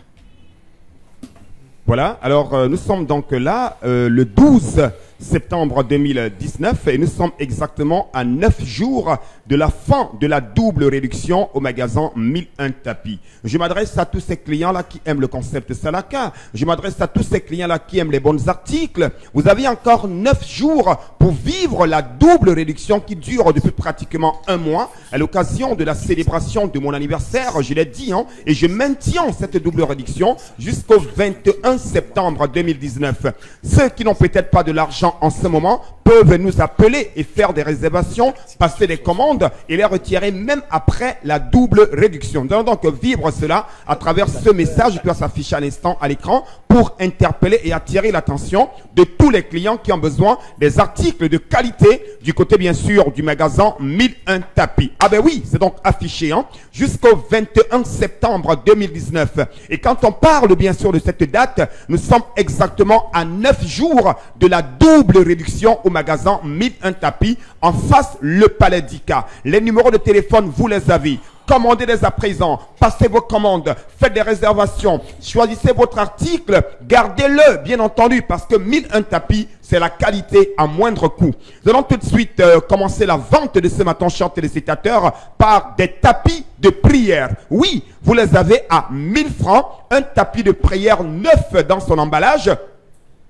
Voilà, alors nous sommes donc là le 12 septembre 2019 et nous sommes exactement à 9 jours de la fin de la double réduction au magasin 1001 tapis. Je m'adresse à tous ces clients-là qui aiment le concept Salaka. Je m'adresse à tous ces clients-là qui aiment les bons articles. Vous avez encore 9 jours pour vivre la double réduction qui dure depuis pratiquement un mois à l'occasion de la célébration de mon anniversaire. Je l'ai dit, hein, et je maintiens cette double réduction jusqu'au 21 septembre 2019. Ceux qui n'ont peut-être pas de l'argent en ce moment peuvent nous appeler et faire des réservations, passer des commandes et les retirer même après la double réduction. Nous allons donc vivre cela à travers ce message qui doit s'afficher à l'instant à l'écran pour interpeller et attirer l'attention de tous les clients qui ont besoin des articles de qualité du côté bien sûr du magasin 1001 tapis. Ah ben oui, c'est donc affiché jusqu'au 21 septembre 2019. Et quand on parle bien sûr de cette date, nous sommes exactement à 9 jours de la double réduction au magasin 1001 tapis en face le Palais d'Ika. Les numéros de téléphone, vous les avez. Commandez dès à présent, passez vos commandes, faites des réservations, choisissez votre article, gardez-le bien entendu parce que 1001 tapis, c'est la qualité à moindre coût. Nous allons tout de suite commencer la vente de ce matin, chers téléspectateurs, par des tapis de prière. Oui, vous les avez à 1000 francs, un tapis de prière neuf dans son emballage.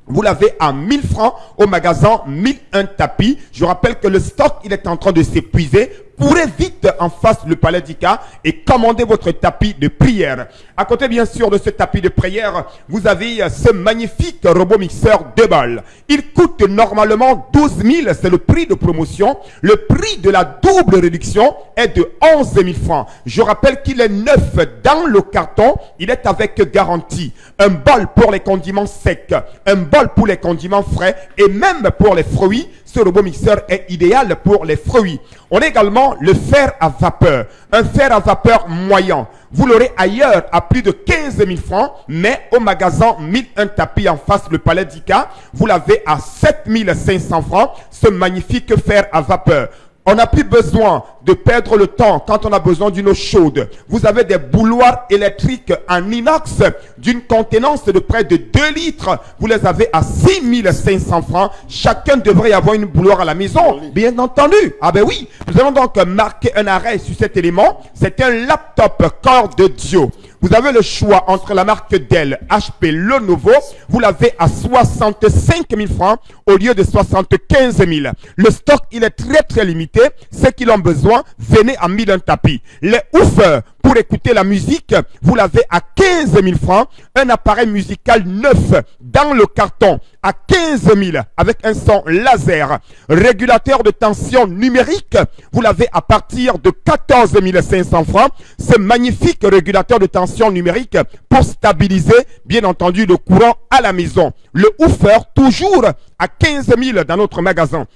Vous l'avez à 1000 francs au magasin 1001 tapis. Je rappelle que le stock, il est en train de s'épuiser. Courez vite en face le Palais d'Ika et commandez votre tapis de prière. À côté bien sûr de ce tapis de prière, vous avez ce magnifique robot mixeur 2 balles. Il coûte normalement 12 000, c'est le prix de promotion. Le prix de la double réduction est de 11 000 francs. Je rappelle qu'il est neuf dans le carton, il est avec garantie. Un bol pour les condiments secs, un bol pour les condiments frais et même pour les fruits. Ce robot mixeur est idéal pour les fruits. On a également le fer à vapeur. Un fer à vapeur moyen. Vous l'aurez ailleurs à plus de 15 000 francs, mais au magasin 1001 tapis en face le Palais d'Ika, vous l'avez à 7 500 francs, ce magnifique fer à vapeur. On n'a plus besoin de perdre le temps quand on a besoin d'une eau chaude. Vous avez des bouilloires électriques en inox d'une contenance de près de 2 litres. Vous les avez à 6 500 francs. Chacun devrait avoir une bouilloire à la maison, bien entendu. Ah ben oui, nous allons donc marquer un arrêt sur cet élément. C'est un laptop Core de Dio. Vous avez le choix entre la marque Dell, HP, Lenovo. Vous l'avez à 65 000 francs au lieu de 75 000. Le stock, il est très limité. Ceux qui l'ont besoin, venez à 1001 tapis. Les woofers pour écouter la musique, vous l'avez à 15 000 francs. Un appareil musical neuf dans le carton à 15 000 avec un son laser. Régulateur de tension numérique, vous l'avez à partir de 14 500 francs. Ce magnifique régulateur de tension numérique pour stabiliser, bien entendu, le courant à la maison. Le woofer, toujours à 15 000 dans notre magasin.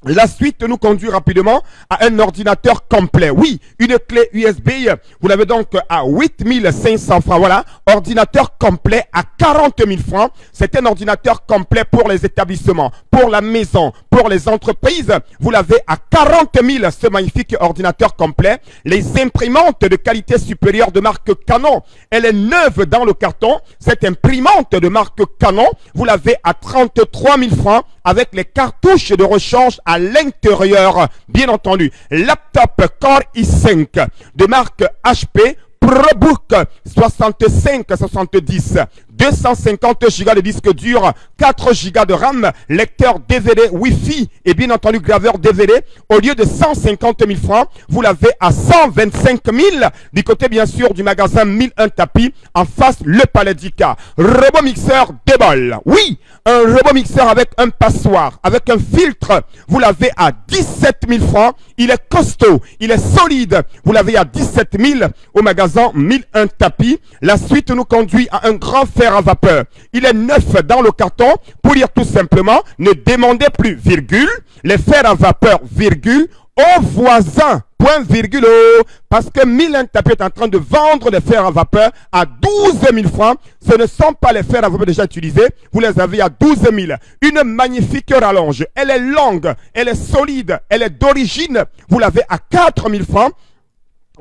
La suite nous conduit rapidement à un ordinateur complet. Oui, une clé USB, vous l'avez donc à 8 500 francs. Voilà, ordinateur complet à 40 000 francs. C'est un ordinateur complet pour les établissements, pour la maison, pour les entreprises. Vous l'avez à 40 000, ce magnifique ordinateur complet. Les imprimantes de qualité supérieure de marque Canon, elle est neuve dans le carton. Cette imprimante de marque Canon, vous l'avez à 33 000 francs avec les cartouches de rechange à l'intérieur, bien entendu. Laptop Core i5 de marque HP ProBook 6570, 250 Go de disque dur, 4 Go de RAM, lecteur DVD Wi-Fi et bien entendu graveur DVD. Au lieu de 150 000 francs, vous l'avez à 125 000 du côté bien sûr du magasin 1001 tapis en face le Palais d'Ika. Robot mixeur Debol. Oui, un robot mixeur avec un passoire, avec un filtre. Vous l'avez à 17 000 francs. Il est costaud, il est solide. Vous l'avez à 17 000 au magasin 1001 tapis. La suite nous conduit à un grand fer à vapeur. Il est neuf dans le carton. Pour dire tout simplement, ne demandez plus virgule. Les fers à vapeur virgule aux voisins. Point virgule, parce que 1001 tapis est en train de vendre des fers à vapeur à 12 000 francs. Ce ne sont pas les fers à vapeur déjà utilisés. Vous les avez à 12 000. Une magnifique rallonge. Elle est longue, elle est solide, elle est d'origine. Vous l'avez à 4 000 francs.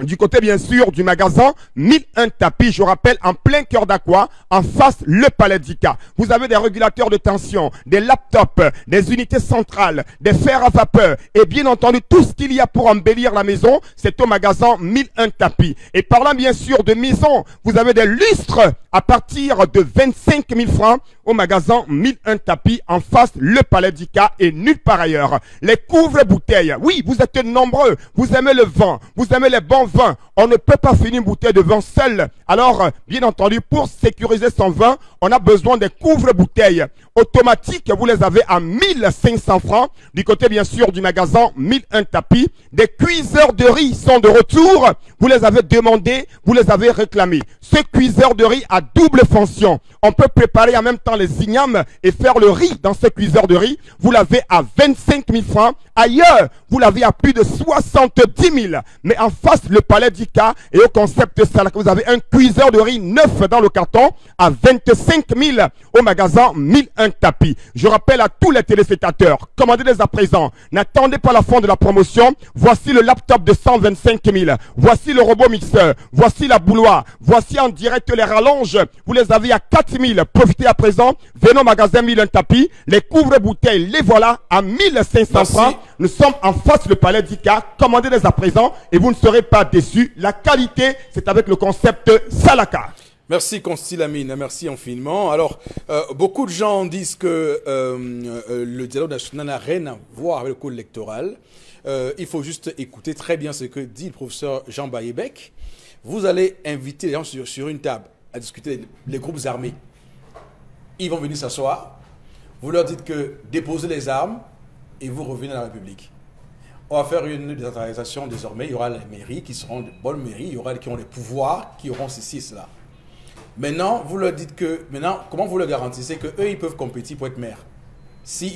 Du côté bien sûr du magasin 1001 tapis, je rappelle, en plein cœur d'Aqua, en face le Palais d'Ika. Vous avez des régulateurs de tension, des laptops, des unités centrales, des fers à vapeur et bien entendu tout ce qu'il y a pour embellir la maison, c'est au magasin 1001 tapis. Et parlant bien sûr de maison, vous avez des lustres à partir de 25 000 francs au magasin 1001 tapis en face le Palais d'Ika et nulle part ailleurs. Les couvre-bouteilles, oui, vous êtes nombreux, vous aimez le vin, vous aimez les bons en vin. On ne peut pas finir une bouteille de vin seule. Alors, bien entendu, pour sécuriser son vin, on a besoin des couvre-bouteilles automatiques. Vous les avez à 1500 francs. Du côté, bien sûr, du magasin 1001 tapis. Des cuiseurs de riz sont de retour. Vous les avez demandés, vous les avez réclamés. Ce cuiseur de riz a double fonction. On peut préparer en même temps les ignames et faire le riz dans ce cuiseur de riz. Vous l'avez à 25 000 francs. Ailleurs, vous l'avez à plus de 70 000. Mais en face, le palais d'Ika et au concept Salaka, vous avez un cuiseur de riz neuf dans le carton à 25 000 au magasin 1001 tapis. Je rappelle à tous les téléspectateurs, commandez-les à présent. N'attendez pas la fin de la promotion. Voici le laptop de 125 000. Voici le robot mixeur. Voici la bouilloire. Voici en direct les rallonges. Vous les avez à 4 000. Profitez à présent. Venez au magasin 1001 tapis. Les couvre-bouteilles, les voilà à 1500 francs. Nous sommes en face du palais d'Ika. Commandez-les à présent et vous ne serez pas déçus. La qualité, c'est avec le concept Salaka. Merci Consti Lamine, merci infiniment. Alors, beaucoup de gens disent que le dialogue national n'a rien à voir avec le code électoral. Il faut juste écouter très bien ce que dit le professeur Jean Bayébec. Vous allez inviter les gens sur une table à discuter les groupes armés. Ils vont venir s'asseoir. Vous leur dites que déposez les armes et vous revenez à la République. On va faire une décentralisation désormais. Il y aura les mairies qui seront de bonnes mairies. Il y aura qui ont les pouvoirs, qui auront ceci et cela. Maintenant, vous leur dites que, comment vous leur garantissez qu'eux, ils peuvent compétir pour être maire? Si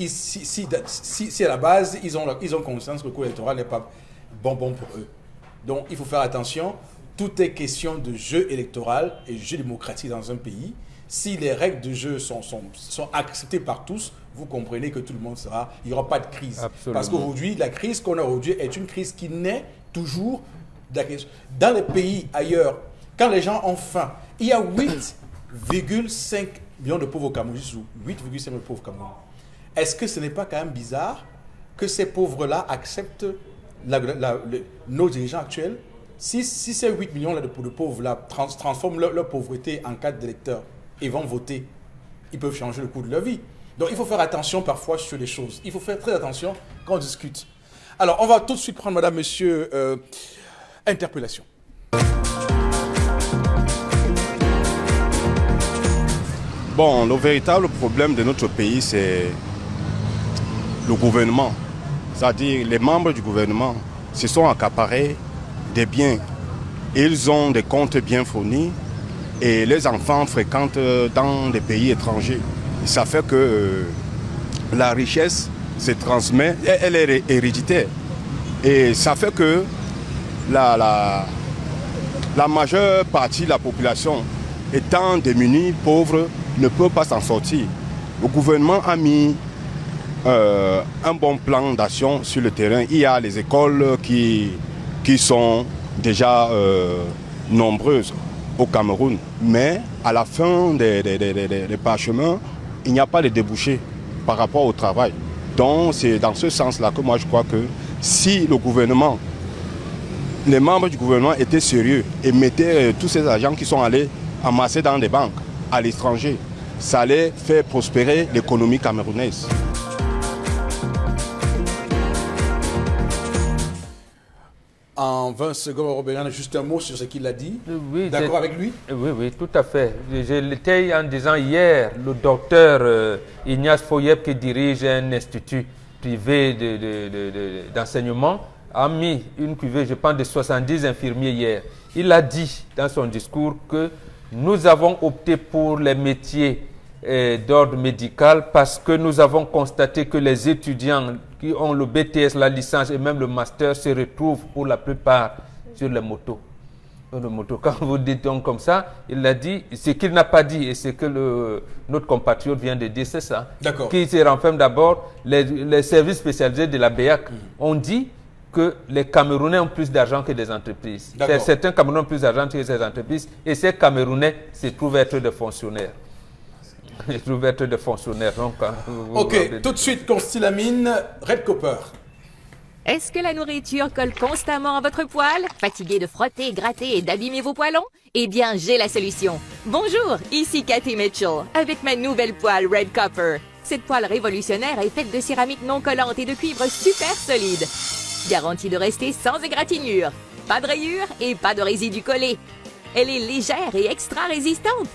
à la base, ils ont conscience que le code électoral n'est pas bon pour eux. Donc, il faut faire attention. Tout est question de jeu électoral et jeu démocratique dans un pays. Si les règles de jeu sont acceptées par tous, vous comprenez que tout le monde sera... Il n'y aura pas de crise. Absolument. Parce qu'aujourd'hui, la crise qu'on a aujourd'hui est une crise qui naît toujours... Dans les pays ailleurs, quand les gens ont faim, il y a 8,5 millions de pauvres au Cameroun. 8,5 millions de pauvres au Cameroun. Est-ce que ce n'est pas quand même bizarre que ces pauvres-là acceptent nos dirigeants actuels? Si ces 8 millions-là de pauvres-là transforment leur pauvreté en cadre d'électeurs et vont voter, ils peuvent changer le cours de leur vie. Donc il faut faire attention parfois sur les choses. Il faut faire très attention quand on discute. Alors on va tout de suite prendre, madame, monsieur, interpellation. Bon, le véritable problème de notre pays, c'est le gouvernement. C'est-à-dire les membres du gouvernement se sont accaparés des biens. Ils ont des comptes bien fournis et les enfants fréquentent dans des pays étrangers. Et ça fait que la richesse se transmet, elle est héréditaire. Et ça fait que la majeure partie de la population étant démunie, pauvre, ne peut pas s'en sortir. Le gouvernement a mis un bon plan d'action sur le terrain. Il y a les écoles qui sont déjà nombreuses au Cameroun. Mais à la fin des parchemins, il n'y a pas de débouchés par rapport au travail. Donc c'est dans ce sens-là que moi je crois que si le gouvernement, les membres du gouvernement étaient sérieux et mettaient tous ces agents qui sont allés amasser dans des banques à l'étranger, ça allait faire prospérer l'économie camerounaise. En 20 secondes, Robert, juste un mot sur ce qu'il a dit. Oui, d'accord avec lui? Oui, tout à fait. Je l'étais en disant hier, le docteur Ignace Foyeb, qui dirige un institut privé d'enseignement, a mis une cuvée, je pense, de 70 infirmiers hier. Il a dit dans son discours que nous avons opté pour les métiers d'ordre médical parce que nous avons constaté que les étudiants qui ont le BTS, la licence et même le master se retrouvent pour la plupart sur les motos. Quand vous dites donc comme ça, il a dit, ce qu'il n'a pas dit et ce que notre compatriote vient de dire, c'est ça. D'accord. Qui se renferme d'abord, les services spécialisés de la BEAC ont dit que les Camerounais ont plus d'argent que des entreprises. Certains Camerounais ont plus d'argent que ces entreprises et ces Camerounais se trouvent être des fonctionnaires. Ils trouvent être des fonctionnaires. Donc, ok, tout de suite, Consti Lamine, Red Copper. Est-ce que la nourriture colle constamment à votre poil? Fatigué de frotter, gratter et d'abîmer vos poêlons? Eh bien, j'ai la solution. Bonjour, ici Cathy Mitchell, avec ma nouvelle poêle Red Copper. Cette poêle révolutionnaire est faite de céramique non collante et de cuivre super solide. Garantie de rester sans égratignure. pas de rayures et pas de résidus collés. Elle est légère et extra résistante.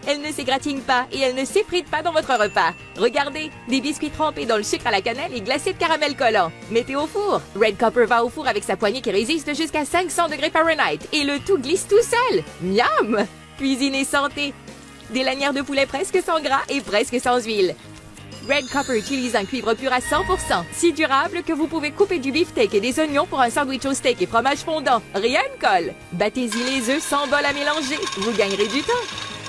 Elle ne s'égratigne pas et elle ne s'effrite pas dans votre repas. Regardez, des biscuits trempés dans le sucre à la cannelle et glacés de caramel collant. Mettez au four. Red Copper va au four avec sa poignée qui résiste jusqu'à 500 degrés Fahrenheit et le tout glisse tout seul. Miam! Cuisine et santé. Des lanières de poulet presque sans gras et presque sans huile. Red Copper utilise un cuivre pur à 100%, si durable que vous pouvez couper du beefsteak et des oignons pour un sandwich au steak et fromage fondant. Rien ne colle. Battez-y les œufs sans bol à mélanger. Vous gagnerez du temps.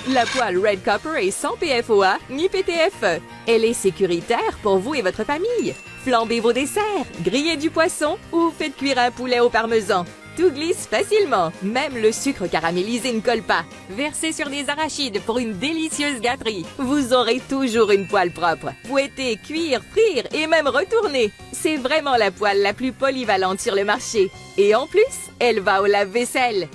La poêle Red Copper est sans PFOA ni PTFE. Elle est sécuritaire pour vous et votre famille. Flambez vos desserts, grillez du poisson ou faites cuire un poulet au parmesan. Tout glisse facilement, même le sucre caramélisé ne colle pas. Versez sur des arachides pour une délicieuse gâterie. Vous aurez toujours une poêle propre. Fouetter, cuire, frire et même retourner. C'est vraiment la poêle la plus polyvalente sur le marché. Et en plus, elle va au lave-vaisselle.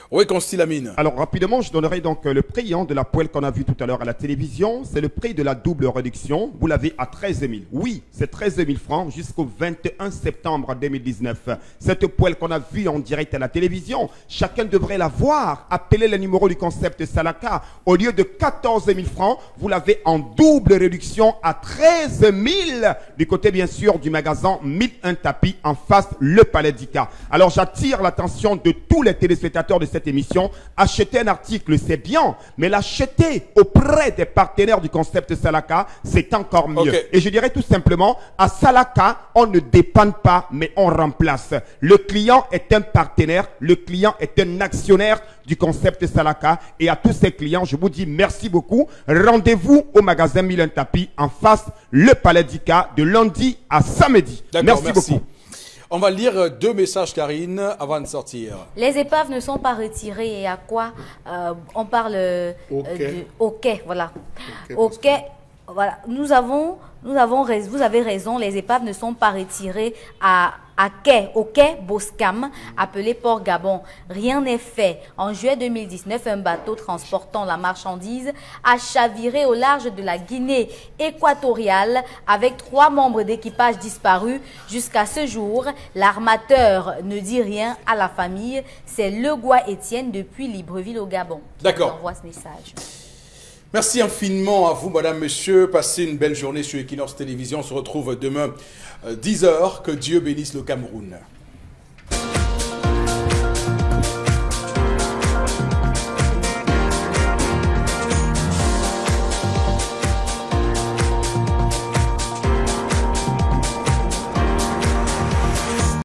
Oui, Constilamine. Alors rapidement, je donnerai donc le prix de la poêle qu'on a vue tout à l'heure à la télévision. C'est le prix de la double réduction. Vous l'avez à 13 000. Oui, c'est 13 000 francs jusqu'au 21 septembre 2019. Cette poêle qu'on a vue en direct à la télévision, chacun devrait la voir. Appelez le numéro du concept Salaka. Au lieu de 14 000 francs, vous l'avez en double réduction à 13 000 du côté bien sûr du magasin 1001 tapis en face le Palais d'Ika. Alors j'attire l'attention de tous les téléspectateurs de cette émission. Acheter un article, c'est bien, mais l'acheter auprès des partenaires du concept Salaka, c'est encore mieux. Okay. Et je dirais tout simplement, à Salaka, on ne dépend pas, mais on remplace. Le client est un partenaire, le client est un actionnaire du concept Salaka. Et à tous ces clients, je vous dis merci beaucoup. Rendez-vous au magasin 1001 tapis en face le Palais d'Ika de lundi à samedi. Merci beaucoup. On va lire deux messages, Karine, avant de sortir. Les épaves ne sont pas retirées. Et à quoi on parle de OK, voilà. OK, voilà. Vous avez raison, les épaves ne sont pas retirées à quai, au quai Boscam, appelé Port Gabon. Rien n'est fait. En juillet 2019, un bateau transportant la marchandise a chaviré au large de la Guinée équatoriale avec 3 membres d'équipage disparus. Jusqu'à ce jour, l'armateur ne dit rien à la famille. C'est Legois Étienne depuis Libreville au Gabon. D'accord. On envoie ce message. Merci infiniment à vous, madame, monsieur. Passez une belle journée sur Equinox Télévision. On se retrouve demain 10h. Que Dieu bénisse le Cameroun.